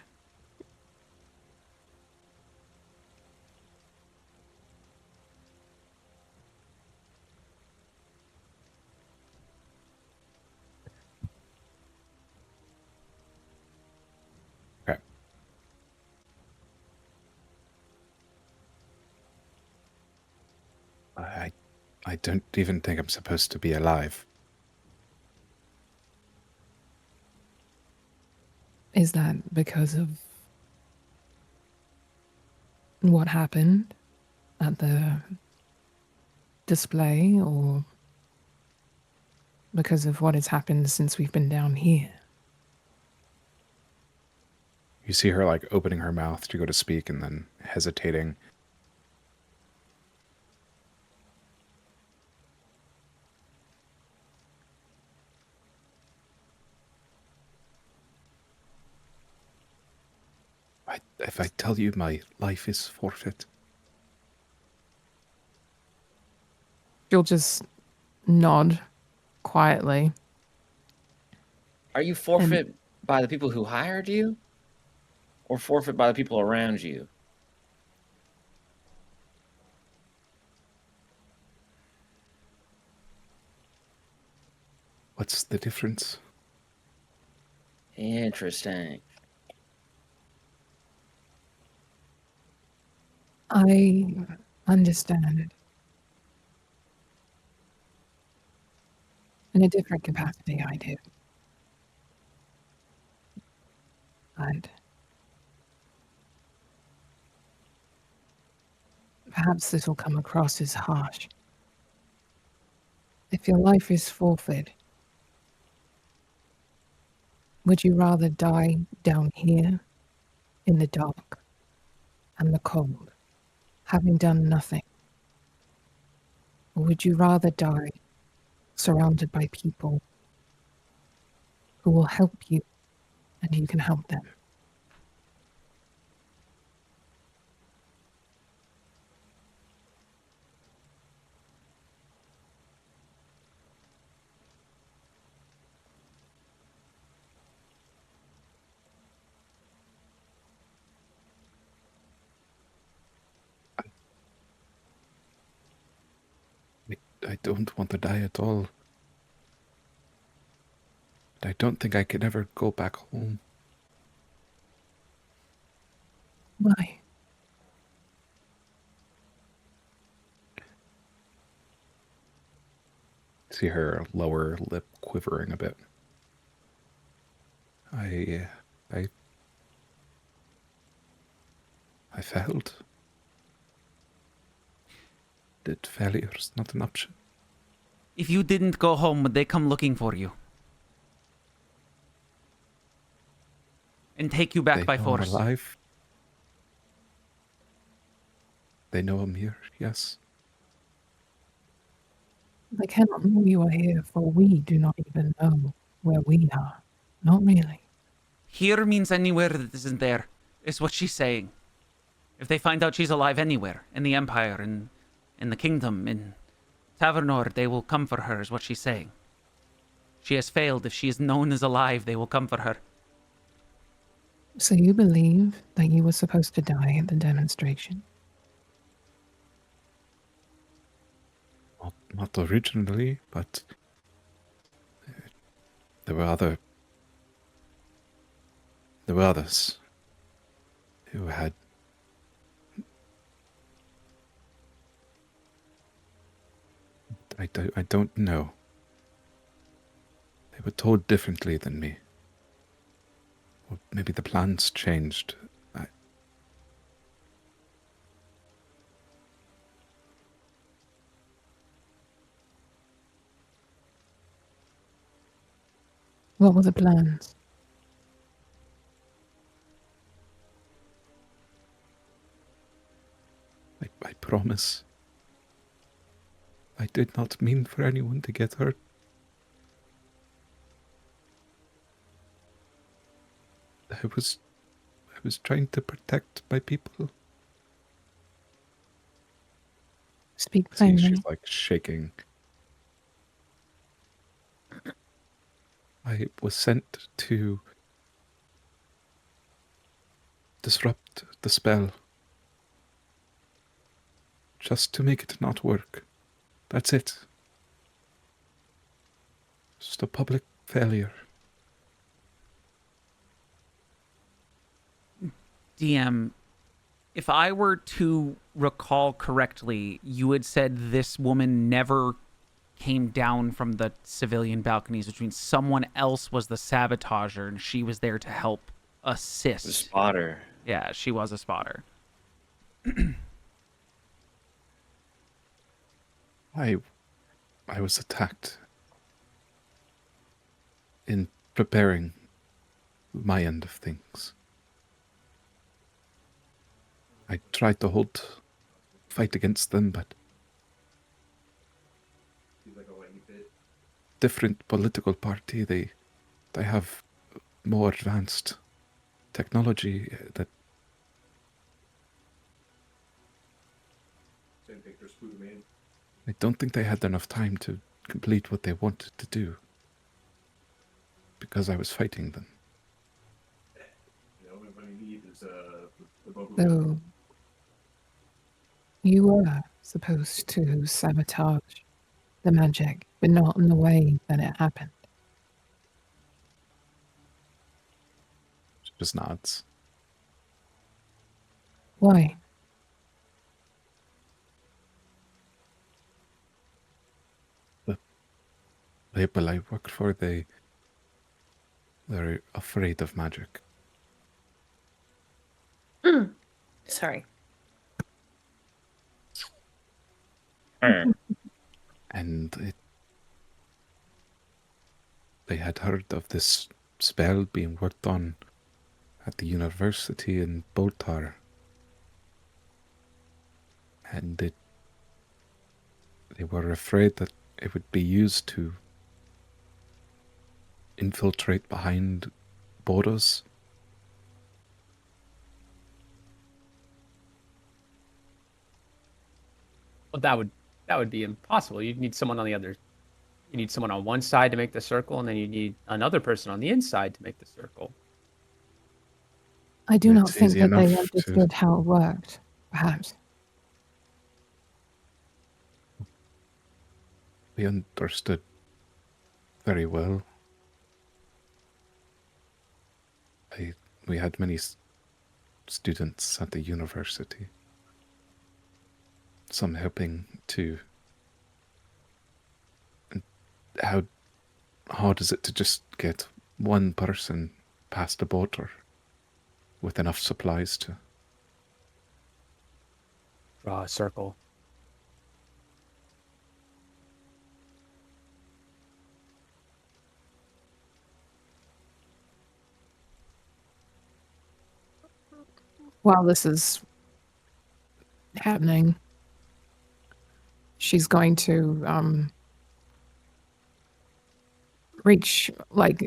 Okay. I don't even think I'm supposed to be alive. Is that because of what happened at the display, or because of what has happened since we've been down here? You see her like opening her mouth to go to speak and then hesitating. If I tell you my life is forfeit, She'll just nod quietly. Are you forfeit by the people who hired you? Or forfeit by the people around you? what's the difference? Interesting. I understand. In a different capacity, I do. But perhaps this will come across as harsh. If your life is forfeit, would you rather die down here in the dark and the cold, having done nothing? Or would you rather die surrounded by people who will help you and you can help them? I don't want to die at all. But I don't think I could ever go back home. Why? See her lower lip quivering a bit. I failed. That failure's not an option. If you didn't go home, would they come looking for you? And take you back They by know force? I'm alive. They know I'm here, yes. They cannot know you are here, for we do not even know where we are. Not really. Here means anywhere that isn't there, is what she's saying. If they find out she's alive anywhere, in the Empire, in the Kingdom, in Tavernor, they will come for her, is what she's saying. She has failed. If she is known as alive, they will come for her. So you believe that you were supposed to die at the demonstration? Not originally, but there were others who had I don't know. They were told differently than me. Or maybe the plans changed. What were the plans? I promise. I did not mean for anyone to get hurt. I was trying to protect my people. Speak See, plainly. she's like shaking. I was sent to disrupt the spell. Just to make it not work. That's it. Just a public failure. DM, if I were to recall correctly, you had said this woman never came down from the civilian balconies, which means someone else was the sabotager and she was there to help assist. The spotter. Yeah, she was a spotter. I was attacked in preparing my end of things. I tried to fight against them, but different political party, they have more advanced technology that I don't think they had enough time to complete what they wanted to do because I was fighting them. So you were supposed to sabotage the magic, but not in the way that it happened. She just nods. Why? The label I work for, they're afraid of magic. Sorry. And they had heard of this spell being worked on at the university in Boltar. And they were afraid that it would be used to infiltrate behind borders. Well, that would be impossible. You'd need someone on the other. You need someone on one side to make the circle, and then you need another person on the inside to make the circle. I do not It's think easy that they enough to- understood how it worked, perhaps. We understood very well. We had many students at the university. Some helping too. And how hard is it to just get one person past the border with enough supplies to... Draw a circle. While this is happening, she's going to reach, like,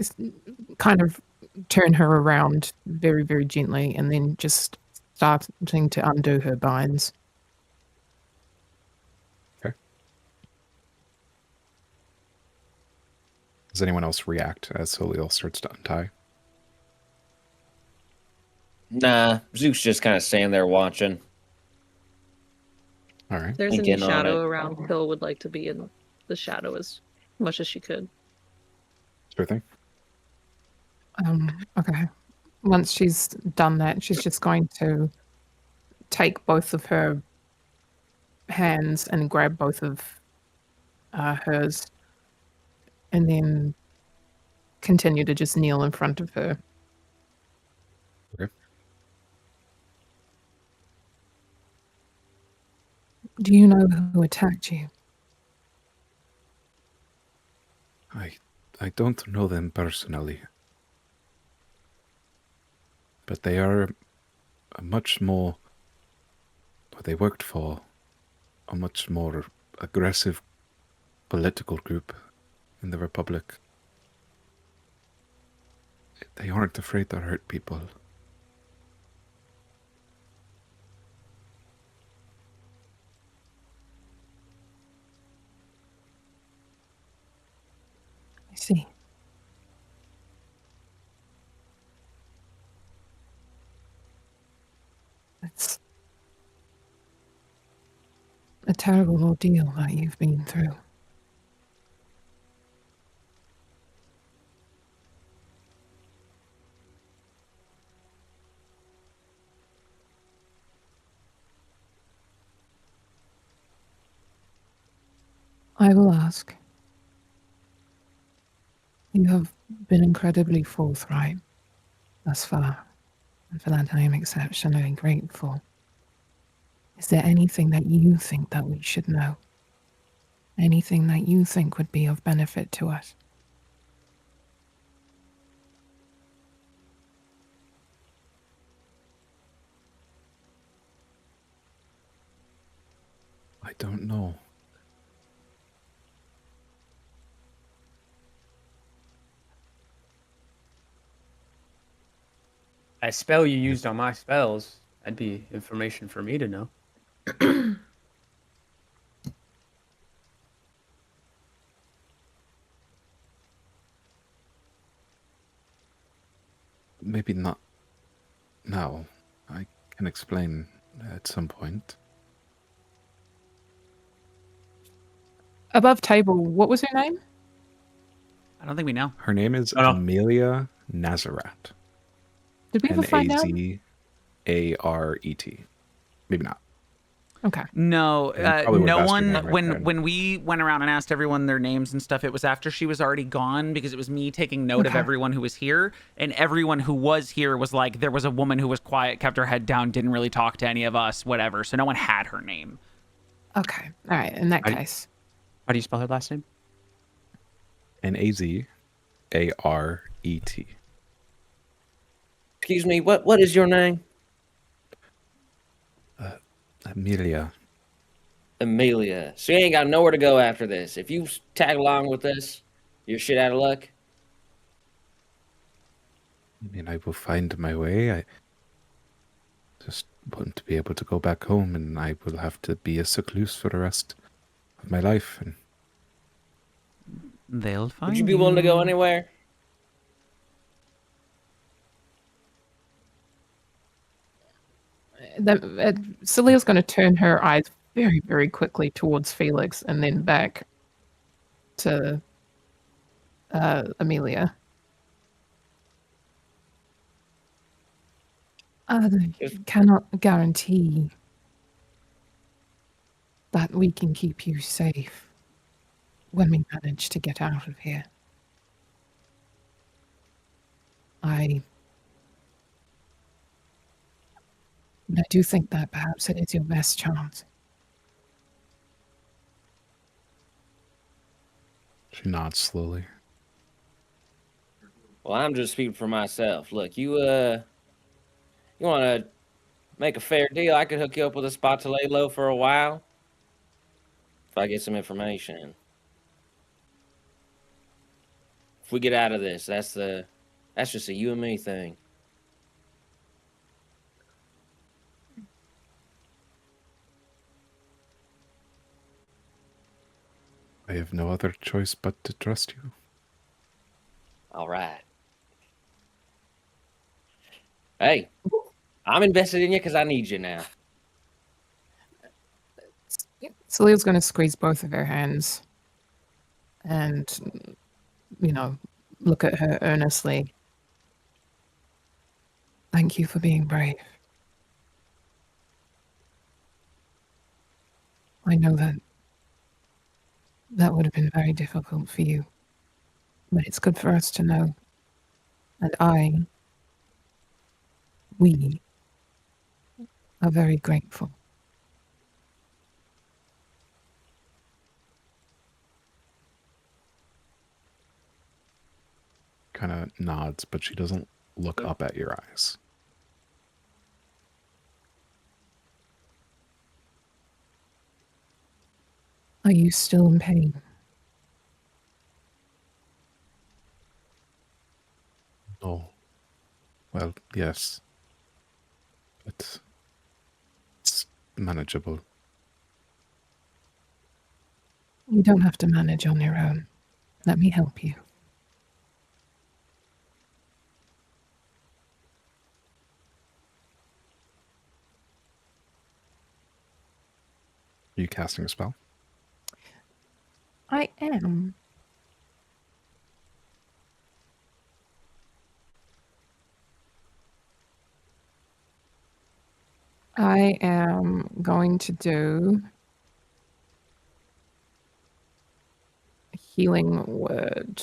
kind of turn her around very, very gently, and then just starting to undo her binds. Okay. Does anyone else react as Soliel starts to untie? Nah, Zeus just kind of standing there watching. All right. If there's Think any in on shadow it. around, Hill would like to be in the shadow as much as she could. Sure thing. Okay. Once she's done that, she's just going to take both of her hands and grab both of hers, and then continue to just kneel in front of her. Okay. Do you know who attacked you? I don't know them personally, but they are a much more, what they worked for, a much more aggressive political group in the Republic. They aren't afraid to hurt people. I see. It's a terrible ordeal that you've been through. I will ask. You have been incredibly forthright thus far, and for that I am exceptionally grateful. Is there anything that you think that we should know? Anything that you think would be of benefit to us? I don't know. A spell you used on my spells, that'd be information for me to know. Maybe not now. I can explain at some point. Above table, what was her name? I don't think we know. Her name is Oh, no. Amelia Nazaret. Did we ever find out? Nazaret. Maybe not. Okay. No, Yeah, you probably would've no asked your one. name right When then. when we went around and asked everyone their names and stuff, it was after she was already gone because it was me taking note of Okay. everyone who was here, and everyone who was here was like, there was a woman who was quiet, kept her head down, didn't really talk to any of us, whatever. So no one had her name. Okay. All right. In that I- case, How do you spell her last name? Nazaret. Excuse me, what is your name? Amelia. Amelia. So you ain't got nowhere to go after this. If you tag along with us, you're shit out of luck. I mean, I will find my way. I just want to be able to go back home, and I will have to be a secluse for the rest of my life. And They'll find Would you be willing to go anywhere? Celia's going to turn her eyes very, very quickly towards Felix and then back to Amelia. I cannot guarantee that we can keep you safe when we manage to get out of here. But I do think that perhaps it is your best chance. she nods slowly. Well, I'm just speaking for myself. Look, you want to make a fair deal? I could hook you up with a spot to lay low for a while if I get some information. If we get out of this, that's just a you and me thing. I have no other choice but to trust you. All right. Hey, I'm invested in you because I need you now. Celia's going to squeeze both of her hands and, look at her earnestly. Thank you for being brave. I know that would have been very difficult for you, but it's good for us to know. And we are very grateful. Kind of nods, but she doesn't look up at your eyes. Are you still in pain? Oh. Well, yes. But it's manageable. You don't have to manage on your own. Let me help you. Are you casting a spell? I am. I am going to do a healing word.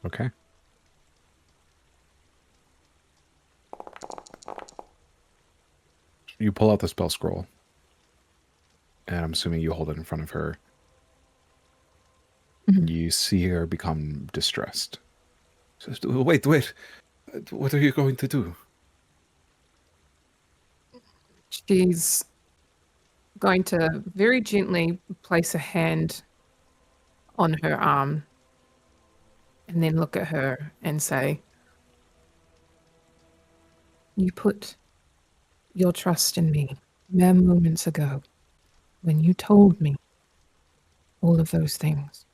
Okay. You pull out the spell scroll. And I'm assuming you hold it in front of her. Mhm. You see her become distressed. Says, wait. What are you going to do? She's going to very gently place a hand on her arm and then look at her and say, "You put your trust in me mere moments ago when you told me all of those things.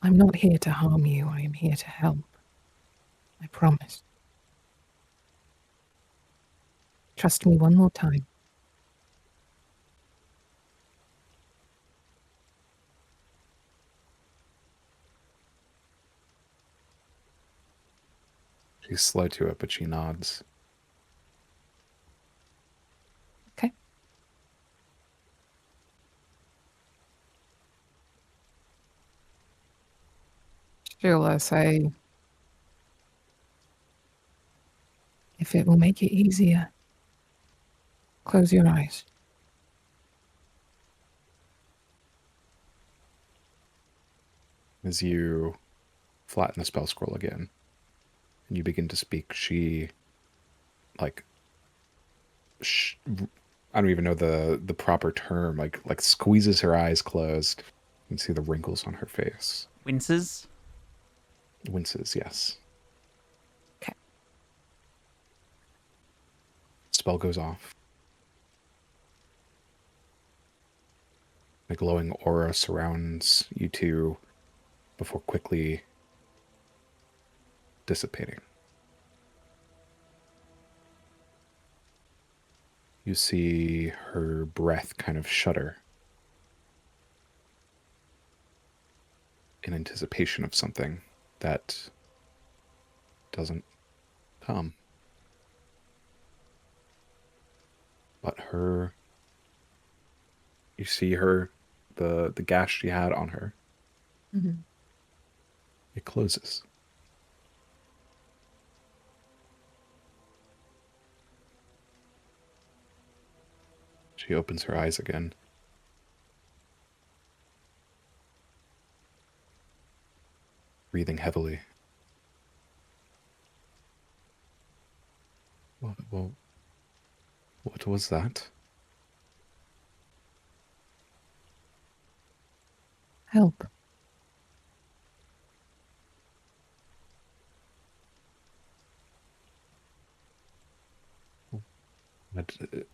I'm not here to harm you. I am here to help. I promise. Trust me one more time. She's slow to it, but she nods. Okay. She'll say, if it will make it easier, close your eyes. As you flatten the spell scroll again, and you begin to speak, she, like, I don't even know the proper term, like squeezes her eyes closed. You can see the wrinkles on her face. Winces. Winces, yes. Okay. Spell goes off. A glowing aura surrounds you two before quickly dissipating. You see her breath kind of shudder in anticipation of something that doesn't come. But you see her, the gash she had on her, Mm-hmm. it closes. She opens her eyes again. Breathing heavily. What was that? Help.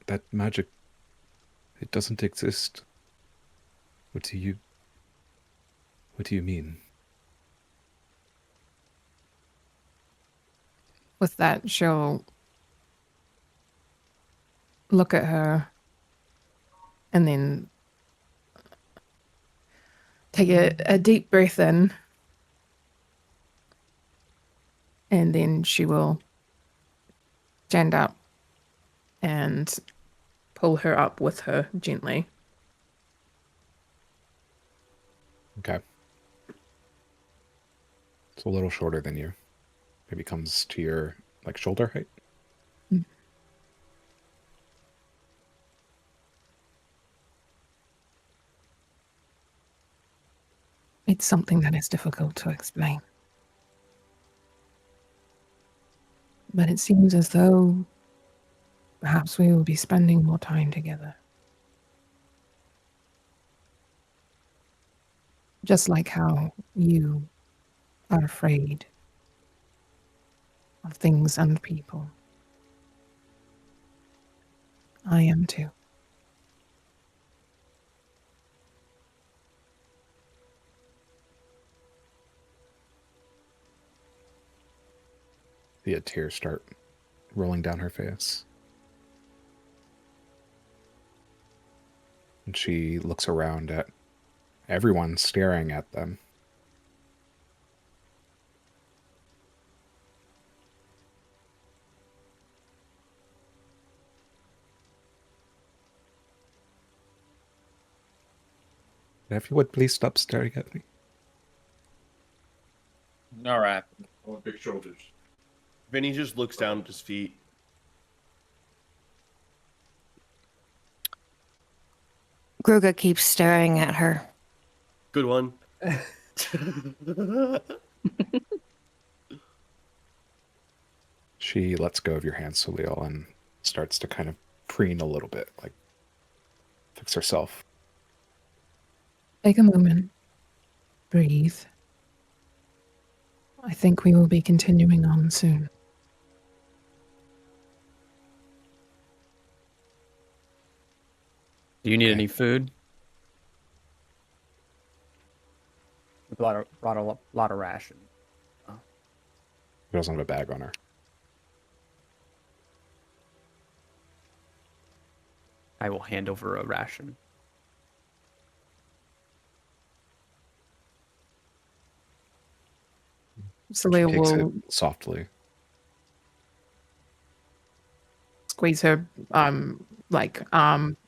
That magic, it doesn't exist. What do you mean? With that, she'll look at her and then take a deep breath in, and then she will stand up and pull her up with her gently. Okay. It's a little shorter than you. Maybe comes to your, like, shoulder height? Mm. It's something that is difficult to explain. But it seems as though perhaps we will be spending more time together. Just like how you are afraid of things and people. I am too. The tears start rolling down her face. And she looks around at everyone staring at them. Everyone, please stop staring at me. All right. Oh, big shoulders. Vinny just looks down at his feet. Gruga keeps staring at her. Good one. She lets go of your hand, Salil, and starts to kind of preen a little bit, like fix herself. Take a moment. Breathe. I think we will be continuing on soon. Do you need Okay. any food? Brought bought a lot of ration. She doesn't have a bag on her. I will hand over a ration. So She we takes it will softly. squeeze her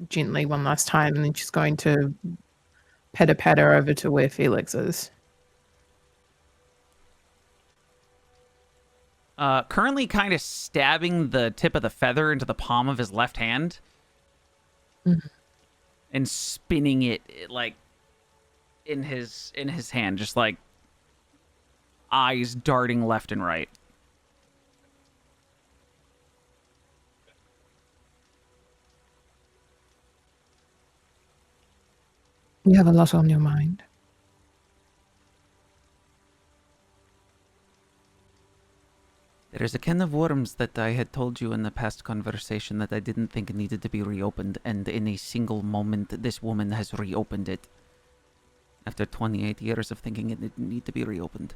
gently one last time, and then she's going to pet her over to where Felix is. Currently kind of stabbing the tip of the feather into the palm of his left hand. Mhm. And spinning it like in his hand, just like eyes darting left and right. You have a lot on your mind. There is a can of worms that I had told you in the past conversation that I didn't think needed to be reopened, and in a single moment, this woman has reopened it. After 28 years of thinking it didn't need to be reopened.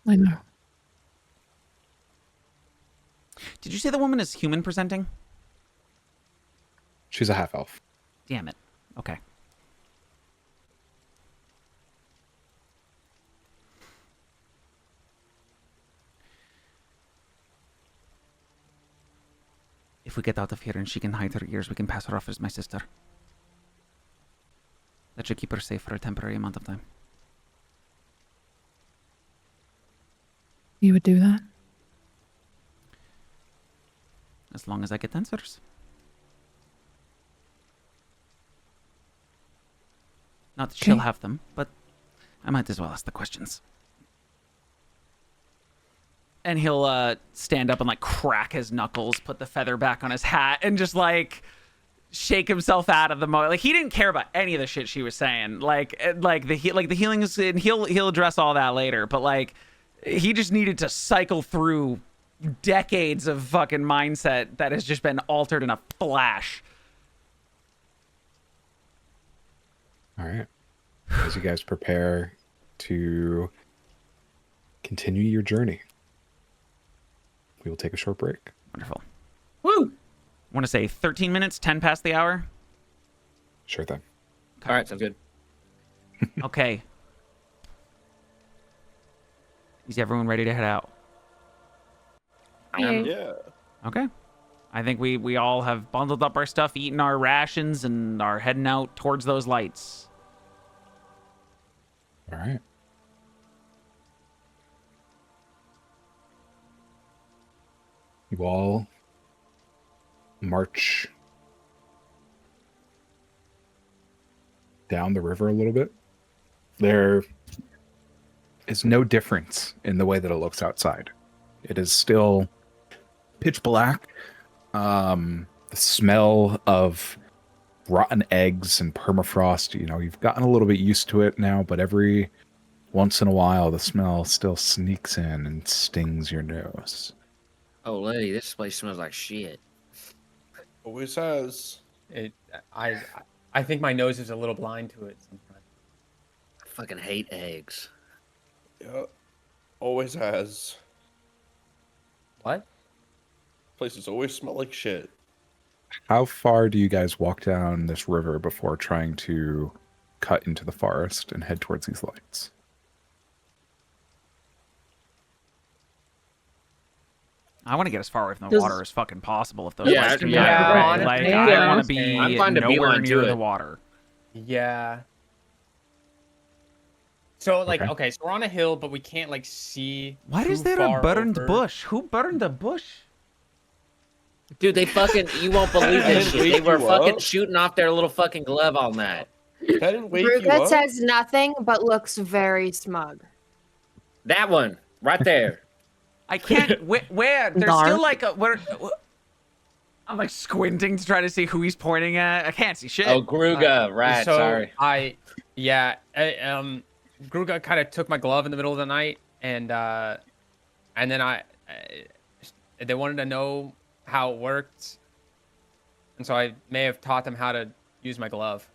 I know. Did you say the woman is human presenting? She's a half elf. Damn it. Okay. If we get out of here and she can hide her ears, we can pass her off as my sister. That should keep her safe for a temporary amount of time. You would do that? As long as I get answers. Not that she'll Okay. have them, but I might as well ask the questions. And he'll stand up and like crack his knuckles, put the feather back on his hat, and just like shake himself out of the moment. Like he didn't care about any of the shit she was saying. Like the healings, and he'll address all that later. But like he just needed to cycle through decades of fucking mindset that has just been altered in a flash. All right. As you guys prepare to continue your journey, we will take a short break. Wonderful. Woo! I want to say 13 minutes, 10 past the hour. Sure thing. All right, sounds good. Okay. Is everyone ready to head out? I am. Yeah. Okay. I think we all have bundled up our stuff, eaten our rations, and are heading out towards those lights. All right. You all march down the river a little bit. There is no difference in the way that it looks outside. It is still pitch black. The smell of rotten eggs and permafrost, you've gotten a little bit used to it now, but every once in a while the smell still sneaks in and stings your nose. Oh, lady, this place smells like shit. Always has. I think my nose is a little blind to it sometimes. I fucking hate eggs. Yeah. Always has. What? Places always smell like shit. How far do you guys walk down this river before trying to cut into the forest and head towards these lights? I want to get as far away from the Does- water as fucking possible if those Yeah, lights can be yeah, out of the way. honestly, Like, yeah. I want to be I'm fine to nowhere beeline near to the it. water. Yeah. So like, Okay. okay, so we're on a hill, but we can't like see. Why too is there far a burned over. bush? Who burned a bush? Dude, they fucking, you won't believe That this didn't shit. They wake were you fucking up? shooting off their little fucking glove on that. That didn't wake you Ruga up? says nothing but looks very smug. That one, right there. I can't. Where? There's Dark. still like a where. I'm like squinting to try to see who he's pointing at. I can't see shit. Oh, Gruga, right, So sorry. Gruga kind of took my glove in the middle of the night, and then they wanted to know how it worked, and so I may have taught them how to use my glove.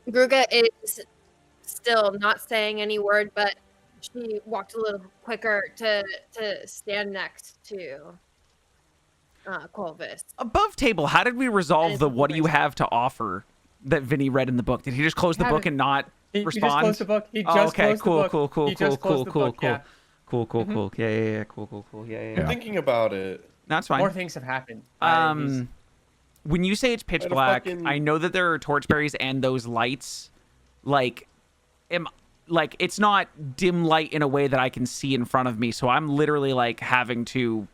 Gruga is still not saying any word, but she walked a little quicker to stand next to Corvus. Above table, how did we resolve it's the a "what do you voice. have to offer" that Vinny read in the book? Did he just close the book and not He just respond? closed the book. He Oh, just okay, closed cool, the book. cool, cool, He cool, just cool, closed the cool, book, cool, yeah. cool, cool, cool. Yeah, cool, cool, cool. Yeah. I'm thinking about it. That's fine. More things have happened. When you say it's pitch What a black, fucking- I know that there are torchberries and those lights. Like, it's not dim light in a way that I can see in front of me. So I'm literally like having to,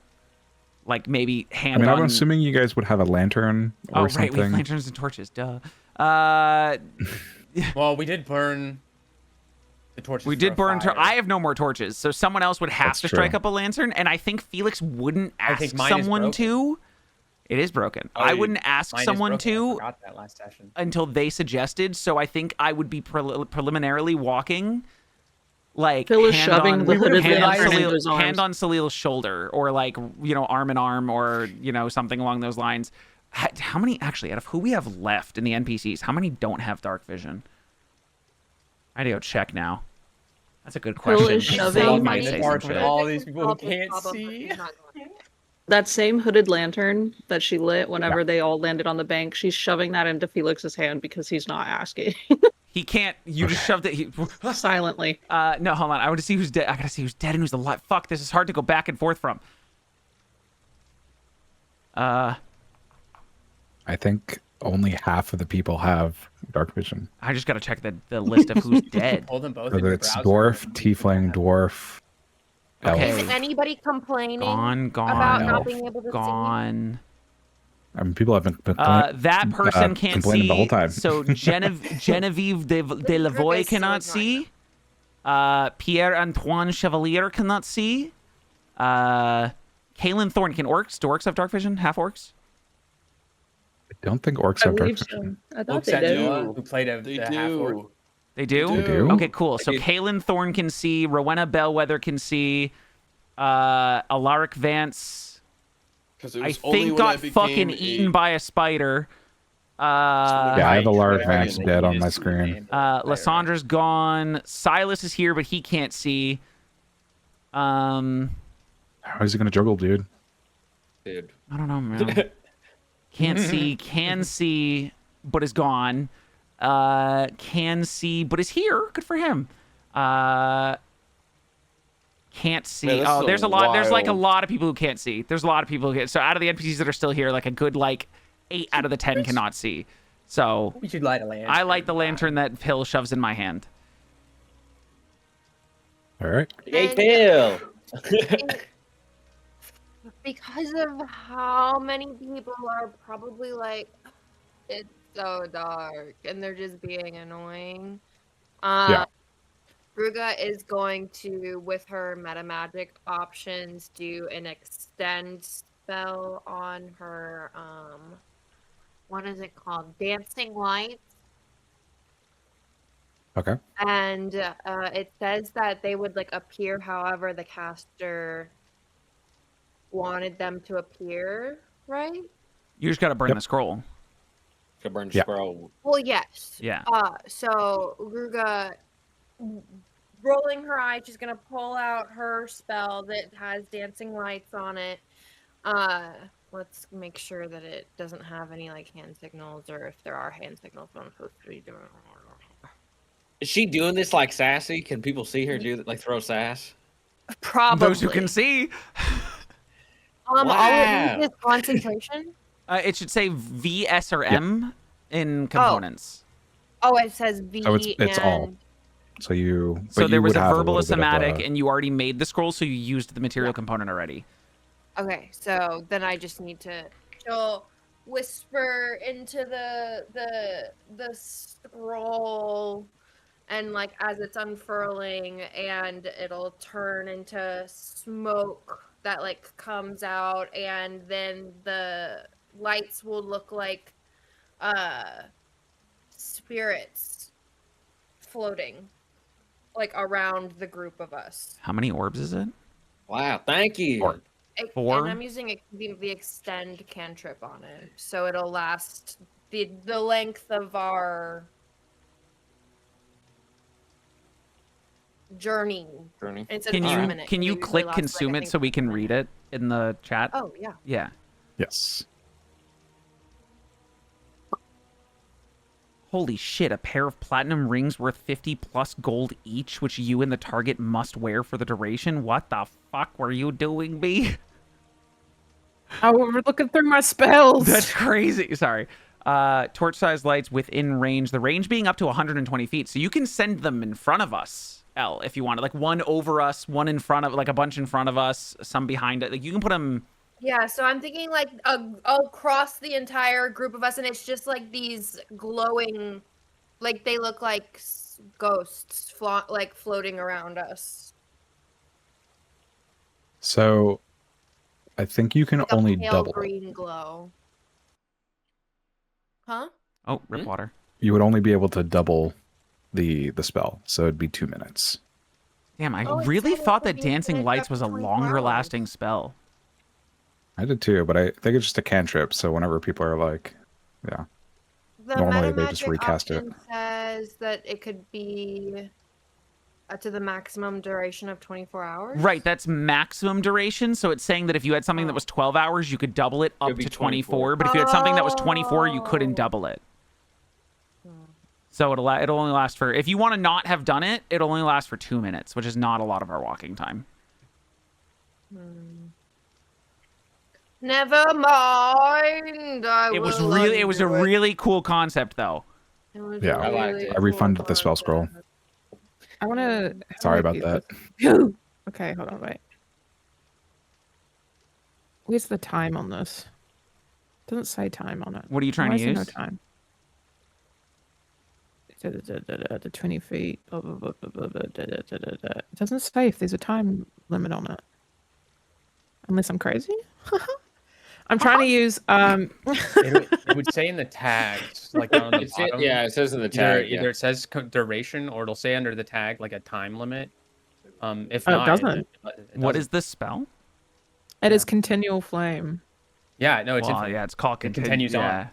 like, maybe hand. I mean, on... I'm assuming you guys would have a lantern or right, we have something. lanterns and torches. Duh. Well, we did burn the torches. We for did a burn. fire. I have no more torches, so someone else would have That's to true. strike up a lantern. And I think Felix wouldn't I ask think mine is someone broken. to. It is broken. Oh, I wouldn't ask Mine is someone broken. I to forgot that last session. until they suggested. So I think I would be preliminarily walking, like Phil is hand shoving on, the hooded hand on lantern into Salil- his hand arms. on Salil's shoulder, or like arm in arm, or something along those lines. How many actually out of who we have left in the NPCs? How many don't have dark vision? I had to go check now. That's a good Phil question. is Phil shoving- might in the say dark some with shit. all these people who Solve this can't problem, but see. he's not going. That same hooded lantern that she lit whenever they all landed on the bank, she's shoving that into Felix's hand because he's not asking. He can't. You just shoved it. Silently. No, hold on. I want to see who's dead. I gotta see who's dead and who's alive. Fuck, this is hard to go back and forth from. I think only half of the people have dark vision. I just gotta check the list of who's dead. Hold them both. in Whether your it's browser. dwarf, tiefling, dwarf, elf. Okay. Is anybody complaining Gone, about gone, not being able to gone. I mean, people have been That person can't complaining see. the whole time. So Genevieve de Lavoie Griffiths cannot still see. Pierre Antoine Chevalier cannot see. Kaylin Thorne can orcs. Do orcs have dark vision? Half orcs? I don't think orcs I have dark believe vision. so. I thought Looks they at did. Noah, who played They the half-orc. do. They do? They do? Okay, cool. So They do. Kaylin Thorne can see. Rowena Bellwether can see. Alaric Vance, Because it I was only think, when I got became fucking eaten by a spider. Yeah, I have a Right, large right, Vance right. dead on He my is screen. named. Lysandra's gone. Silas is here, but he can't see. How is he gonna juggle, dude? Dude. I don't know, man. Can't see, can see, but is gone. Can see, but is here. Good for him. Can't see. Man, this Oh, is there's a lot. There's like a wild. lot of people who can't see. There's a lot of people who can't. So out of the NPCs that are still here, like a good 8 out of the 10 cannot see. So We should light a lantern. I light the lantern that Phil shoves in my hand. All right. Hey, Phil. because of how many people are probably like, it's so dark, and they're just being annoying. Yeah. Ruga is going to, with her meta magic options, do an extend spell on her, what is it called? Dancing Lights. Okay. And it says that they would appear however the caster wanted them to appear, right? You just gotta burn Yep. the scroll. Could burn Yeah. scroll. Well, yes. Yeah. So Ruga, rolling her eyes, she's gonna pull out her spell that has dancing lights on it. Let's make sure that it doesn't have any hand signals, or if there are hand signals, what I'm supposed to be doing. Is she doing this sassy? Can people see her do that, throw sass? Probably. Those who can see. All it Wow. needs is concentration. It should say V, S, or M in components. Oh, it says V. So it's all. and So you. So but there you was would a have verbal, a little bit of somatic, and you already made the scroll, so you used the material component already. Okay, so then I just need to. She'll whisper into the scroll, and as it's unfurling, and it'll turn into smoke that comes out, and then the lights will look like spirits floating around the group of us. How many orbs is it? Wow, thank you. 4. Four? And I'm using the extend cantrip on it, so it'll last the length of our journey. Instead Can of just a you minute. can It you usually click lasts, like, I consume it think, so we a can minute. read it in the chat? Oh yeah. Yeah. Yes. Holy shit, a pair of platinum rings worth 50 plus gold each, which you and the target must wear for the duration? What the fuck were you doing, B? Oh, we're looking through my spells. That's crazy. Sorry. Torch-sized lights within range. The range being up to 120 feet. So you can send them in front of us, L, if you want. Like one over us, one in front of, like a bunch in front of us, some behind it. Like you can put them... Yeah, so I'm thinking like across the entire group of us, and it's just like these glowing, like they look like ghosts, like floating around us. So I think you can Like a only pale double it. green glow. Huh? Oh, rip water. You would only be able to double the spell, so it'd be 2 minutes. Damn, I Oh, it really said it thought could that be Dancing finished Lights after was a 24 longer hours. lasting spell. I did too, but I think it's just a cantrip, so whenever people are like, yeah. The Normally they just metamagic recast it. option says that it could be to the maximum duration of 24 hours. Right, that's maximum duration. So it's saying that if you had something that was 12 hours, you could double it up It'd be to 24. 24. But if you had something that was 24, you couldn't Oh. double it. So it'll only last for... If you want to not have done it, it'll only last for 2 minutes, which is not a lot of our walking time. Never mind. It was a really cool concept, though. Yeah, I liked it. I refunded the spell scroll. I want to. Sorry about that. Okay, hold on, wait. Where's the time on this? Doesn't say time on it. What are you trying Why to is there use? No time. The 20 feet. Blah, blah, blah, blah, blah, blah, da, da, da, da, da. It doesn't say if there's a time limit on it. Unless I'm crazy. I'm trying to use It would say in the tags, like down on the bottom. Yeah, it says in the Either, tag. either it says duration or it'll say under the tag like a time limit. If Oh, it not, doesn't. it What doesn't. is this spell? It is continual flame. Yeah, no, it's Well, infinite. yeah, it's called It continues yeah. on.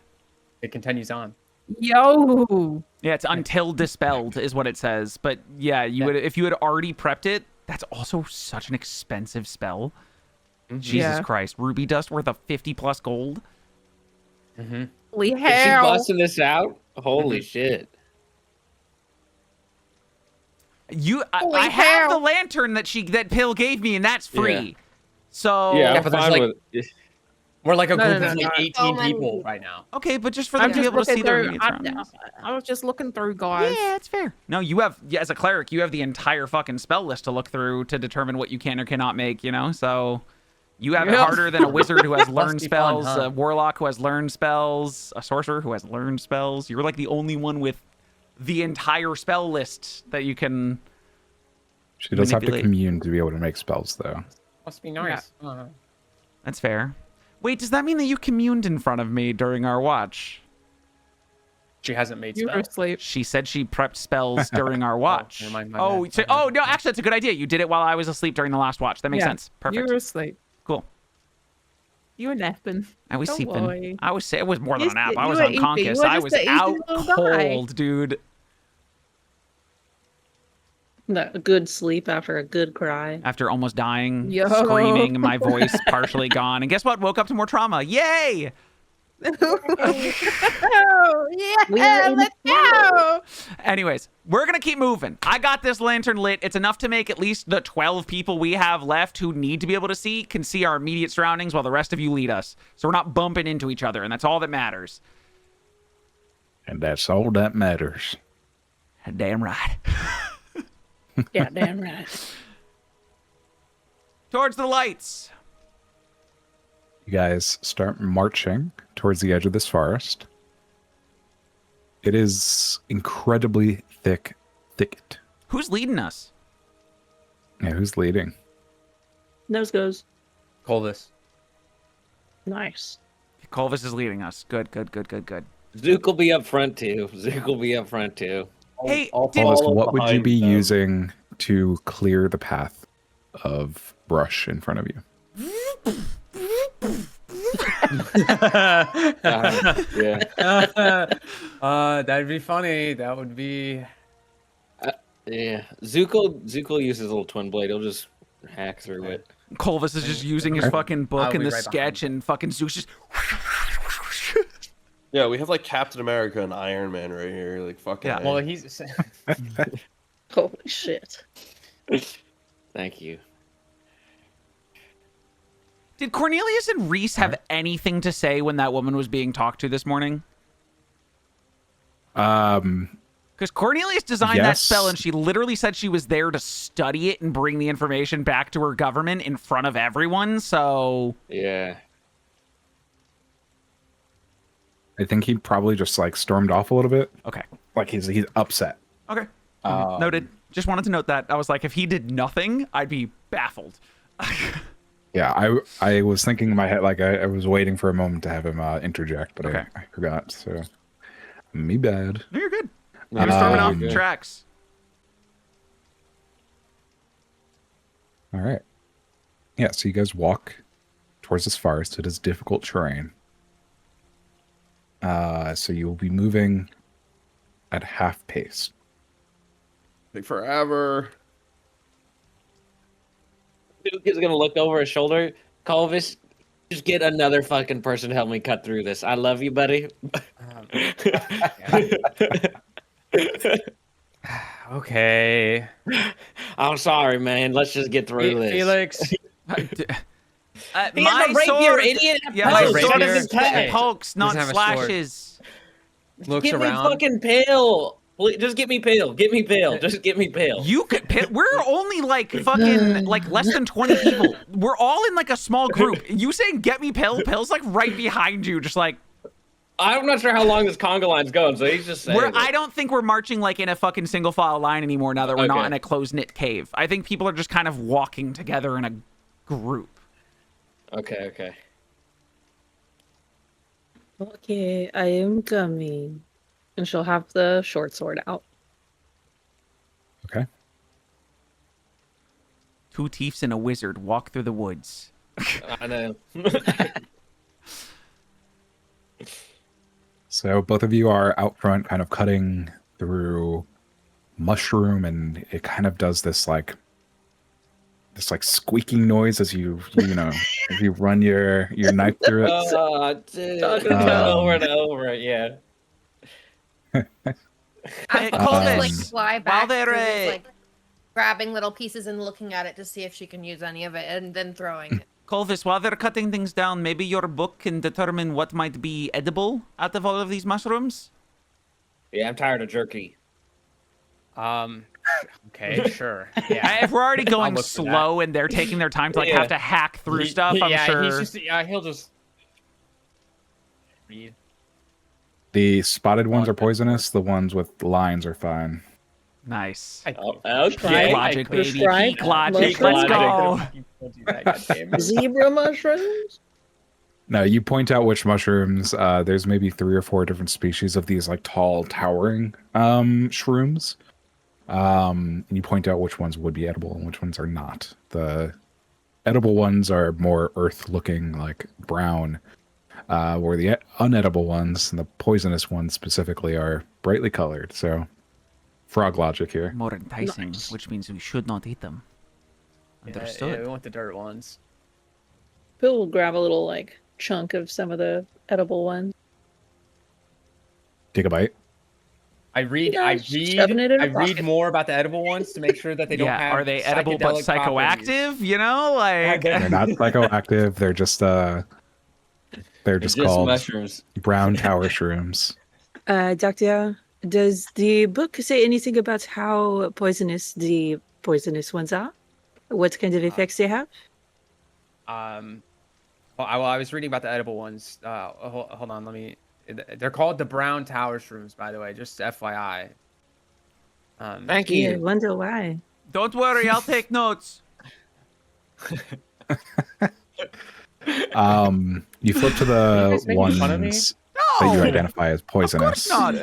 It continues on. Yo! Yeah, it's until dispelled is what it says. But yeah, would if you had already prepped it. That's also such an expensive spell. Jesus Yeah. Christ, ruby dust worth of 50 plus gold. Holy Is she hell! busting this out? Holy shit. I have the lantern that Pill gave me, and that's free. Yeah. So Yeah, Yeah, I'm but there's fine like- with it. We're like a No, group no, of no, like no. 18 So many people people. right now. okay, but just for them I'm to be just able to see looking their through. immediate surroundings. I was just looking through, guys. Yeah, it's fair. No, you have as a cleric, you have the entire fucking spell list to look through to determine what you can or cannot make. You know, so you have it Yep. harder than a wizard who has learned be fun, spells, huh? a warlock who has learned spells, a sorcerer who has learned spells. You're like the only one with the entire spell list that you can. She does have to manipulate. commune to be able to make spells, though. Must be nice. That's fair. Wait, does that mean that you communed in front of me during our watch? She hasn't made You were spells. asleep. She said she prepped spells during our watch. never mind, my Oh, bad, so, my bad. oh no, actually, that's a good idea. You did it while I was asleep during the last watch. That makes Yeah, sense. Perfect. You were asleep. Cool. You were napping. I was Don't sleeping. worry. It was more than Yes, a nap. I you was were eating. unconscious. You were I just was a easy out little guy. cold, dude. A good sleep after a good cry. After almost dying, Yo. screaming, my voice partially gone. And guess what? Woke up to more trauma. Yay! Oh, We yeah, are in let's go. Anyways, we're going to keep moving. I got this lantern lit. It's enough to make at least the 12 people we have left who need to be able to see can see our immediate surroundings while the rest of you lead us. So we're not bumping into each other, and that's all that matters. And that's all that matters. Damn right. Yeah, damn right. Towards the lights. You guys start marching towards the edge of this forest. It is incredibly thicket. Who's leading us? Yeah, who's leading? Nose goes. Colvis. Nice. Colvis is leading us. Good. Zook will be up front too. Hey, I'll did- follow Paulus, what would you behind be them. using to clear the path? of brush in front of you. Yeah. That'd be funny. That would be. Yeah. Zuko uses a little twin blade. He'll just hack through it. Colvis is just using his fucking book I'll and be the right sketch, and fucking Zeus just. Yeah, we have like Captain America and Iron Man right here. Like fucking. Yeah. A. Well, he's. Holy shit. Thank you. Did Cornelius and Reese have anything to say when that woman was being talked to this morning? Because Cornelius designed that Yes. spell, and she literally said she was there to study it and bring the information back to her government in front of everyone. So Yeah. I think he probably just like stormed off a little bit. okay, Like he's upset. okay, noted. Just wanted to note that. I was like, if he did nothing, I'd be baffled. Yeah, I was thinking in my head, like I was waiting for a moment to have him interject, but Okay. I forgot. So me bad. No, you're good. You're storming off the good. tracks. All right. Yeah, so you guys walk towards this forest. It is difficult terrain. So you will be moving at half pace. Take forever. Duke is gonna look over his shoulder. Colvis, just get another fucking person to help me cut through this. I love you, buddy. Okay. I'm sorry, man. Let's just get through this. Felix. He has My a rapier, sword, idiot. yeah, my Has a sword rapier. is Hey, pokes, not doesn't have a sword. slashes. Looks Get me around. fucking pale. Please, just get me pale. Get me pale. Just get me pale. You could. We're only like fucking like less than 20 people. We're all in like a small group. You saying get me pale? Pale's like right behind you, just like. I'm not sure how long this conga line's going, so he's just saying. I don't think we're marching like in a fucking single file line anymore now that we're not Okay. in a close knit cave. I think people are just kind of walking together in a group. Okay. Okay, I am coming. And she'll have the short sword out. Okay. Two Tiefs and a wizard walk through the woods. I know. So both of you are out front, kind of cutting through mushroom, and it kind of does this like squeaking noise as you as you run your knife through it. Oh, dude. Over and over, yeah. I Call just like this. fly While back, they're, through this, like grabbing little pieces and looking at it to see if she can use any of it, and then throwing it. Colvis, while they're cutting things down, maybe your book can determine what might be edible out of all of these mushrooms? Yeah, I'm tired of jerky. Okay, sure. Yeah. If we're already going look for slow and they're taking their time to like Yeah. have to hack through stuff, I'm sure. He's just, he'll just read. The spotted ones are poisonous. The ones with lines are fine. Nice. Oh, Peak okay. logic, baby. Prescribe Peak logic. Peak Let's logic. go. Zebra mushrooms? No, you point out which mushrooms. There's maybe 3 or 4 different species of these like tall, towering shrooms. And you point out which ones would be edible and which ones are not. The edible ones are more earth-looking, like brown, where the unedible ones and the poisonous ones specifically are brightly colored. So, frog logic here. More enticing, which means we should not eat them. Understood. Yeah, we want the dirt ones. Bill will grab a little like chunk of some of the edible ones. Take a bite. I read shoving it in a pocket. more about the edible ones to make sure that they don't have are they edible but psychedelic properties. psychoactive? You know, like They're not psychoactive. They're just Just called mushrooms. brown tower shrooms. Doctor, does the book say anything about how poisonous the poisonous ones are? What kind of effects they have? Well, I was reading about the edible ones. Hold on, let me. They're called the brown tower shrooms, by the way. Just FYI. Thank Yeah, I you. wonder why. don't worry, I'll take notes. You flip to the making fun of me? ones that you No! identify as poisonous. Not.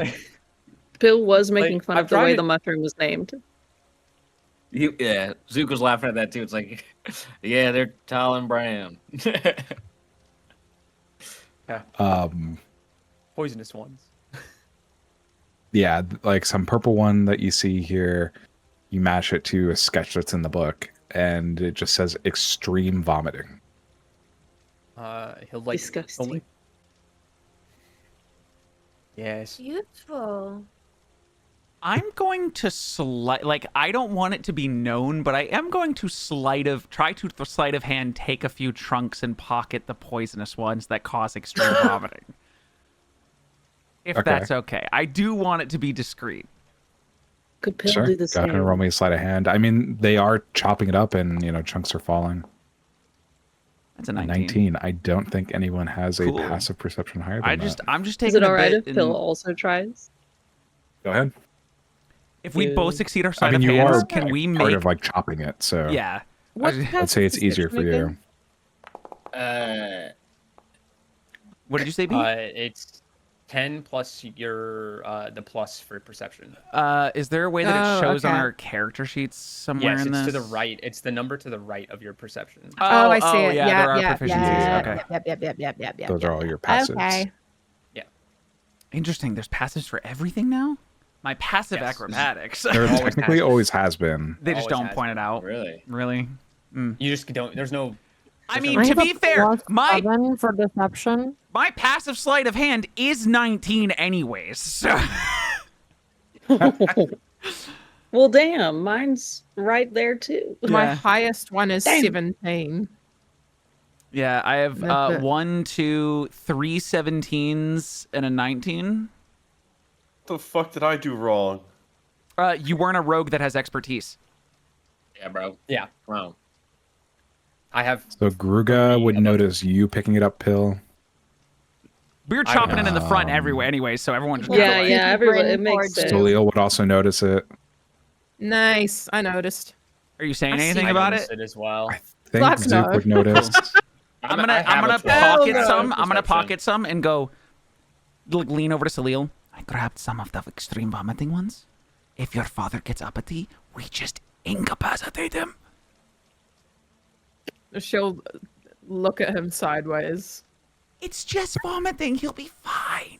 Bill was making fun I'm of the way trying the to- mushroom was named. Yeah, Zuko's laughing at that too. It's like, yeah, they're tall and brown. Poisonous ones. Yeah, like some purple one that you see here, you match it to a sketch that's in the book, and it just says extreme vomiting. He'll like Disgusting. Yes. Beautiful. I'm going to I don't want it to be known, but I am going to try to sleight of hand take a few trunks and pocket the poisonous ones that cause extreme vomiting. If that's okay. I do want it to be discreet. Could Pill Sure, do go the ahead and same? roll me a sleight of hand. I mean, they are chopping it up, and chunks are falling. That's a 19. I don't think anyone has a Cool. passive perception higher than that. I'm just Is taking it a alright bit if Pill and- also tries? Go ahead. If we both succeed our I sleight mean, of you hands, are can we part make of like chopping it, so Yeah. I'd say it's easier for you. What did you say, B? It's 10 plus your the plus for perception. Is there a way that it shows on okay. our character sheets somewhere Yes, in it's this? to the right. It's the number to the right of your perception. Oh, I see it. Yeah, Yeah, there are yeah, proficiencies. yeah. Okay. Yep. Those are all your passives. Okay. Interesting. There's passives for everything now? My passive Yes. acrobatics. There Always technically has. always has been. They just Always don't has point it out. Really? Really? You just don't. There's no. I There's mean, no- to I have be a fair, plus my 7 for deception. passive sleight of hand is 19 anyways. So Well, damn, mine's right there too. My Yeah. highest one is Damn. 17. yeah, I have That's it. 1, 2, 3 17s and a 19. What the fuck did I do wrong? You weren't a rogue that has expertise. Yeah, bro. Yeah, Wow. I have. So Gruga me, would about- notice you picking it up, Pill. We were I chopping it in the front Um, everywhere anyway, so everyone just Yeah, kinda yeah, everyone. It makes towards sense. Solil would also notice it. Nice. I noticed. Are you saying I see anything it. about noticed it? it as well. I think Let's Zook know. would notice. I'm I gonna have a 12 pocket no. some. I'm gonna perception. pocket some and go lean over to Salil. I grabbed some of the extreme vomiting ones. If your father gets uppity, we just incapacitate him. She'll look at him sideways. It's just vomiting. He'll be fine.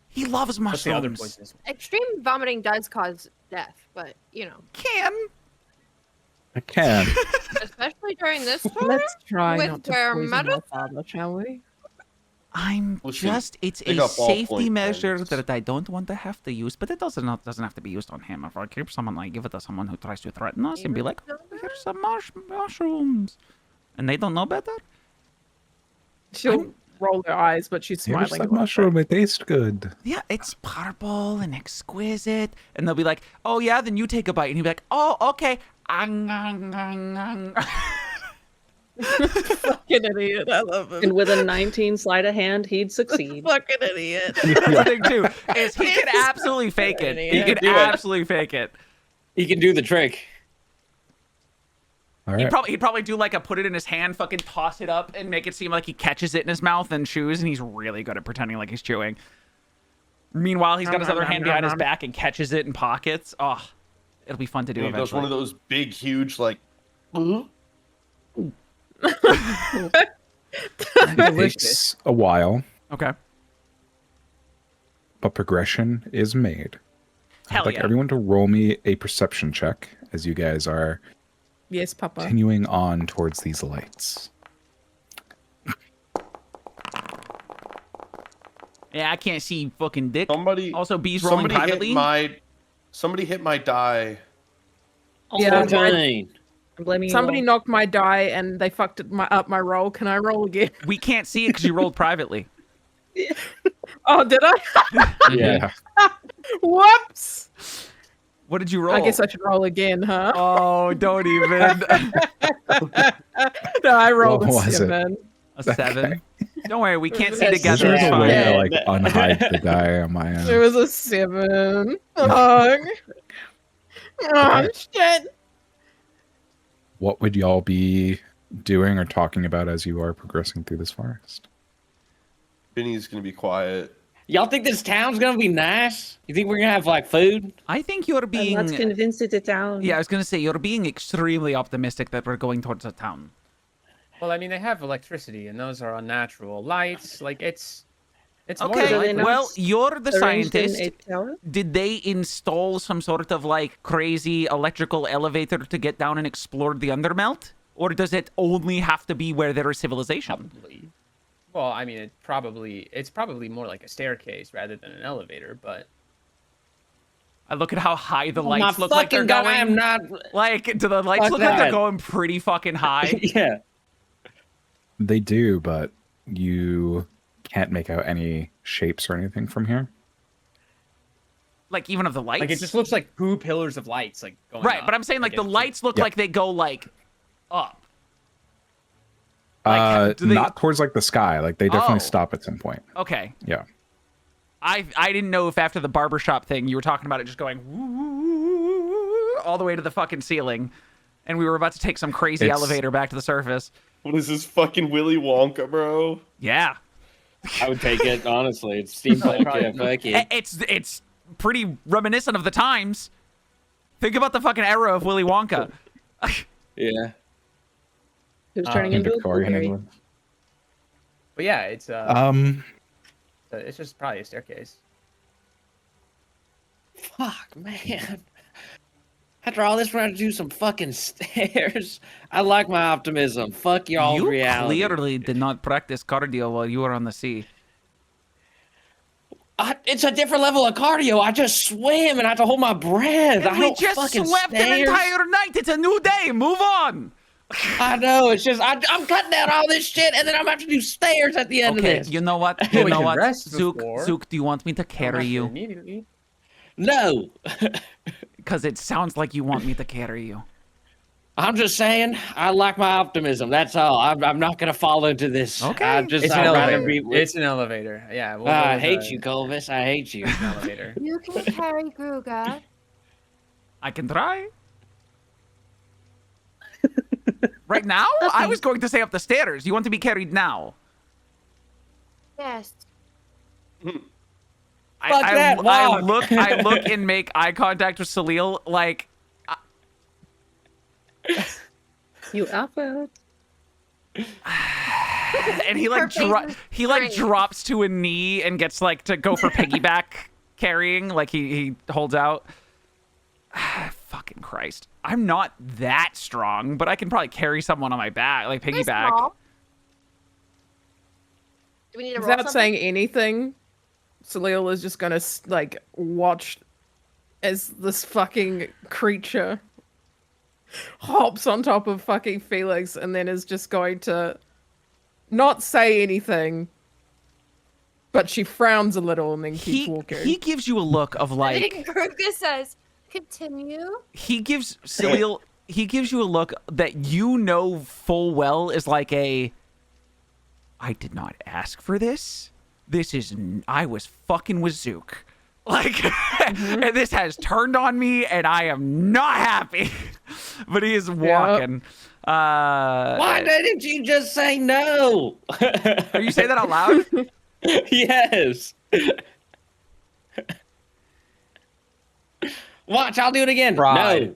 He loves What's the other mushrooms. poisonous one? Extreme vomiting does cause death, but Can. I can. especially during this time. Let's try With not to their poison medicine? my father, shall we? Listen, It's they a got safety ballpoint measure pens. that I don't want to have to use, but it doesn't have to be used on him. If I keep someone, like give it to someone who tries to threaten us and be like, oh, here's some mushrooms, and they don't know better. She'll roll her eyes, but she's Here's smiling. that about mushroom. It tastes good. Yeah, it's purple and exquisite. And they'll be like, oh, yeah, then you take a bite. And he'll be like, oh, okay. Fucking idiot. I love him. And with a 19 sleight of hand, he'd succeed. Fucking idiot. That's the thing, too, is he can absolutely fake it. He Yeah, can do it. absolutely fake it. He can do the trick. All He'd right. probably do like a put it in his hand, fucking toss it up, and make it seem like he catches it in his mouth and chews, and he's really good at pretending like he's chewing. Meanwhile, he's got his other hand behind his back and catches it in pockets. Oh, it'll be fun to do He does eventually. one of those big, huge, like. It takes a while, Okay. but progression is made. Hell I'd like yeah. everyone to roll me a perception check as you guys are Yes, Papa. continuing on towards these lights. Yeah, I can't see fucking dick. Somebody. Also, B's rolling somebody privately. hit my. Somebody hit my die. Yeah, 14. I'm blaming Somebody you. knocked my die and they fucked up my roll. Can I roll again? We can't see it because you rolled privately. Oh, did I? Yeah. Whoops. What did you roll? I guess I should roll again, huh? Oh, don't even. No, I rolled What a was it? 7. A 7. Don't worry, we can't see That's together. There's It's a fine. way Yeah. to like unhide the die on my It end. was a 7. Oh, shit. What would y'all be doing or talking about as you are progressing through this forest? Vinny's gonna be quiet. Y'all think this town's gonna be nice? You think we're gonna have like food? I think you're I'm being. not convinced it's a town. Yeah, I was gonna say you're being extremely optimistic that we're going towards a town. Well, I mean, they have electricity, and those are unnatural lights. Like it's more Okay, So than they're not well, you're the arranged in scientist. a tower? Did they install some sort of like crazy electrical elevator to get down and explore the undermelt? Or does it only have to be where there is civilization? probably. Well, I mean, it's probably more like a staircase rather than an elevator, but I look at how high the Oh my lights look like they're fucking God, I going. am not. Like, do the lights Fuck look like they're that. going pretty fucking high? Yeah. They do, but you can't make out any shapes or anything from here. Like, even of the lights? like it just looks like two pillars of lights like going Right, up. but I'm saying, like, the it's just- lights look Yeah. like they go, like, up. Like, do they- Not towards like the sky. Like they definitely Oh. stop at some point. Okay. Yeah. I didn't know if after the barbershop thing you were talking about it just going woo, all the way to the fucking ceiling, and we were about to take some crazy It's- elevator back to the surface. What is this fucking Willy Wonka, bro? Yeah. I would take it, honestly. It's steampunk. Yeah, fuck it. It's pretty reminiscent of the times. Think about the fucking era of Willy Wonka. Yeah. Who's turning In into a Victorian blueberry? England. But yeah, it's just probably a staircase. Fuck, man. After all this, we're gonna do some fucking stairs. I like my optimism. Fuck y'all's You reality. clearly did not practice cardio while you were on the sea. It's a different level of cardio. I just swim and I have to hold my breath. I And we don't just fucking slept stairs. an entire night. It's a new day. Move on. I know. It's just I'm cutting down all this shit, and then I'm gonna have to do stairs at the end Okay, of this. you know what? We You know can what? rest Zook, before. Zook, do you want me to carry you? Immediately. No, Because it sounds like you want me to carry you. I'm just saying I like my optimism. That's all. I'm not gonna fall into this. Okay. I just It's an I'd rather elevator. be with. It's an elevator. Yeah. We'll go I with hate the- you, Colvis. I hate you. It's an elevator. You can carry Gruga. I can try. Right now? I was going to say up the stairs. You want to be carried now? Yes. Fuck that, I walk. look and make eye contact with Salil, like, You alpha. and he like Her face is he like straight. drops to a knee and gets like to go for piggyback carrying, like he holds out. Fucking Christ. I'm not that strong, but I can probably carry someone on my back, like You're piggyback. small. Do we need to roll Without something? saying anything, Salil is just gonna like watch as this fucking creature hops on top of fucking Felix, and then is just going to not say anything, but she frowns a little and then keeps walking. He gives you a look of I like think Gruga says, continue. he gives Salil he gives you a look that you know full well is like a I did not ask for this. This is I was fucking with Zook. Like and this has turned on me and I am not happy. But he is walking. Why didn't you just say no? Are you saying that out loud? Yes. Watch, I'll do it again. Right.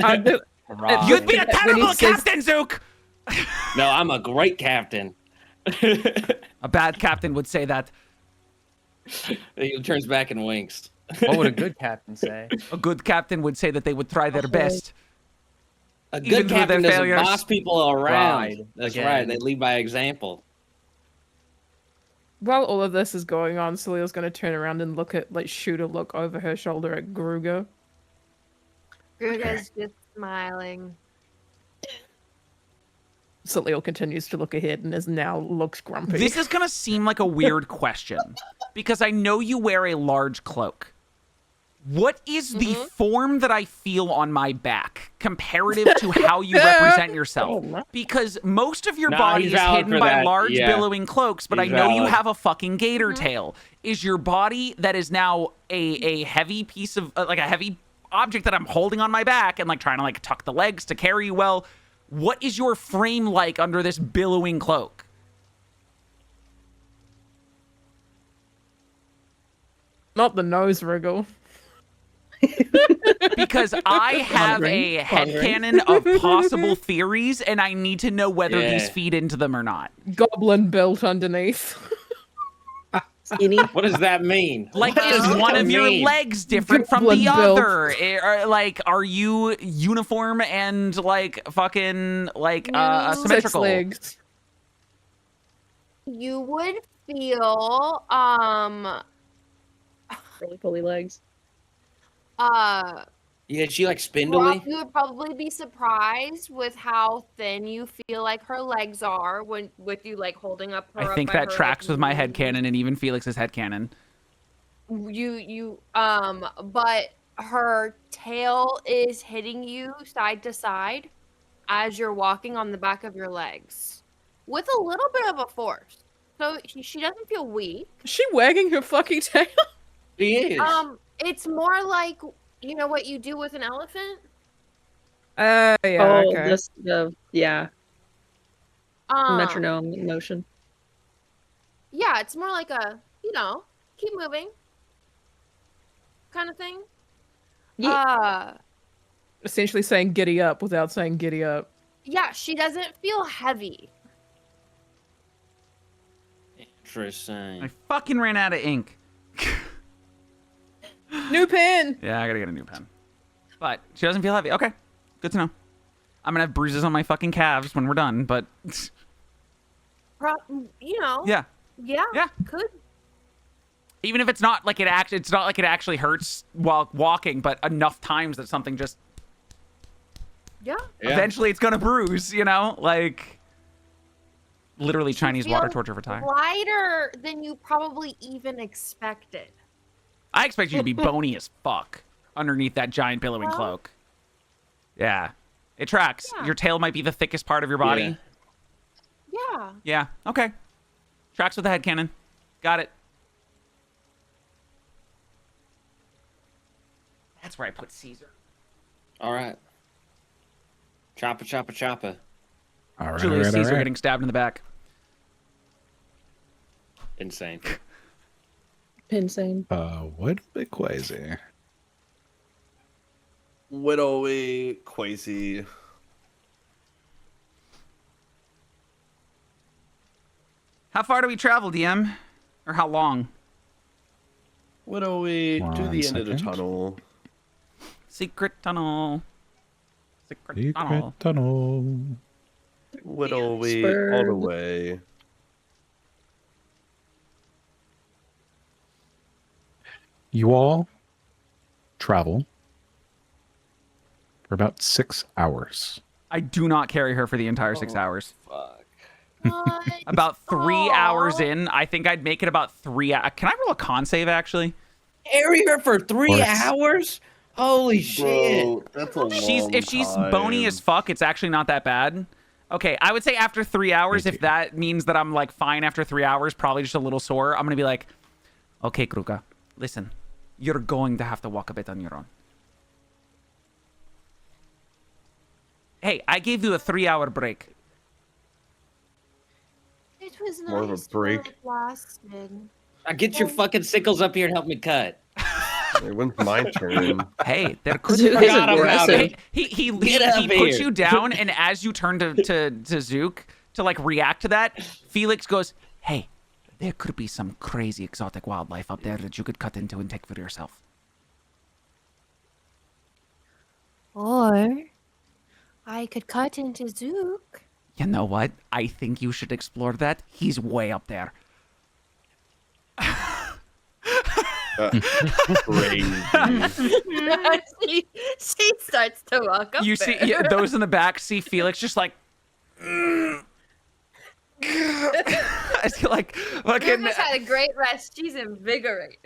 I do- Right. You'd be a When he terrible says- captain, Zook. No, I'm a great captain. A bad captain would say that. He turns back and winks. What would a good captain say? A good captain would say that they would try their best. A Even good through captain their doesn't failures. boss people around. Right, That's again. right. They lead by example. While all of this is going on, Salil's going to turn around and shoot a look over her shoulder at Gruga. Gruga's just smiling. Salil continues to look ahead and looks grumpy. This is going to seem like a weird question because I know you wear a large cloak. What is the form that I feel on my back comparative to how you represent yourself? Because most of your Nah, body he's is valid hidden for by that. large Yeah. billowing cloaks, but He's I know you valid. have a fucking gator tail. Is your body that is now a heavy piece of like a heavy object that I'm holding on my back and like trying to like tuck the legs to carry you well? What is your frame like under this billowing cloak? Not the nose wriggle. Because I have a headcanon of possible theories, and I need to know whether these Yeah. feed into them or not. Goblin built underneath. Skinny. What does that mean? Like, What is does one that of your mean? legs different from the Goblin built. other? Like, are you uniform and like fucking like No. 6 symmetrical? legs. You would feel Really pulley legs. Yeah, she like spindly. you would probably be surprised with how thin you feel like her legs are with you like holding up her. I up think by that her, tracks like, with my knees. headcanon and even Felix's headcanon. But her tail is hitting you side to side as you're walking on the back of your legs with a little bit of a force. So she doesn't feel weak. Is she wagging her fucking tail? She is. It's more like, you know what you do with an elephant? Yeah, Oh, okay. this yeah, Um, metronome motion. Yeah, it's more like a, keep moving kind of thing. Yeah. Essentially saying giddy up without saying giddy up. Yeah, she doesn't feel heavy. Interesting. I fucking ran out of ink. New pen! Yeah, I gotta get a new pen. But she doesn't feel heavy. Okay, good to know. I'm gonna have bruises on my fucking calves when we're done, but Yeah. Yeah. Could. even if it's not like it's not like it actually hurts while walking, but enough times that something just Yeah. Yeah. eventually it's gonna bruise, like literally Chinese water feels torture for time. Lighter than you probably even expected. I expect you to be bony as fuck underneath that giant billowing Well. cloak. Yeah, it tracks. Yeah. Your tail might be the thickest part of your body. Yeah. Yeah. Okay. Tracks with the headcanon. Got it. That's where I put Caesar. All right. Choppa, choppa, choppa. All right, Julius all right, Caesar all right. getting stabbed in the back. Insane. Insane. What be crazy? Widowy, Quasi. How far do we travel, DM? Or how long? Widowy to One the end of the second. tunnel. Secret tunnel. Secret Secret tunnel. tunnel. Widowy Spur. all the way. You all travel for about 6 hours. I do not carry her for the entire 6 hours. Fuck. What? About 3 Aw. hours in, I think I'd make it about 3 hours. Can I roll a con save, actually? Carry her for 3 course. hours? Holy shit. Bro, that's a long If she's bony time. as fuck, it's actually not that bad. Okay, I would say after 3 hours, Me if too. that means that I'm like fine after 3 hours, probably just a little sore, I'm gonna be like, okay, Kruka, listen, you're going to have to walk a bit on your own. Hey, I gave you a 3-hour break. It was More of a nice while break. it lasted. Now get your fucking sickles up here and help me cut. When's my turn? Hey, there could Zook be. is Forgot about aggressive. it. He Get up puts here. you down, and as you turn to Zook to like react to that, Felix goes, "Hey, there could be some crazy exotic wildlife up there that you could cut into and take for yourself." Or I could cut into Zook. You know what? I think you should explore that. He's way up there. Crazy. she starts to walk up You see there. those in the back see Felix just like. I see like fucking. Zook has had a great rest. She's invigorated.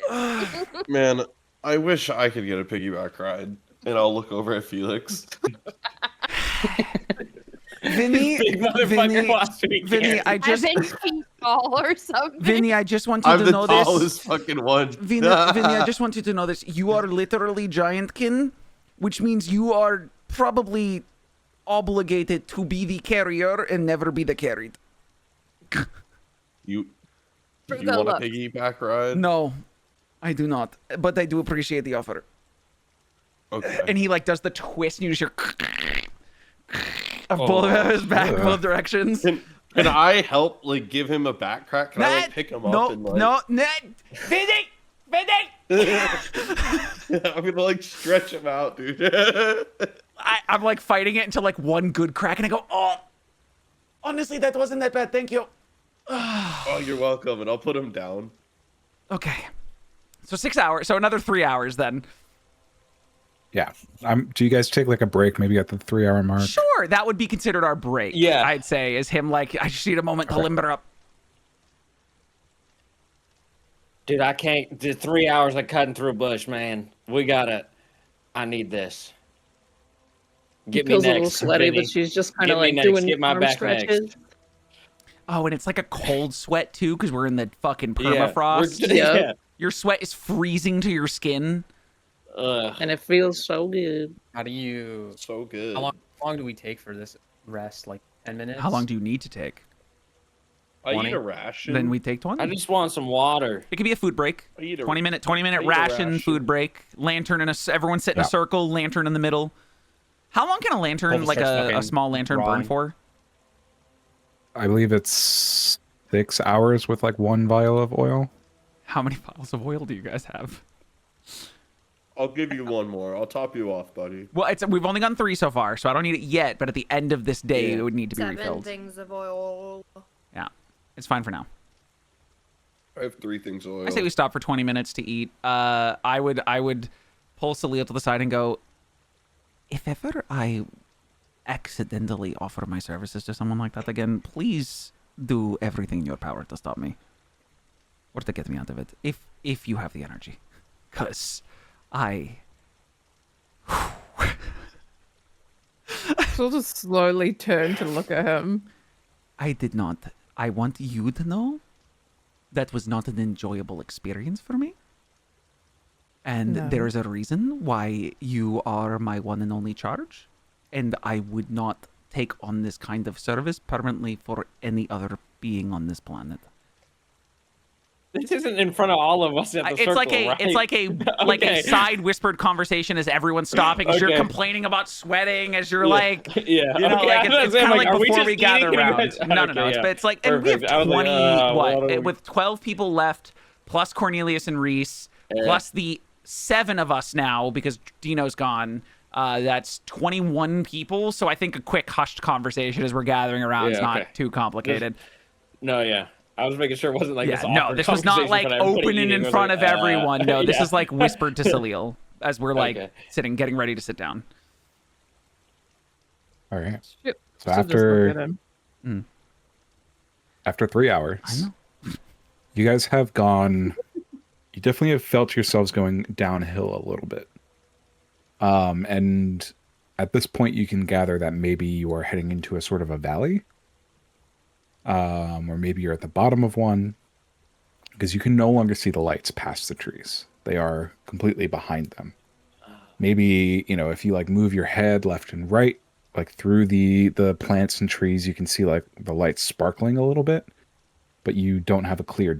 Man, I wish I could get a piggyback ride. And I'll look over at Felix. Vinny, Big motherfucker wants to be Vinny, carried. I just, I think she's tall or something. Vinny, I just want you I'm to the know tallest this. fucking one. Vinny, I just want you to know this. You are literally giantkin, which means you are probably obligated to be the carrier and never be the carried. You Fruga, want a look. piggyback ride? No, I do not, but I do appreciate the offer. Okay. And he like does the twist, and you just hear of both of his back, both directions. Can I help like give him a back crack? Can I like pick him up and like Vinny! I'm gonna like stretch him out, dude. I'm like fighting it until like one good crack, and I go, oh, honestly, that wasn't that bad. Thank you. Oh, you're welcome, and I'll put him down. Okay. So 6 hours. So another 3 hours then. Yeah. Do you guys take like a break maybe at the 3 hour mark? Sure, that would be considered our break. Yeah. I'd say is him like, I just need a moment to limber up. Dude, I can't. The 3 hours of cutting through a bush, man. I need this. Get me feels a little next. sweaty, Vinny. but she's just kind Get of me like next, doing get my arm back stretches. next. Oh, and it's like a cold sweat too, because we're in the fucking Yeah, permafrost. Yeah. Your sweat is freezing to your skin. Ugh. And it feels so good. How do you? So good. How long do we take for this rest? Like 10 minutes? How long do you need to take? I 20? eat a ration. Then we take 20. I just want some water. It could be a food break. I eat a 20 minute I eat a ration, food break. Lantern in everyone sit in a Yeah. circle. Lantern in the middle. How long can a lantern, Clovis like starts a fucking small lantern, burn drawing. for? I believe it's 6 hours with like 1 vial of oil. How many vials of oil do you guys have? I'll give you one more. I'll top you off, buddy. Well, we've only gone 3 so far, so I don't need it yet. But at the end of this day, Yeah. it would need to be 7 refilled. things of oil. Yeah, it's fine for now. I have 3 things of oil. I say we stop for 20 minutes to eat. I would pull Salil to the side and go, if ever I accidentally offer my services to someone like that again, please do everything in your power to stop me. Or to get me out of it. If you have the energy. Because I... She'll just slowly turn to look at him. I did not. I want you to know that was not an enjoyable experience for me. And No. there is a reason why you are my one and only charge. And I would not take on this kind of service permanently for any other being on this planet. This isn't in front of all of us at the It's circle, like a right? it's like a like a Okay. side whispered conversation as everyone's stopping, as you're Okay. complaining about sweating, as you're like yeah, you know, okay, like I was it's kind of like, like are we before just we gather eating? around. No, Okay, it's, yeah. but it's like, and we have Perfect. I was like, 20, what are we- with 12 people left, plus Cornelius and Reese, plus the 7 of us now because Dino's gone. That's 21 people. So I think a quick hushed conversation as we're gathering around is Yeah, not okay. too complicated. No, yeah. I was making sure it wasn't like Yeah, this. no, awkward this was not conversation like in front of everybody opening eating. in It was front like, of everyone. No, this yeah. is like whispered to Salil as we're like Okay. sitting, getting ready to sit down. All right. She'll So just look at after him. after 3 hours, I know. you guys have gone. You definitely have felt yourselves going downhill a little bit. And at this point, you can gather that maybe you are heading into a sort of a valley, or maybe you're at the bottom of one, because you can no longer see the lights past the trees. They are completely behind them. Maybe, if you like move your head left and right, like through the plants and trees, you can see like the lights sparkling a little bit, but you don't have a clear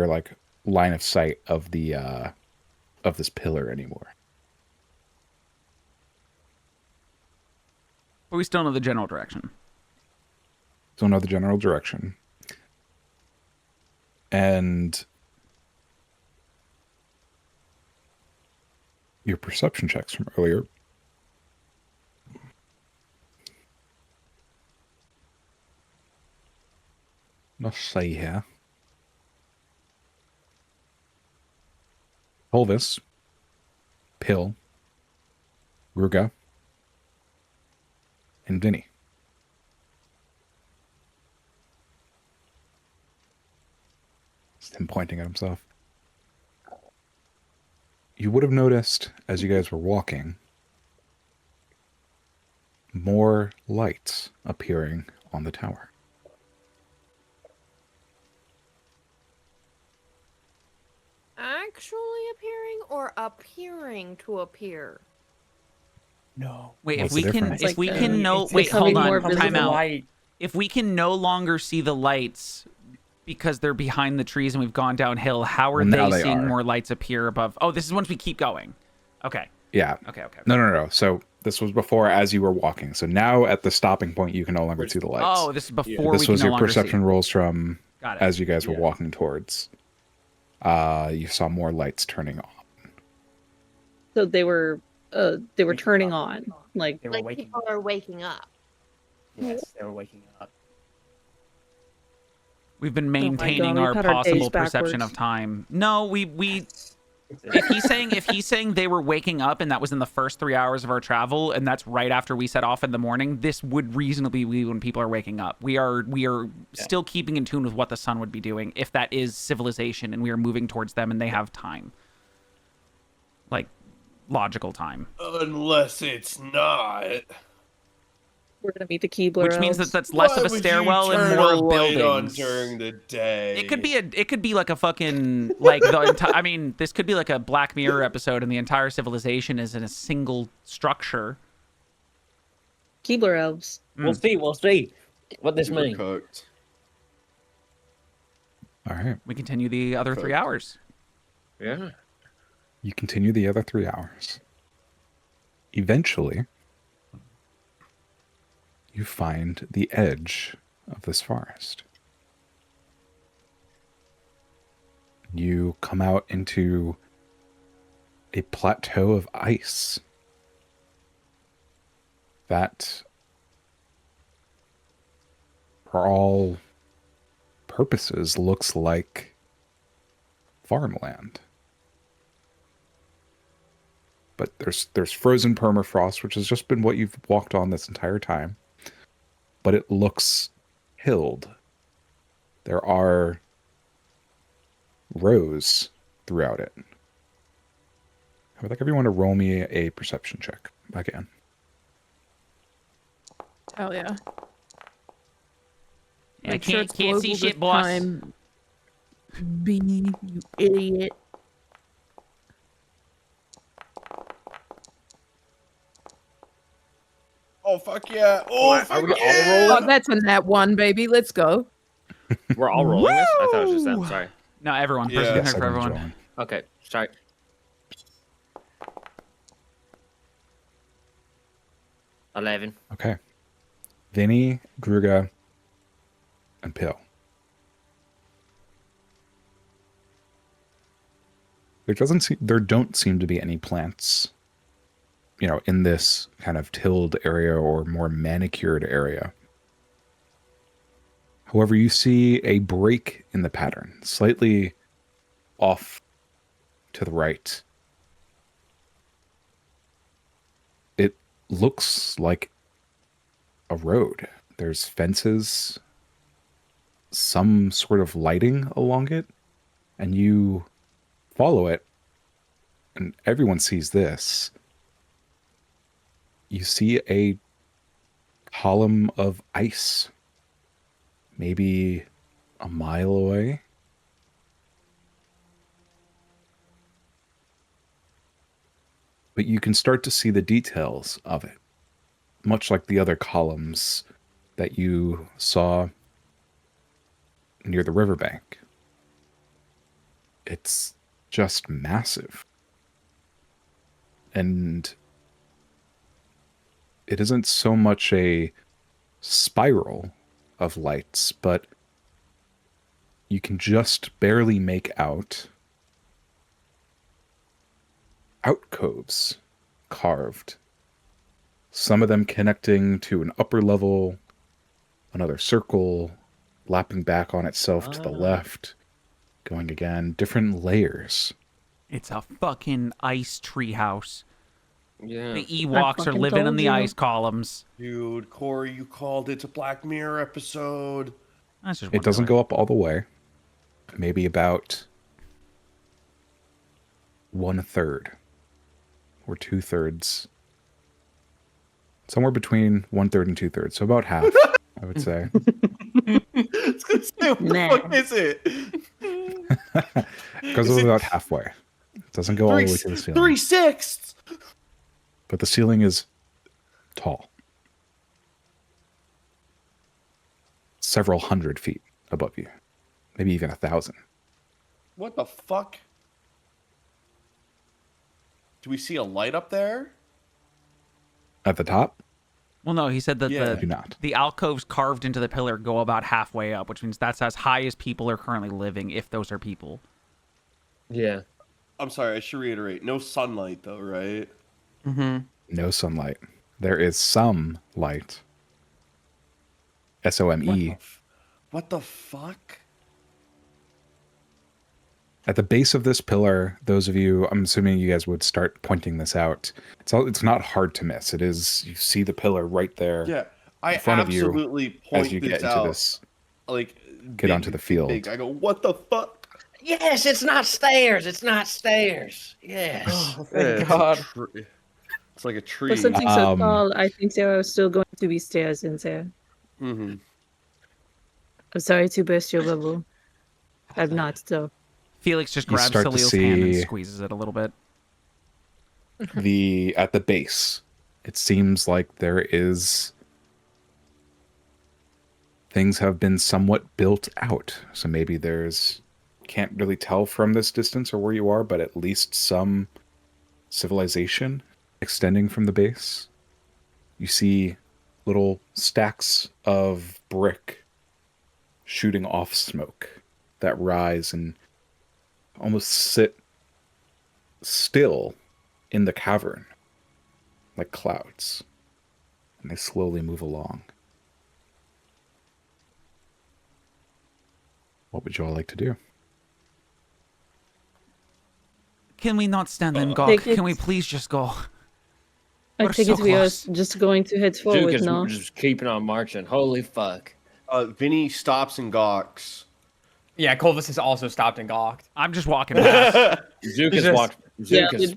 like line of sight of the of this pillar anymore. But we still know the general direction. Don't know the general direction. And your perception checks from earlier. Let's see here. Pulvis, Pill, Ruga, and Vinny. It's him pointing at himself. You would have noticed as you guys were walking more lights appearing on the tower. Actually appearing or appearing to appear? No. Wait, What's if the we can, difference? if It's we like can the- no, it's wait, becoming hold more on, visible. time out. Light. If we can no longer see the lights, because they're behind the trees and we've gone downhill, how are Well, now they they seeing are. more lights appear above? Oh, this is once we keep going. Okay. Yeah. Okay. No. So this was before as you were walking. So now at the stopping point, you can no longer see the lights. Oh, this is before This we can was no your longer perception see. rolls from Got it. as you guys were Yeah. walking towards. You saw more lights turning on. So they were turning on. Like They were Like waking. people are waking up. Yes, they were waking up. We've been Oh my God, maintaining we've our had our days possible perception backwards. of time. No, we if he's saying they were waking up and that was in the first 3 hours of our travel and that's right after we set off in the morning, this would reasonably be when people are waking up. We are still keeping in tune with what the sun would be doing if that is civilization and we are moving towards them and they have time. Like logical time. Unless it's not. we're gonna meet the Keebler Which means elves. that's less Why of a would you stairwell and turn more a of light on buildings. during the day. It could be like a fucking like the entire. I mean, this could be like a Black Mirror episode, and the entire civilization is in a single structure. Keebler elves. We'll see what this means. Overcooked. All right. We continue the other 3 hours. Yeah. You continue the other 3 hours. Eventually, you find the edge of this forest. You come out into a plateau of ice that, for all purposes, looks like farmland. But there's frozen permafrost, which has just been what you've walked on this entire time. But it looks hilled. There are rows throughout it. I would like everyone to roll me a perception check again. Hell yeah. Yeah, Make sure can't it's see global shit, this boss. time. B, you idiot. Oh fuck yeah! Oh fuck Are we all yeah! Oh, that's a nat one, baby. Let's go. We're all rolling this? I thought it was just them. Sorry. No, everyone. Yeah. Person Yes, for everyone's everyone. rolling. Okay. Sorry. 11. Okay. Vinny, Gruga, and Pill. There don't seem to be any plants, in this kind of tilled area or more manicured area. However, you see a break in the pattern, slightly off to the right. It looks like a road. There's fences, some sort of lighting along it, and you follow it, and everyone sees this. You see a column of ice, maybe a mile away. But you can start to see the details of it, much like the other columns that you saw near the riverbank. It's just massive. And it isn't so much a spiral of lights, but you can just barely make out alcoves carved. Some of them connecting to an upper level, another circle, lapping back on itself to the left, going again, different layers. It's a fucking ice treehouse. Yeah. The Ewoks are fucking living in told the you. ice columns. Dude, Corey, you called it a Black Mirror episode. That's just It doesn't go up all the way. Maybe about 1/3 or 2/3. Somewhere between 1/3 and 2/3. So about half, I would say. It's gonna say, what the Nah. fuck is it? It goes Is it about halfway. It doesn't go all the way to the ceiling. 3/6. But the ceiling is tall. Several hundred feet above you. maybe even 1,000. What the fuck? Do we see a light up there? At the top, Well, no, he said that Yeah. do not. the alcoves carved into the pillar go about halfway up, which means that's as high as people are currently living, if those are people. Yeah. I'm sorry, I should reiterate. No sunlight, though, right? Mm-hmm. No sunlight. There is some light. SOME. What the fuck? At the base of this pillar, those of you, I'm assuming you guys would start pointing this out. It's not hard to miss. It is, you see the pillar right there. Yeah, I in front of you absolutely point as you this get into out. this. Like, Get onto the field. Big. I go, what the fuck? Yes, it's not stairs. It's not stairs. Yes. Thank God. It's like a tree. For something so Um, tall, I think there are still going to be stairs in there. Mm-hmm. I'm sorry to burst your bubble. I'm not, though. Felix just You grabs start to Salil's hand and see- squeezes it a little bit. At the base, it seems like there is things have been somewhat built out. So maybe there's, can't really tell from this distance or where you are, but at least some civilization extending from the base. You see little stacks of brick shooting off smoke that rise and almost sit still in the cavern like clouds, and they slowly move along. What would you all like to do? Can we not stand and gawk? Take it. Can we please just go? I We're think so it we are close. just going to head Duke forward is now. just keeping on marching. Holy fuck. Vinny stops and gawks. Yeah, Colvis has also stopped and gawked. I'm just walking past. Zook He's is just- Zook Yeah, is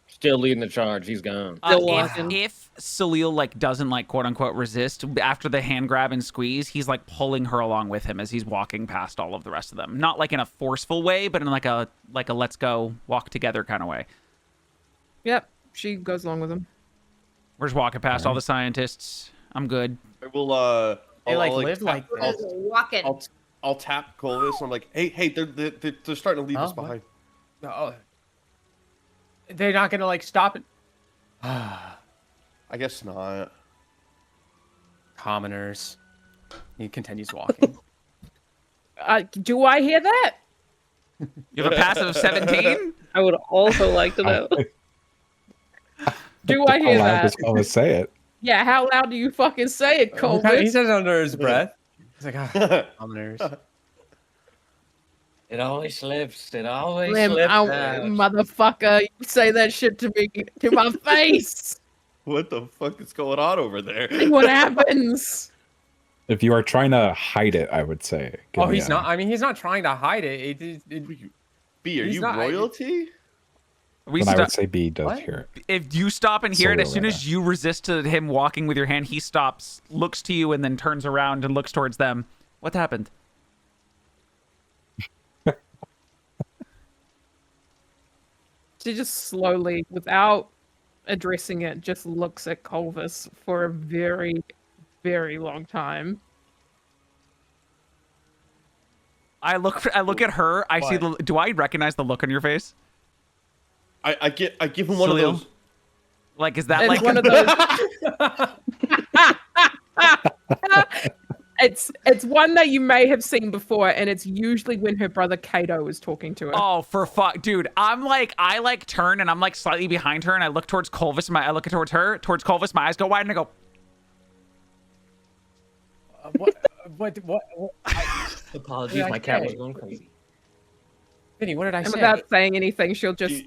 still leading the charge. He's gone. Still walking. if Salil like doesn't like quote unquote resist after the hand grab and squeeze, he's like pulling her along with him as he's walking past all of the rest of them. Not like in a forceful way, but in like a let's go walk together kind of way. Yep, she goes along with him. We're just walking past all the scientists. I'm good. I will. They I'll, like I'll, live tap, like I'll, this. Walking. I'll tap Colvis. I'm like, hey, they're starting to leave us What? behind. Oh, they're not gonna like stop it. I guess not. Commoners. He continues walking. Do I hear that? You have a passive of 17? I would also like to know. Do I hear that? Just always say it. Yeah, how loud do you fucking say it, He Colvis? says under his breath. He's like, ah, commoners. It always slips. It always Slim, slips. ow, out. motherfucker, you say that shit to me, to my face. What the fuck is going on over there? See what happens. If you are trying to hide it, I would say. give Oh, me he's a- not. I mean, he's not trying to hide it. B, are He's you not- royalty? We Then I stop. would say B does What? hear it. If you stop and hear it, as Salil soon right as you resist to him walking with your hand, he stops, looks to you, and then turns around and looks towards them. What happened? She just slowly, without addressing it, just looks at Colvis for a very, very long time. I look at her. I see the. Do I recognize the look on your face? I give him one of Salil? those. Like, is that It's like one of those. It's one that you may have seen before, and it's usually when her brother Kato is talking to her. Oh, for fuck, dude! I turn and I'm like slightly behind her, and I look towards Colvis. I look towards her, towards Colvis. My eyes go wide, and I go, What? Apologies, Yeah, my cat was okay. going crazy. Vinny, what did I And say? without saying anything, she'll just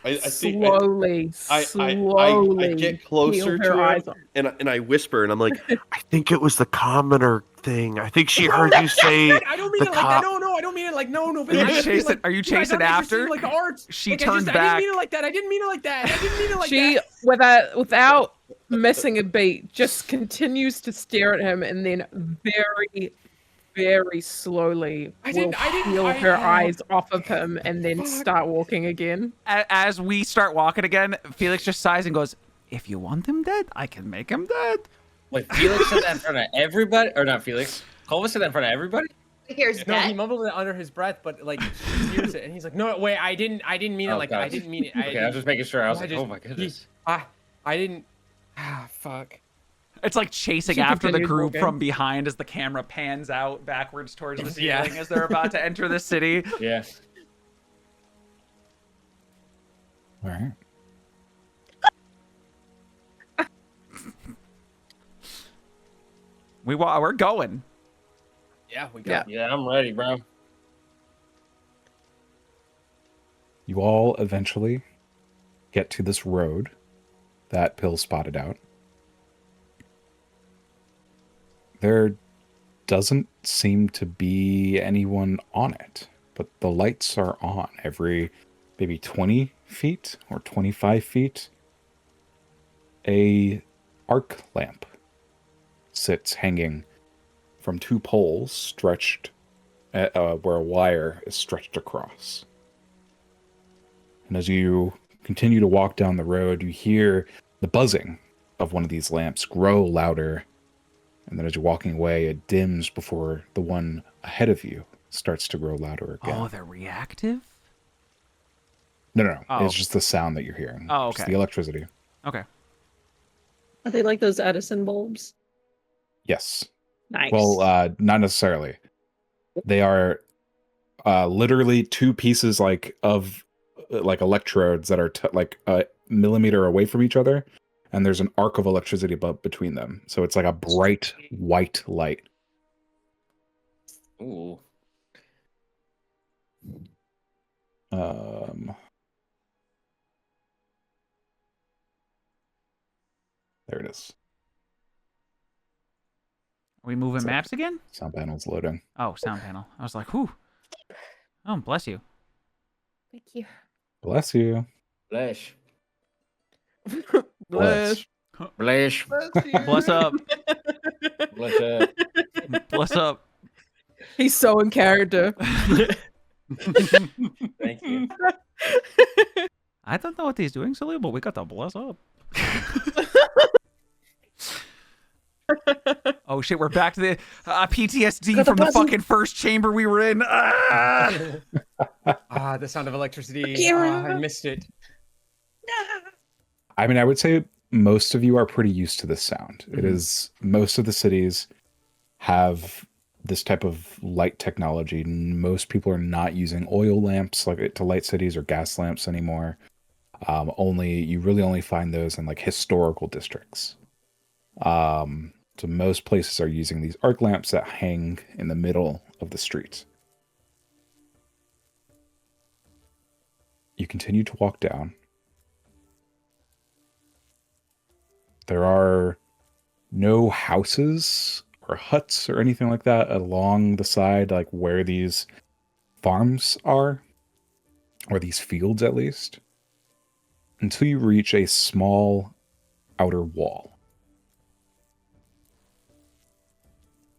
I think slowly, I slowly get closer peel to her her eyes off. and I whisper and I'm like, I think it was the commoner thing. I think she heard you say. I don't mean the it like that. cop- No, I don't mean it like no. Are you Vinny, I just mean, chasing- like, are you you guys chasing haven't ever seen, after? like the arts. She Like, turned I back. didn't mean it like that. I didn't mean it like that. I didn't mean it like She, that. without missing a beat, just continues to stare at him, and then very, very slowly I will didn't- peel her eyes off of him, and then start walking again. as we start walking again, Felix just sighs and goes, "If you want him dead, I can make him dead." Wait, Felix said that in front of everybody? Or not Felix? Colvis said that in front of everybody? Here's No, he debt. mumbled it under his breath, but like she hears it, and he's like, "No, wait, I didn't mean it Oh, like that. I God. didn't mean it. Okay, I was just making sure. I was like, just- oh my goodness. I didn't. Ah, fuck." It's like chasing She after the continues group walking. from behind as the camera pans out backwards towards the Yeah. ceiling as they're about to enter the city. Yeah. All right. We're going. Yeah, we got. Yeah, I'm ready, bro. You all eventually get to this road that Pill spotted out. There doesn't seem to be anyone on it, but the lights are on every maybe 20 feet or 25 feet. A arc lamp sits hanging from two poles stretched where a wire is stretched across. And as you continue to walk down the road, you hear the buzzing of one of these lamps grow louder. And then as you're walking away, it dims before the one ahead of you starts to grow louder again. Oh, they're reactive? No. Oh. It's just the sound that you're hearing. Oh, Just okay. the electricity. Okay. Are they like those Edison bulbs? Yes. Nice. Well, not necessarily. They are literally two pieces of electrodes that are like a millimeter away from each other, and there's an arc of electricity between them. So it's like a bright white light. Ooh. There it is. Are we moving It's like- maps again? Sound panel's loading. Oh, sound panel. I was like, whew. Oh, bless you. Thank you. Bless you. Flesh. Bless. Flesh. Bless up. Bless up. Bless up. He's so in character. Thank you. I don't know what he's doing, silly, but we got to bless up. Oh shit, we're back to the PTSD from the fucking first chamber we were in. Ah! The sound of electricity. I missed it. I mean, I would say most of you are pretty used to this sound. It is, most of the cities have this type of light technology. Most people are not using oil lamps to light cities or gas lamps anymore. You really only find those in like historical districts. So most places are using these arc lamps that hang in the middle of the street. You continue to walk down. There are no houses or huts or anything like that along the side, like where these farms are, or these fields at least, until you reach a small outer wall.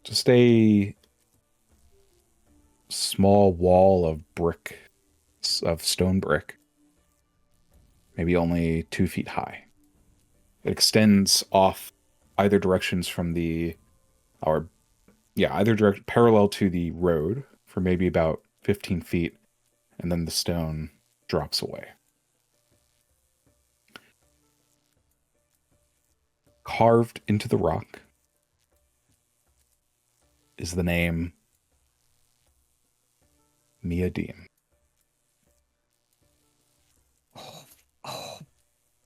Just a small wall of brick, of stone brick, maybe only 2 feet high. It extends off either directions from either direction, parallel to the road for maybe about 15 feet, and then the stone drops away. Carved into the rock is the name Miadim.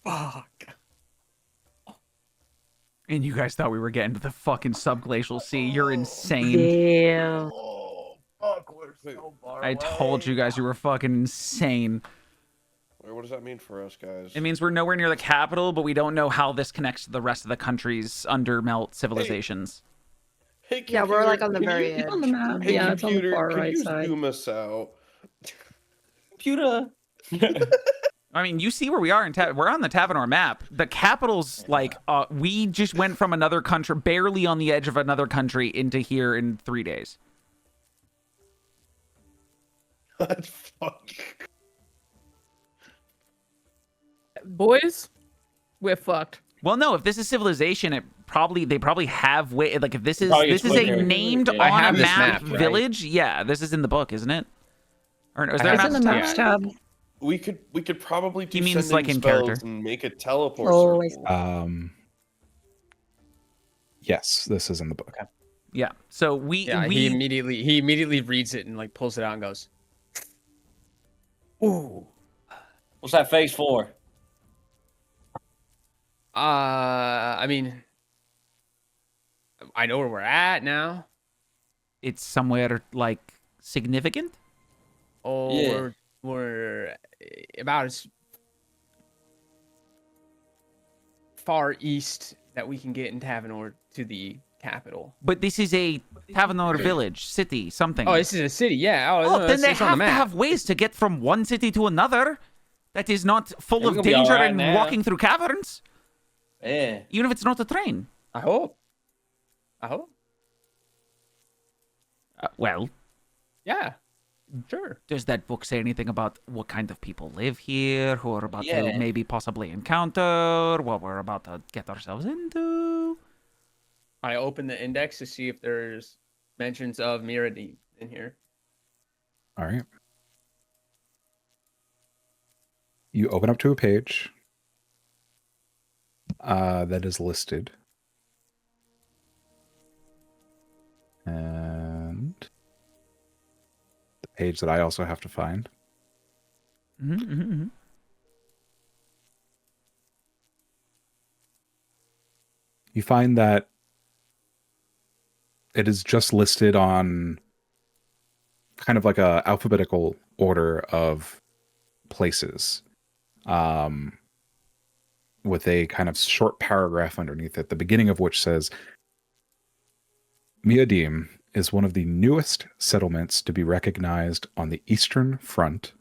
Fuck. And you guys thought we were getting to the fucking subglacial sea. You're insane. Yeah. Oh, fuck, we're so far I told you guys you were fucking insane. What does that mean for us, guys? It means we're nowhere near the capital, but we don't know how this connects to the rest of the country's undermelt civilizations. Hey, Yeah, we're like on the can very you- edge. On the map. Hey, Yeah, it's on the computer, far can right you side. zoom us out? Computer. I mean, you see where we are we're on the Tavanor map. The capital's like, we just went from another country, barely on the edge of another country, into here in 3 days. That's fuck. Boys, we're fucked. Well, no, if this is civilization, it they probably have way like if this is Probably this is quicker. a named Yeah. I on have a this map map, right? village. Yeah, this is in the book, isn't it? Or is I there a have It's map in the tab? maps tab. We could probably do He means, sending like, in spells character. and make a teleport Oh, I circle. Yes, this is in the book. Yeah. So we Yeah, he immediately reads it and like pulls it out and goes, "Ooh, What's that face for? I mean, I know where we're at now. it's somewhere like significant. Oh, Yeah. we're about as far east that we can get in Tavanor to the capital. But this is a Tavanor village, city, something. Oh, this is a city, yeah. Oh, Oh, no, then they it's on have the to map. have ways to get from one city to another that is not full Yeah, we of gonna be danger alright and now. walking through caverns, Yeah. even if it's not a train. I hope. Well, Yeah, sure. does that book say anything about what kind of people live here, who are about to Yeah. maybe possibly encounter, what we're about to get ourselves into? I open the index to see if there's mentions of Mirrodin in here. All right. You open up to a page that is listed. And the page that I also have to find. You find that it is just listed on kind of like a alphabetical order of places, with a kind of short paragraph underneath it, the beginning of which says, Mirrodin is one of the newest settlements to be recognized on the Eastern Front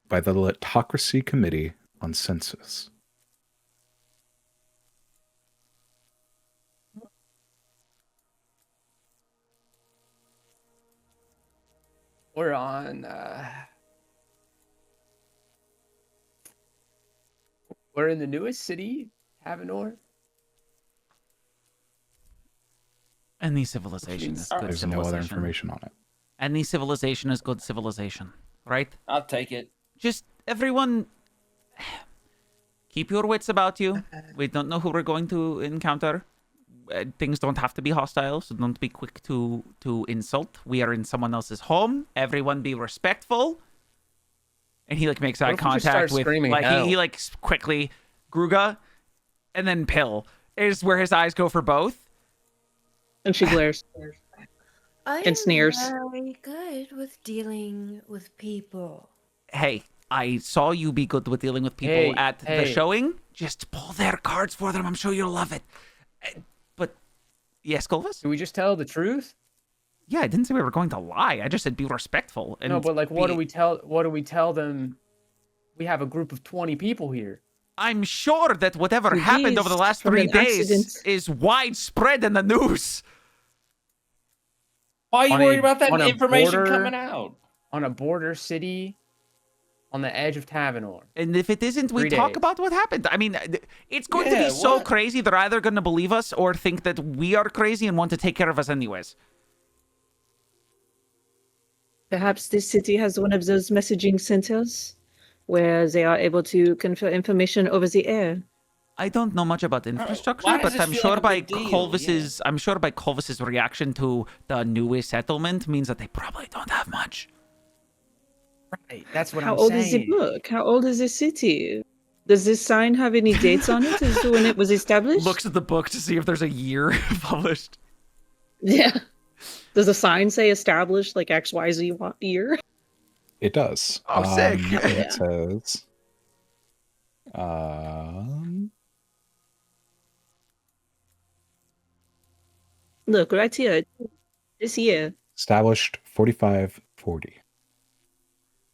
by the Litocracy Committee on Census. We're on. We're in the newest city, Tavanor. Any civilization is good There's no other civilization. information on it. Any civilization is good civilization, right? I'll take it. Just everyone keep your wits about you. We don't know who we're going to encounter. Things don't have to be hostile, so don't be quick to insult. We are in someone else's home. Everyone be respectful. And he like makes eye What if we just start contact with screaming like hell? he like quickly Gruga and then Pill is where his eyes go for both. And she glares. I'm sneers. very good with dealing with people. Hey, I saw you be good with dealing with people Hey, at the hey. showing. Just pull their cards for them. I'm sure you'll love it. But yes, Golvis? Do we just tell the truth? Yeah, I didn't say we were going to lie. I just said be respectful. And No, but like, what be- do we tell? What do we tell them? We have a group of 20 people here. I'm sure that whatever happened over the Released last from 3 an days accident. is widespread in the news. Why are you On worried a- about that on a information border- coming out? On a border city, on the edge of Tavanor. And if it isn't, we 3 talk days. about what happened. I mean, it's going to Yeah, be so what? crazy they're either going to believe us or think that we are crazy and want to take care of us anyways. Perhaps this city has one of those messaging centers where they are able to confer information over the air. I don't know much about infrastructure, Why does but this I'm feel sure like a by big deal? Colvis's reaction to the newest settlement means that they probably don't have much. Right. That's what How I'm old saying. is the book? How old is the city? Does this sign have any dates on it as to when it was established? Looks at the book to see if there's a year published. Yeah. Does the sign say established like XYZ year? It does. Oh, sick. And it says, Look, right here. This year. established 4540.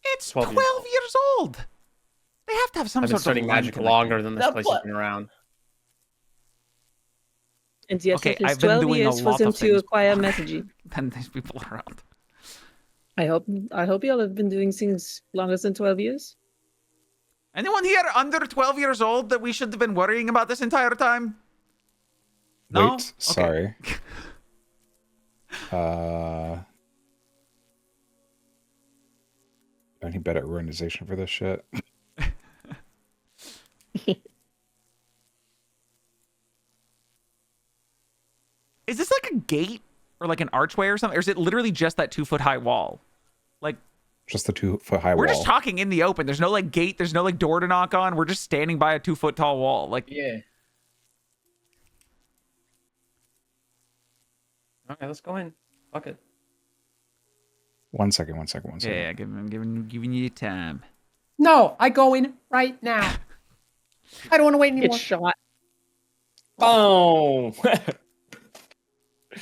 It's 12 12 years years old. They have to have some I've been sort of studying line magic connecting. longer than this Now place what? has been around. And yes, Okay, it is I've been 12 doing a years for lot them of to things acquire longer messaging. than these people around. I hope y'all have been doing things longer than 12 years. Anyone here under 12 years old that we should have been worrying about this entire time? No? Wait, sorry. I need better organization for this shit. Is this like a gate or like an archway or something? Or is it literally just that 2-foot high wall? Like, Just the 2-foot high we're wall. just talking in the open. There's no like gate. There's no like door to knock on. We're just standing by a 2-foot tall wall. Like, Yeah. Okay, let's go in. Fuck it. One second. yeah, giving you time. No, I go in right now. I don't want to wait anymore. Get shot. Boom. I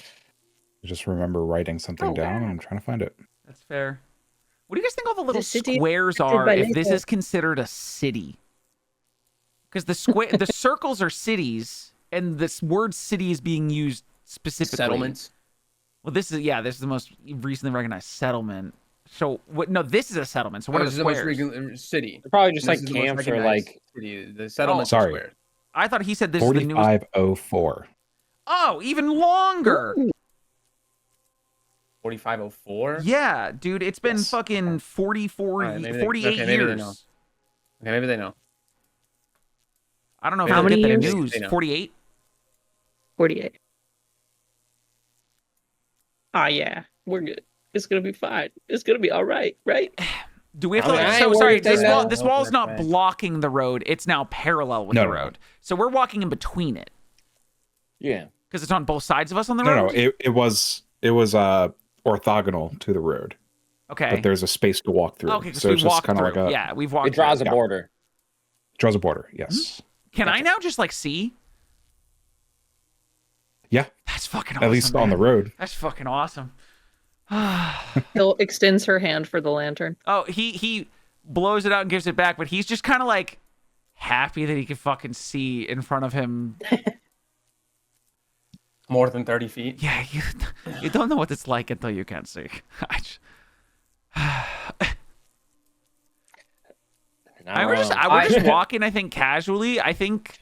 just remember writing something down, and I'm trying to find it. That's fair. What do you guys think all the little city squares affected are by if this nature. is considered a city? Because the circles are cities, and this word city is being used specifically. Settlements. Well, this is the most recently recognized settlement. So what? No, this is a settlement. So what are This the is the most squares? regular city. They're probably just This like is the most camps or recognized like. city. The settlements Oh, are sorry. squares. I thought he said this is the newest. 4504. Oh, even longer. 4504. Yeah, dude, it's been Yes. fucking 44, Alright, maybe 48 okay, maybe they years. know. Okay, maybe they know. I don't know if How they'll many get the years? news. They know. 48. 48. Ah, yeah, we're good. It's gonna be fine. It's gonna be all right, right? Do we have I to mean, like, I so ain't sorry, worried if they know. this wall's not Okay. blocking the road. It's now parallel with No, the no. road. So we're walking in between it Yeah. because it's on both sides of us on the No, road. it was orthogonal to the road, Okay. but there's a space to walk through. Okay, so we it's just walked kind through. of like a Yeah, we've walked It draws through. a border. draws a border. Yes, Can I now just like see? yeah, That's fucking awesome. at least on the man. road. That's fucking awesome. Hill extends her hand for the lantern. Oh, he blows it out and gives it back, but he's just kind of like happy that he can fucking see in front of him. More than 30 feet. Yeah, you don't know what it's like until you can see. We're just walking, I think, casually. I think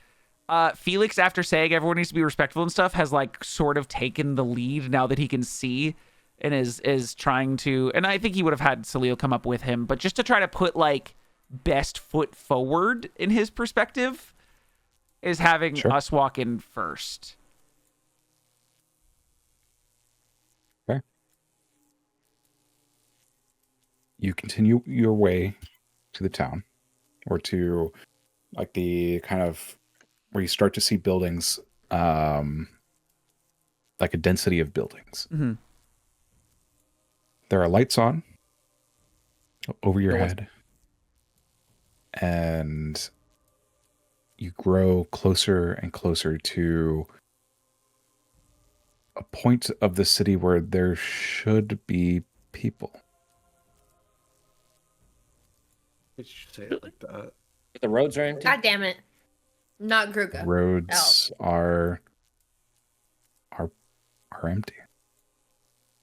Felix, after saying everyone needs to be respectful and stuff, has like sort of taken the lead now that he can see and is trying to. And I think he would have had Salil come up with him, but just to try to put like best foot forward in his perspective is having Sure. us walk in first. Okay. You continue your way to the town, or to like the kind of where you start to see buildings, like a density of buildings. Mm-hmm. There are lights on over your There was- head, and you grow closer and closer to a point of the city where there should be people. Did you say it like that? The roads are empty. God damn it. Not Gruga. Roads are empty.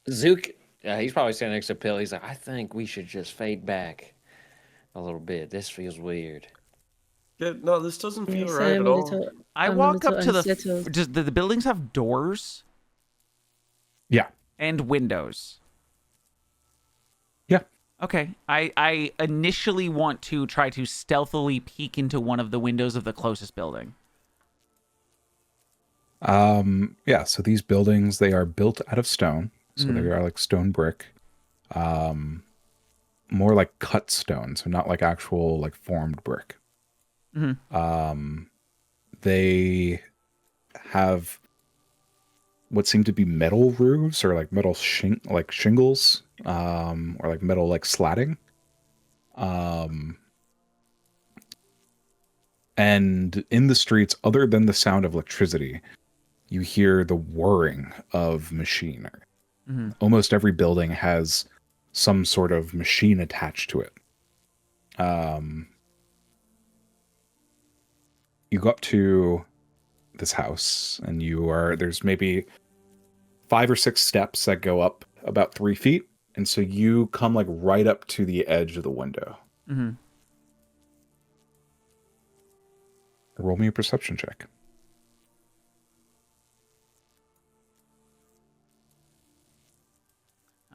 Zook, he's probably standing next to Pill. He's like, I think we should just fade back a little bit. This feels weird. Yeah, no, this doesn't feel Yes, right I'm at a all. little- I I'm a walk up little to the. unsettled. Does the buildings have doors Yeah. and windows? Yeah. Okay. I initially want to try to stealthily peek into one of the windows of the closest building. Yeah, so these buildings, they are built out of stone. So Mhm. they are like stone brick. More like cut stone, so not like actual like formed brick. Mhm. They have what seem to be metal roofs, or like metal shingles, or like metal like slatting. And in the streets, other than the sound of electricity, you hear the whirring of machinery. Mhm. Almost every building has some sort of machine attached to it. You go up to this house, and there's maybe 5 or 6 steps that go up about 3 feet, and so you come like right up to the edge of the window. Mm-hmm. Roll me a perception check.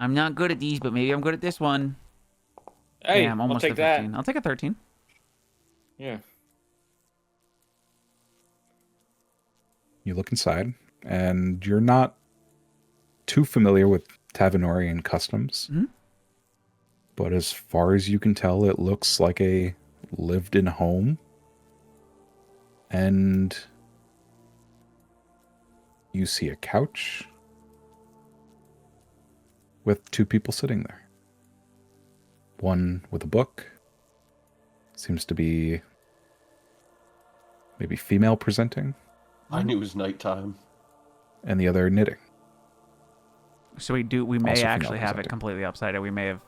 I'm not good at these, but maybe I'm good at this one. Hey, Damn, I'll almost take a 15. that. I'll take a 13. Yeah. You look inside, and you're not too familiar with Tavernorian customs. Mhm. But as far as you can tell, it looks like a lived-in home. And you see a couch with 2 people sitting there. One with a book. Seems to be maybe female presenting. I knew it was nighttime. And the other knitting. So we may Also female actually have it presenting. completely upside down. We may have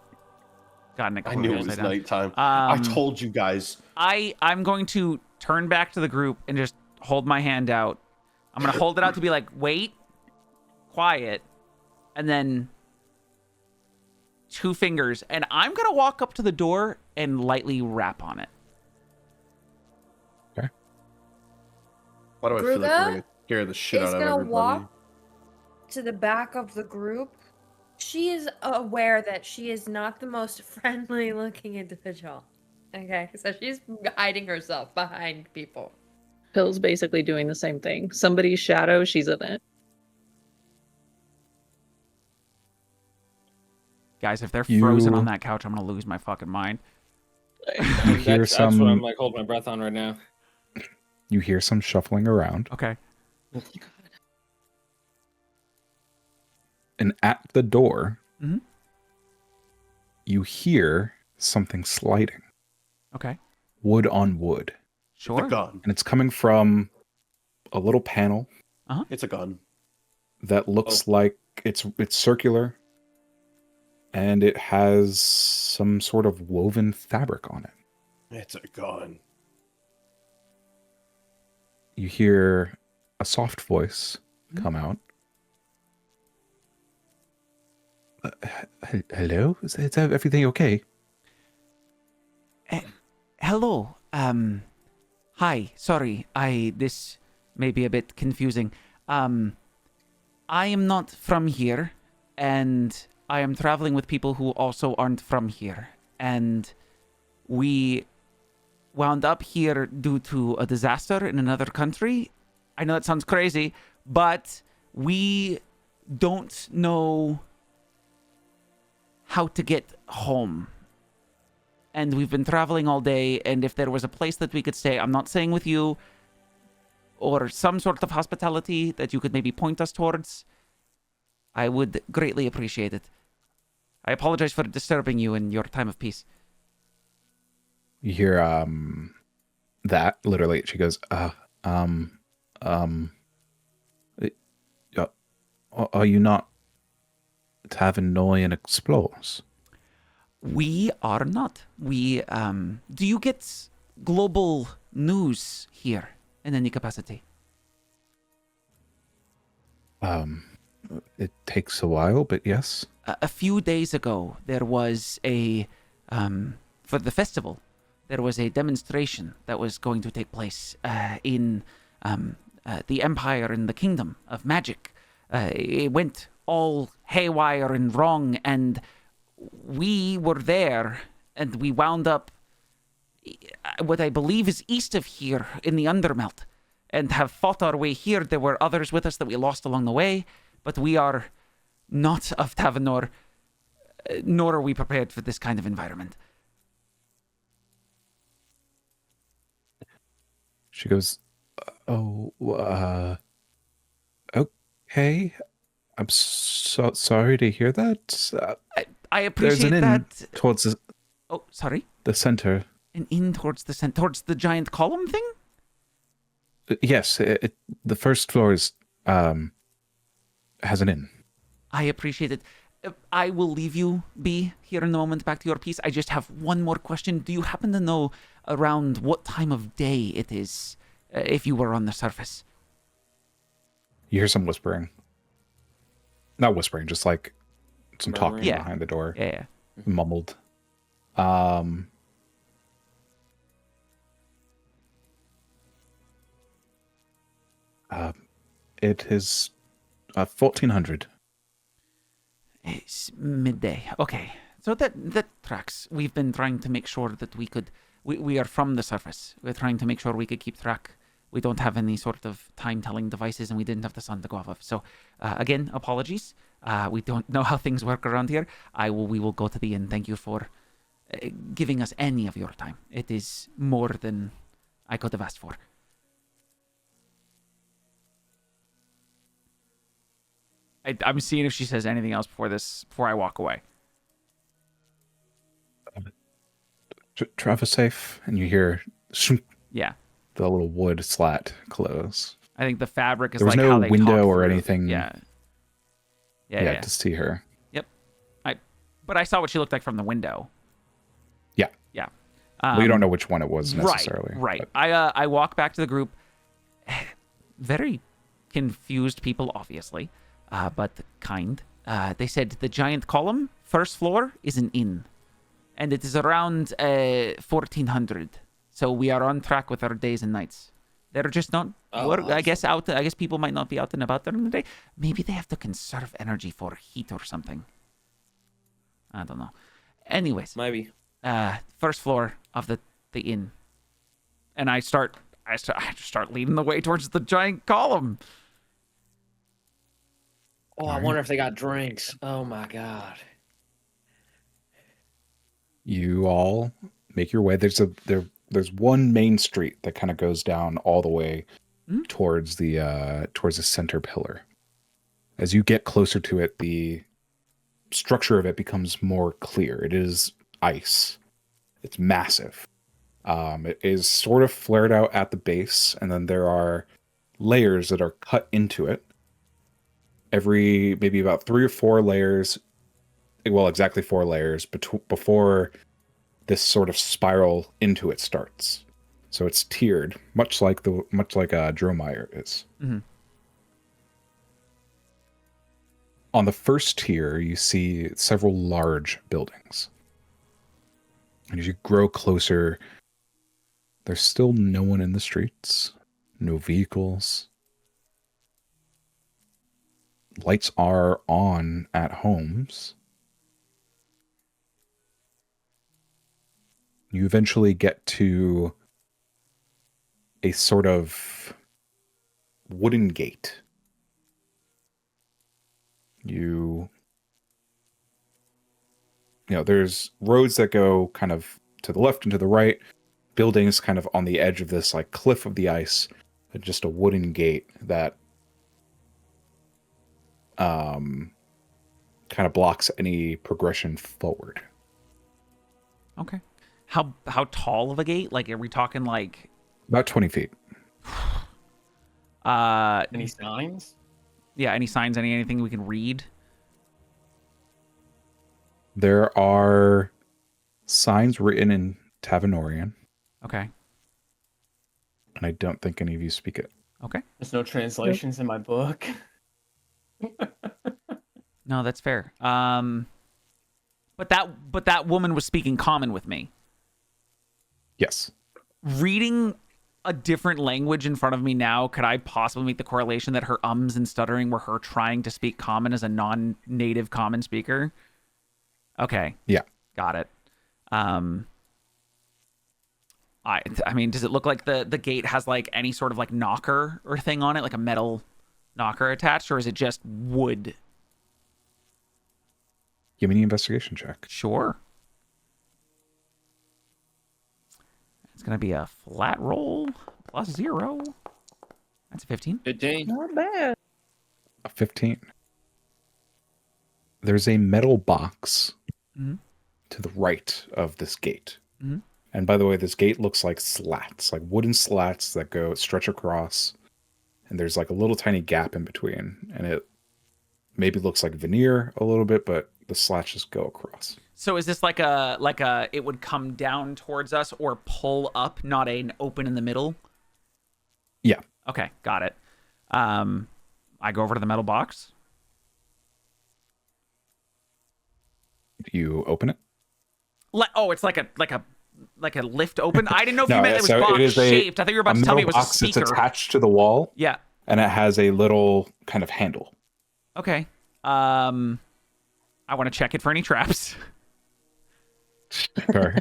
gotten it I completely knew it was upside down. nighttime. I Um, told you guys. I'm going to turn back to the group and just hold my hand out. I'm going to hold it out to be like, wait, quiet, and then 2 fingers. And I'm going to walk up to the door and lightly rap on it. Why do I feel like we're Gruga gonna scare the shit is out of gonna everybody? walk to the back of the group. She is aware that she is not the most friendly looking individual. Okay, so she's hiding herself behind people. Pill's basically doing the same thing. Somebody's shadow, she's in it. Guys, if they're frozen You- on that couch, I'm going to lose my fucking mind. You hear That's what I'm some like holding my breath on right now. you hear some shuffling around. Okay. And at the door, Mhm. you hear something sliding. Okay. Wood on wood. It's Sure. a gun. And it's coming from a little panel It's a gun. that looks like it's circular. And it has some sort of woven fabric on it. It's a gun. You hear a soft voice come out. Hello? Is everything okay? Hello. Hi. Sorry. This may be a bit confusing. I am not from here, and I am traveling with people who also aren't from here. And we wound up here due to a disaster in another country. I know that sounds crazy, but we don't know how to get home. And we've been traveling all day, and if there was a place that we could stay, I'm not saying with you, or some sort of hospitality that you could maybe point us towards, I would greatly appreciate it. I apologize for disturbing you in your time of peace. You hear that literally. She goes, are you not Tavernorian explorers? We are not. We do you get global news here in any capacity? It takes a while, but yes. A few days ago, there was for the festival, there was a demonstration that was going to take place in the Empire and the Kingdom of Magic. It went all haywire and wrong, and we were there, and we wound up what I believe is east of here in the Undermelt, and have fought our way here. There were others with us that we lost along the way, but we are not of Tavernor, nor are we prepared for this kind of environment. She goes, okay. I'm so sorry to hear that. I There's appreciate an inn that. towards Oh, sorry. the center. An inn towards the giant column thing? Yes, the first floor is has an inn. I appreciate it. I will leave you be here in a moment, back to your piece. I just have one more question. Do you happen to know around what time of day it is, if you were on the surface? You hear some whispering. Not whispering, just like some talking Murmuring. Yeah. behind the door. Yeah. Mumbled. It is 1400. It's midday. Okay. So that tracks. We've been trying to make sure that we are from the surface. We're trying to make sure we could keep track. We don't have any sort of time-telling devices, and we didn't have the sun to go off of. So, again, apologies. We don't know how things work around here. We will go to the inn. Thank you for giving us any of your time. It is more than I could have asked for. I'm seeing if she says anything else before I walk away. Travis safe, and you hear shoom, Yeah. the little wood slat close. I think the fabric is There was like no how they window talk or through. anything. Yeah. Yeah. To see her. Yep. But I saw what she looked like from the window. Yeah. Yeah. Well, you don't know which one it was necessarily. Right. But I walk back to the group. Very confused people, obviously, but kind. They said the giant column, first floor, is an inn, and it is around 1400. So we are on track with our days and nights. They're just not. I guess people might not be out and about during the day. Maybe they have to conserve energy for heat or something. I don't know. Anyways, Maybe. first floor of the inn, and I start leading the way towards the giant column. Oh, I wonder if they got drinks. Oh my god. you all make your way. There's one main street that kind of goes down all the way towards the center pillar. As you get closer to it, the structure of it becomes more clear. It is ice. It's massive. It is sort of flared out at the base, and then there are layers that are cut into it. Every maybe about 3 or 4 layers, well, exactly 4 layers before this sort of spiral into it starts. So it's tiered, much like Dromire is. Mm-hmm. On the first tier, you see several large buildings. And as you grow closer, there's still no one in the streets, no vehicles. Lights are on at homes. You eventually get to a sort of wooden gate. You know, there's roads that go kind of to the left and to the right, buildings kind of on the edge of this like cliff of the ice, and just a wooden gate that kind of blocks any progression forward. Okay. How tall of a gate? Like, are we talking like About 20 feet. Any signs? Yeah, any signs, anything we can read? There are signs written in Tavernorian, Okay. and I don't think any of you speak it. Okay. There's no translations in my book. No, that's fair. But that woman was speaking common with me. Yes. Reading a different language in front of me now, could I possibly make the correlation that her ums and stuttering were her trying to speak common as a non-native common speaker? Okay. Yeah. Got it. I mean, does it look like the gate has like any sort of like knocker or thing on it, like a metal knocker attached, or is it just wood? Give me an investigation check. Sure. It's going to be a flat roll plus 0. That's a 15. 15. Not bad. A 15. There's a metal box to the right of this gate. Mhm. And by the way, this gate looks like slats, like wooden slats that stretch across. And there's like a little tiny gap in between. And it maybe looks like veneer a little bit, but the slats just go across. So is this like a it would come down towards us or pull up, not an open in the middle? Yeah. Okay, got it. I go over to the metal box. You open it. It's like a lift open. I didn't know if No, you meant it was so box it is shaped. I thought you were about to tell me it was a box that's speaker. attached to the wall. Yeah. And it has a little kind of handle. Okay. I want to check it for any traps. Sure.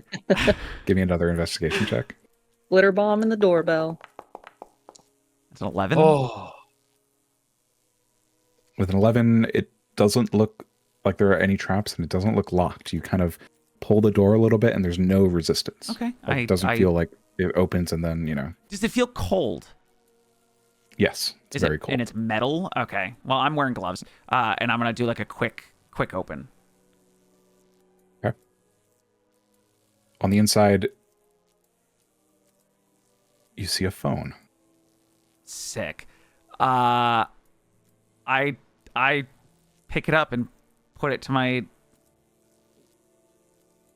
Give me another investigation check. Glitter bomb and the doorbell. It's an 11. Oh. With an 11, it doesn't look like there are any traps, and it doesn't look locked. You kind of pull the door a little bit, and there's no resistance. Okay. Like, it doesn't feel like it opens and then, Does it feel cold? Yes, it's very cold. And it's metal? Okay. Well, I'm wearing gloves. And I'm going to do like a quick open. Okay. On the inside, you see a phone. Sick. I pick it up and put it to my...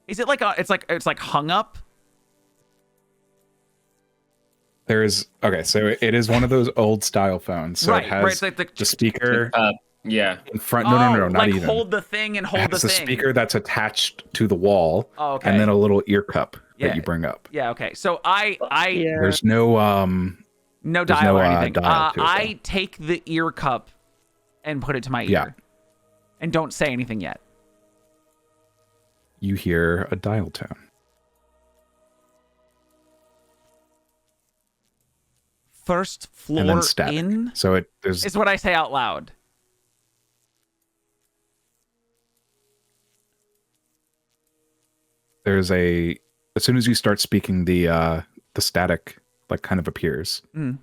Is it like it's like hung up? Okay, so it is one of those old style phones. So right, it has right. It's like the speaker Yeah. in front. No, not like even. hold the thing and hold it has the the thing. speaker that's attached to the wall. Oh, okay. And then a little ear cup Yeah. that you bring up. Yeah, okay. So There's no no there's dial no, or anything. dial to it, I take the ear cup and put it to my ear. Yeah. And don't say anything yet. You hear a dial tone. First And then floor static. in So there's is what I say out loud. as soon as you start speaking, the static like kind of appears. Mm.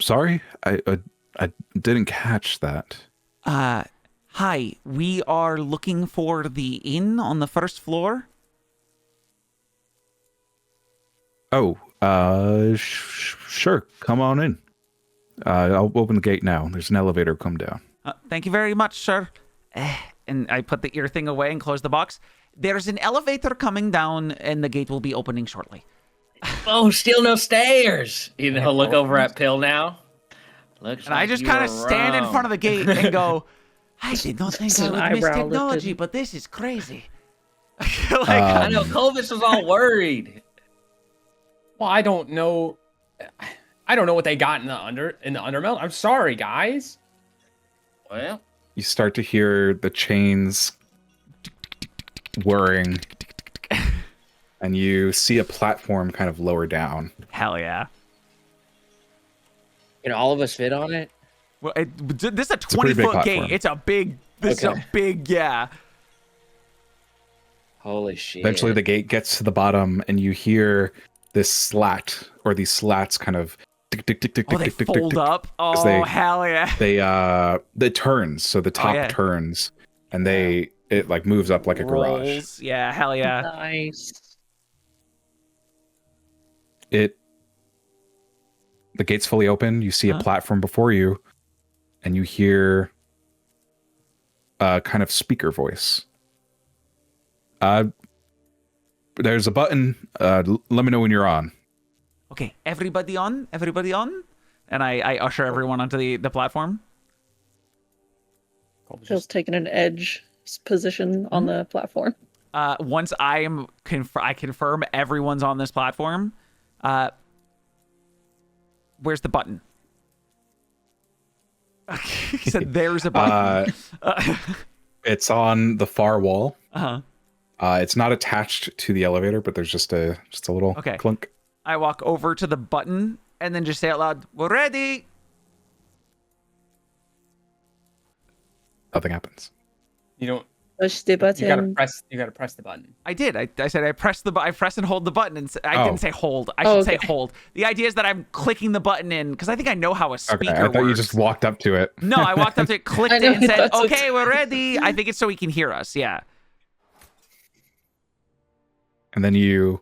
Sorry, I didn't catch that. Hi, we are looking for the inn on the first floor. Oh, sure. Come on in. I'll open the gate now. There's an elevator. Come down. Thank you very much, sir. And I put the ear thing away and close the box. There's an elevator coming down, and the gate will be opening shortly. Oh, still no stairs. Look over at Pill now. Looks And I just kind of stand in front of the gate and go, I did not think I would miss technology, but this is crazy. I know Clovis was all worried. Well, I don't know what they got in the undermelt. I'm sorry, guys. Well, You start to hear the chains whirring, and you see a platform kind of lower down. Hell yeah. can all of us fit on it? Well, this is a pretty big 20-foot gate. platform. It's a big, this is a big, yeah. Holy shit. Eventually, the gate gets to the bottom, and you hear this slat or these slats kind of tick tick tick tick Oh, tick they tick tick fold tick. up? Oh, they- hell yeah. It turns, so the top yeah. turns, and it like moves up like a garage. Rolls. Yeah, hell yeah. Nice. The gate's fully open. You see a platform before you, and you hear a kind of speaker voice. There's a button. Let me know when you're on. Okay, everybody on? Everybody on? And I usher everyone onto the platform. Phil's taking an edge position on the platform. Once I confirm everyone's on this platform, where's the button? He said there's a button. It's on the far wall. Uh-huh. It's not attached to the elevator, but there's just a little clunk. I walk over to the button and then just say out loud, "We're ready." Nothing happens. You don't. Push the button. You gotta press the button. I did. I said I press and hold the button, and I didn't say hold. I should say hold. The idea is that I'm clicking the button in because I think I know how a speaker Okay, I thought works. you just walked up to it. No, I walked up to it, clicked it, and said, "Okay, we're ready." I think it's so he can hear us. Yeah. And then you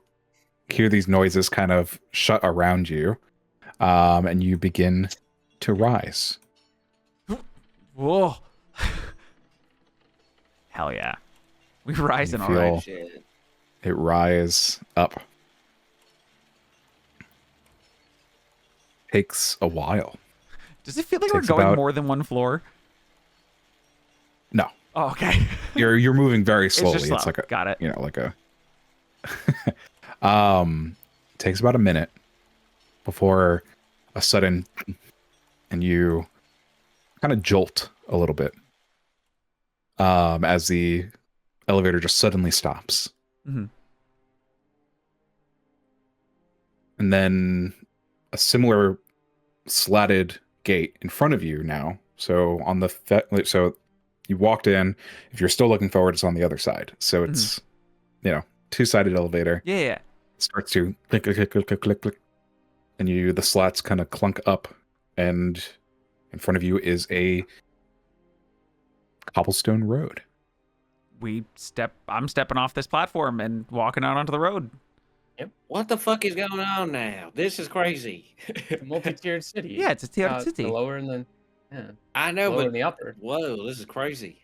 hear these noises kind of shut around you, and you begin to rise. Whoa. Hell yeah. We rising all feel- right. Shit. It rise up. Takes a while. Does it feel like we're Takes going about- more than one floor? No, Oh, okay. you're moving very slowly. It's just slow. like a Got it. like a. Takes about a minute before a sudden, and you kind of jolt a little bit as the elevator just suddenly stops. Mm-hmm. And then a similar slatted gate in front of you now. So on the so you walked in. If you're still looking forward, it's on the other side. So it's two-sided elevator. Yeah. It starts to click, click, click, click, click, click, and the slats kind of clunk up, and in front of you is a cobblestone road. I'm stepping off this platform and walking out onto the road. Yep. What the fuck is going on now? This is crazy. It's a multi-tiered city. Yeah, it's a tiered city. The lower and then I know, lower but and the upper. whoa, this is crazy.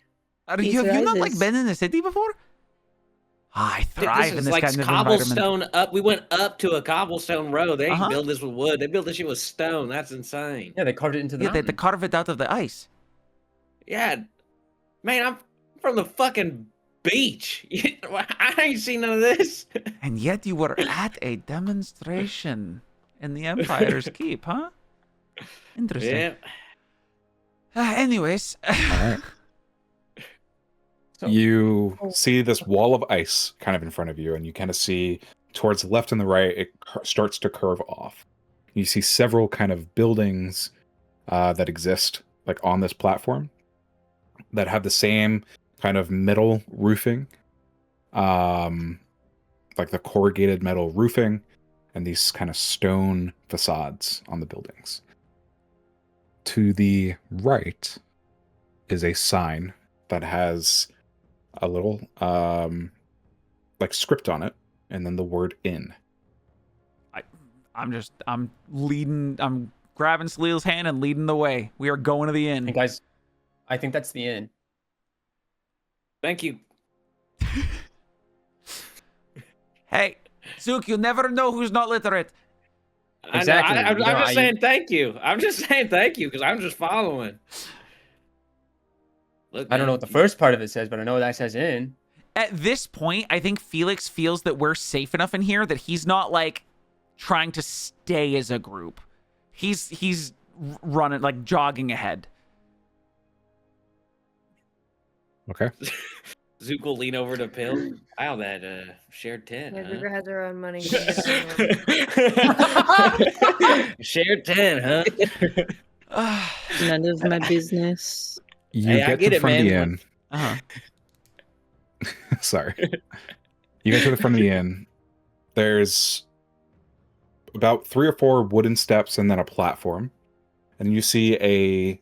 Have you not like been in the city before? I thrive This in is this like kind of environment. cobblestone up. We went up to a cobblestone road. They Uh-huh. didn't build this with wood. They built this shit with stone. That's insane. Yeah, they carved it into the Yeah, they mountain. carve it out of the ice. Yeah, man, I'm from the fucking beach. I ain't seen none of this. And yet you were at a demonstration in the Empire's Keep, huh? Interesting. Yeah. Anyways. All right. So- You see this wall of ice kind of in front of you, and you kind of see towards the left and the right, it starts to curve off. You see several kind of buildings that exist like on this platform that have the same kind of metal roofing, like the corrugated metal roofing, and these kind of stone facades on the buildings. To the right is a sign that has a little like script on it, and then the word "in." I'm grabbing Salil's hand and leading the way. We are going to the inn. Hey guys, I think that's the inn. Thank you. Hey, Zook, you never know who's not literate. Exactly. I'm You know, just saying thank you. I'm just saying thank you because I'm just following. Look, I don't know man, what the first part of it says, but I know that says inn. At this point, I think Felix feels that we're safe enough in here that he's not like trying to stay as a group. He's running, like jogging ahead. Okay. Zook will lean over to Pill. Wow, that shared tent. Yeah, Huh? Bigger has her own money. Shared 10, huh? None of my business. You Hey, I get get to the it, front of the man. inn. Uh-huh. Sorry. You get to the front of the inn. There's about 3 or 4 wooden steps and then a platform. And you see a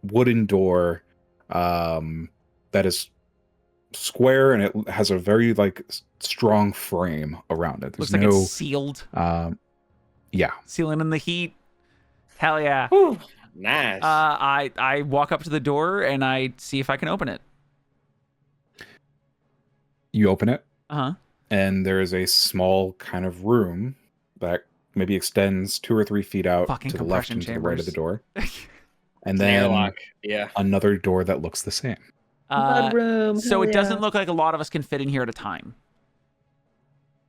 wooden door that is square, and it has a very like strong frame around it. There's Looks like no it's sealed. yeah. Sealing in the heat. Hell yeah. Whew, nice. I walk up to the door and I see if I can open it. You open it, Uh-huh. and there is a small kind of room that maybe extends 2 or 3 feet out Fucking to the left compression and to the right of the chambers. door. And An then airlock. Yeah. another door that looks the same. Mudroom. So hell it doesn't yeah. look like a lot of us can fit in here at a time.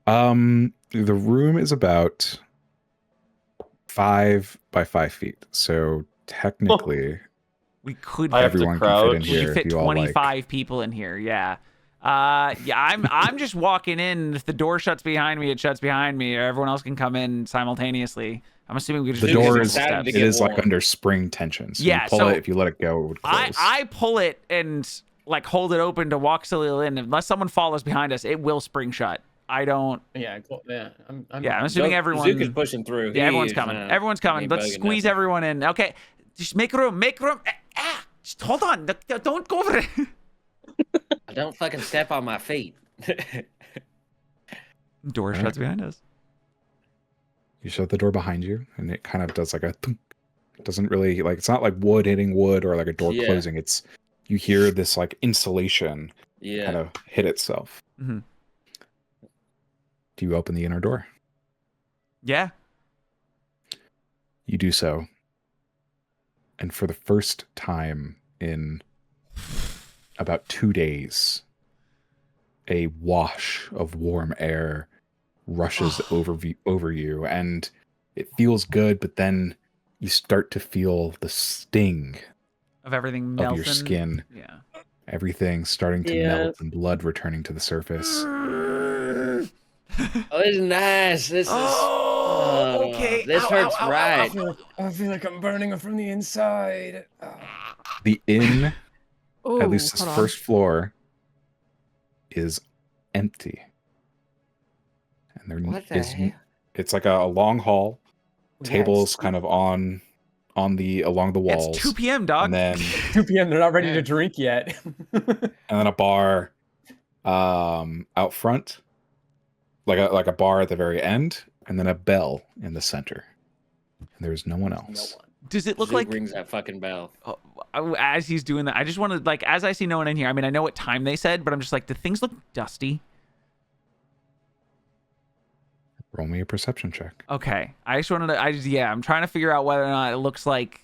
The room is about 5 by 5 feet. So technically, We could I have to everyone can fit in crouch. we here could fit if you all like. 25 people in here. Yeah. I'm just walking in. If the door shuts behind me, it shuts behind me. Or everyone else can come in simultaneously. I'm assuming we could just The do door single is Starting steps. to it get is like warm. under spring tension. So Yeah, you pull so it, if you let it go, it would close. I pull it and like hold it open to walk Salil in. Unless someone follows behind us, it will spring shut. I don't. Yeah, cool. Yeah. I'm Yeah, I'm assuming everyone. Zook is pushing through. Yeah, everyone's He's coming. not- Everyone's coming. ain't Let's bugging squeeze nothing. everyone in. Okay, just make room. Make room. Just hold on. Don't go over it. Don't fucking step on my feet. Door shuts behind us. You shut the door behind you, and it kind of does like a thunk. It doesn't really like, it's not like wood hitting wood or like a door Yeah. closing. It's, you hear this like insulation Yeah. kind of hit itself. hmm Do you open the inner door? Yeah. You do so. And for the first time in about 2 days, a wash of warm air rushes over you, and it feels good, but then you start to feel the sting Of everything of melting. your skin. Yeah. Everything starting to melt and blood returning to the surface. Oh, this is nice. This is. okay. This hurts right. I feel like I'm burning from the inside. The inn, Oh, at least this hold on. first floor, is empty. And there What the is hell? it's like a long hall. Yeah, Tables kind of along the walls. It's 2 p.m., dog. And then 2 p.m. They're not ready to drink yet. and then a bar out front. Like a bar at the very end, and then a bell in the center. And there's no one else. Does it look Zook like rings that fucking bell. as he's doing that? I just want to like as I see no one in here. I mean, I know what time they said, but I'm just like, do things look dusty? Roll me a perception check. Okay, I just wanted to. I'm trying to figure out whether or not it looks like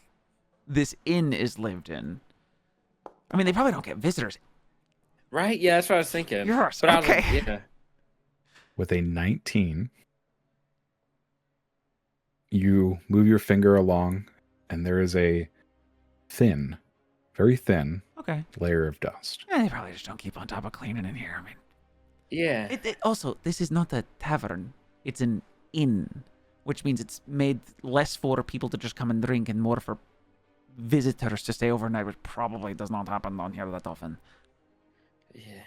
this inn is lived in. I mean, they probably don't get visitors. Right? Yeah, that's what I was thinking. Yours. But I was Okay. like, yeah. With a 19, you move your finger along, and there is a thin, very thin Okay. layer of dust. Yeah, they probably just don't keep on top of cleaning in here. I mean, Yeah. also, this is not a tavern. It's an inn, which means it's made less for people to just come and drink and more for visitors to stay overnight, which probably does not happen down here that often. Yeah.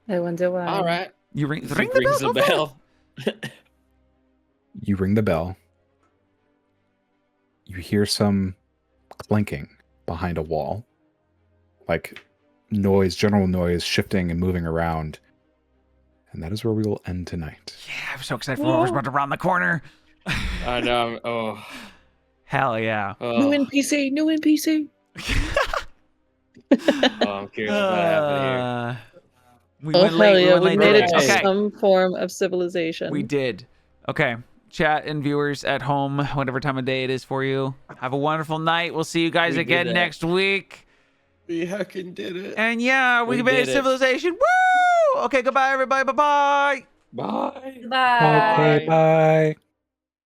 I wonder why. All right. You ring Zook the rings bell. the bell. You ring the bell. You hear some clinking behind a wall. Like noise, general noise, shifting and moving around. And that is where we will end tonight. Yeah, I'm so excited for whoever's about to round the corner. I know. Oh. Hell yeah. New NPC, new NPC. Oh, I'm curious what happened here. We Oh went hell late. yeah, went we late made it today. to Okay. some form of civilization. We did. Okay. Chat and viewers at home, whatever time of day it is for you. Have a wonderful night. We'll see you guys We again did it. next week. We heckin' did it. And yeah, we We made did it. civilization. Woo! Okay, goodbye, everybody. Bye-bye. Bye. Bye. Okay, bye.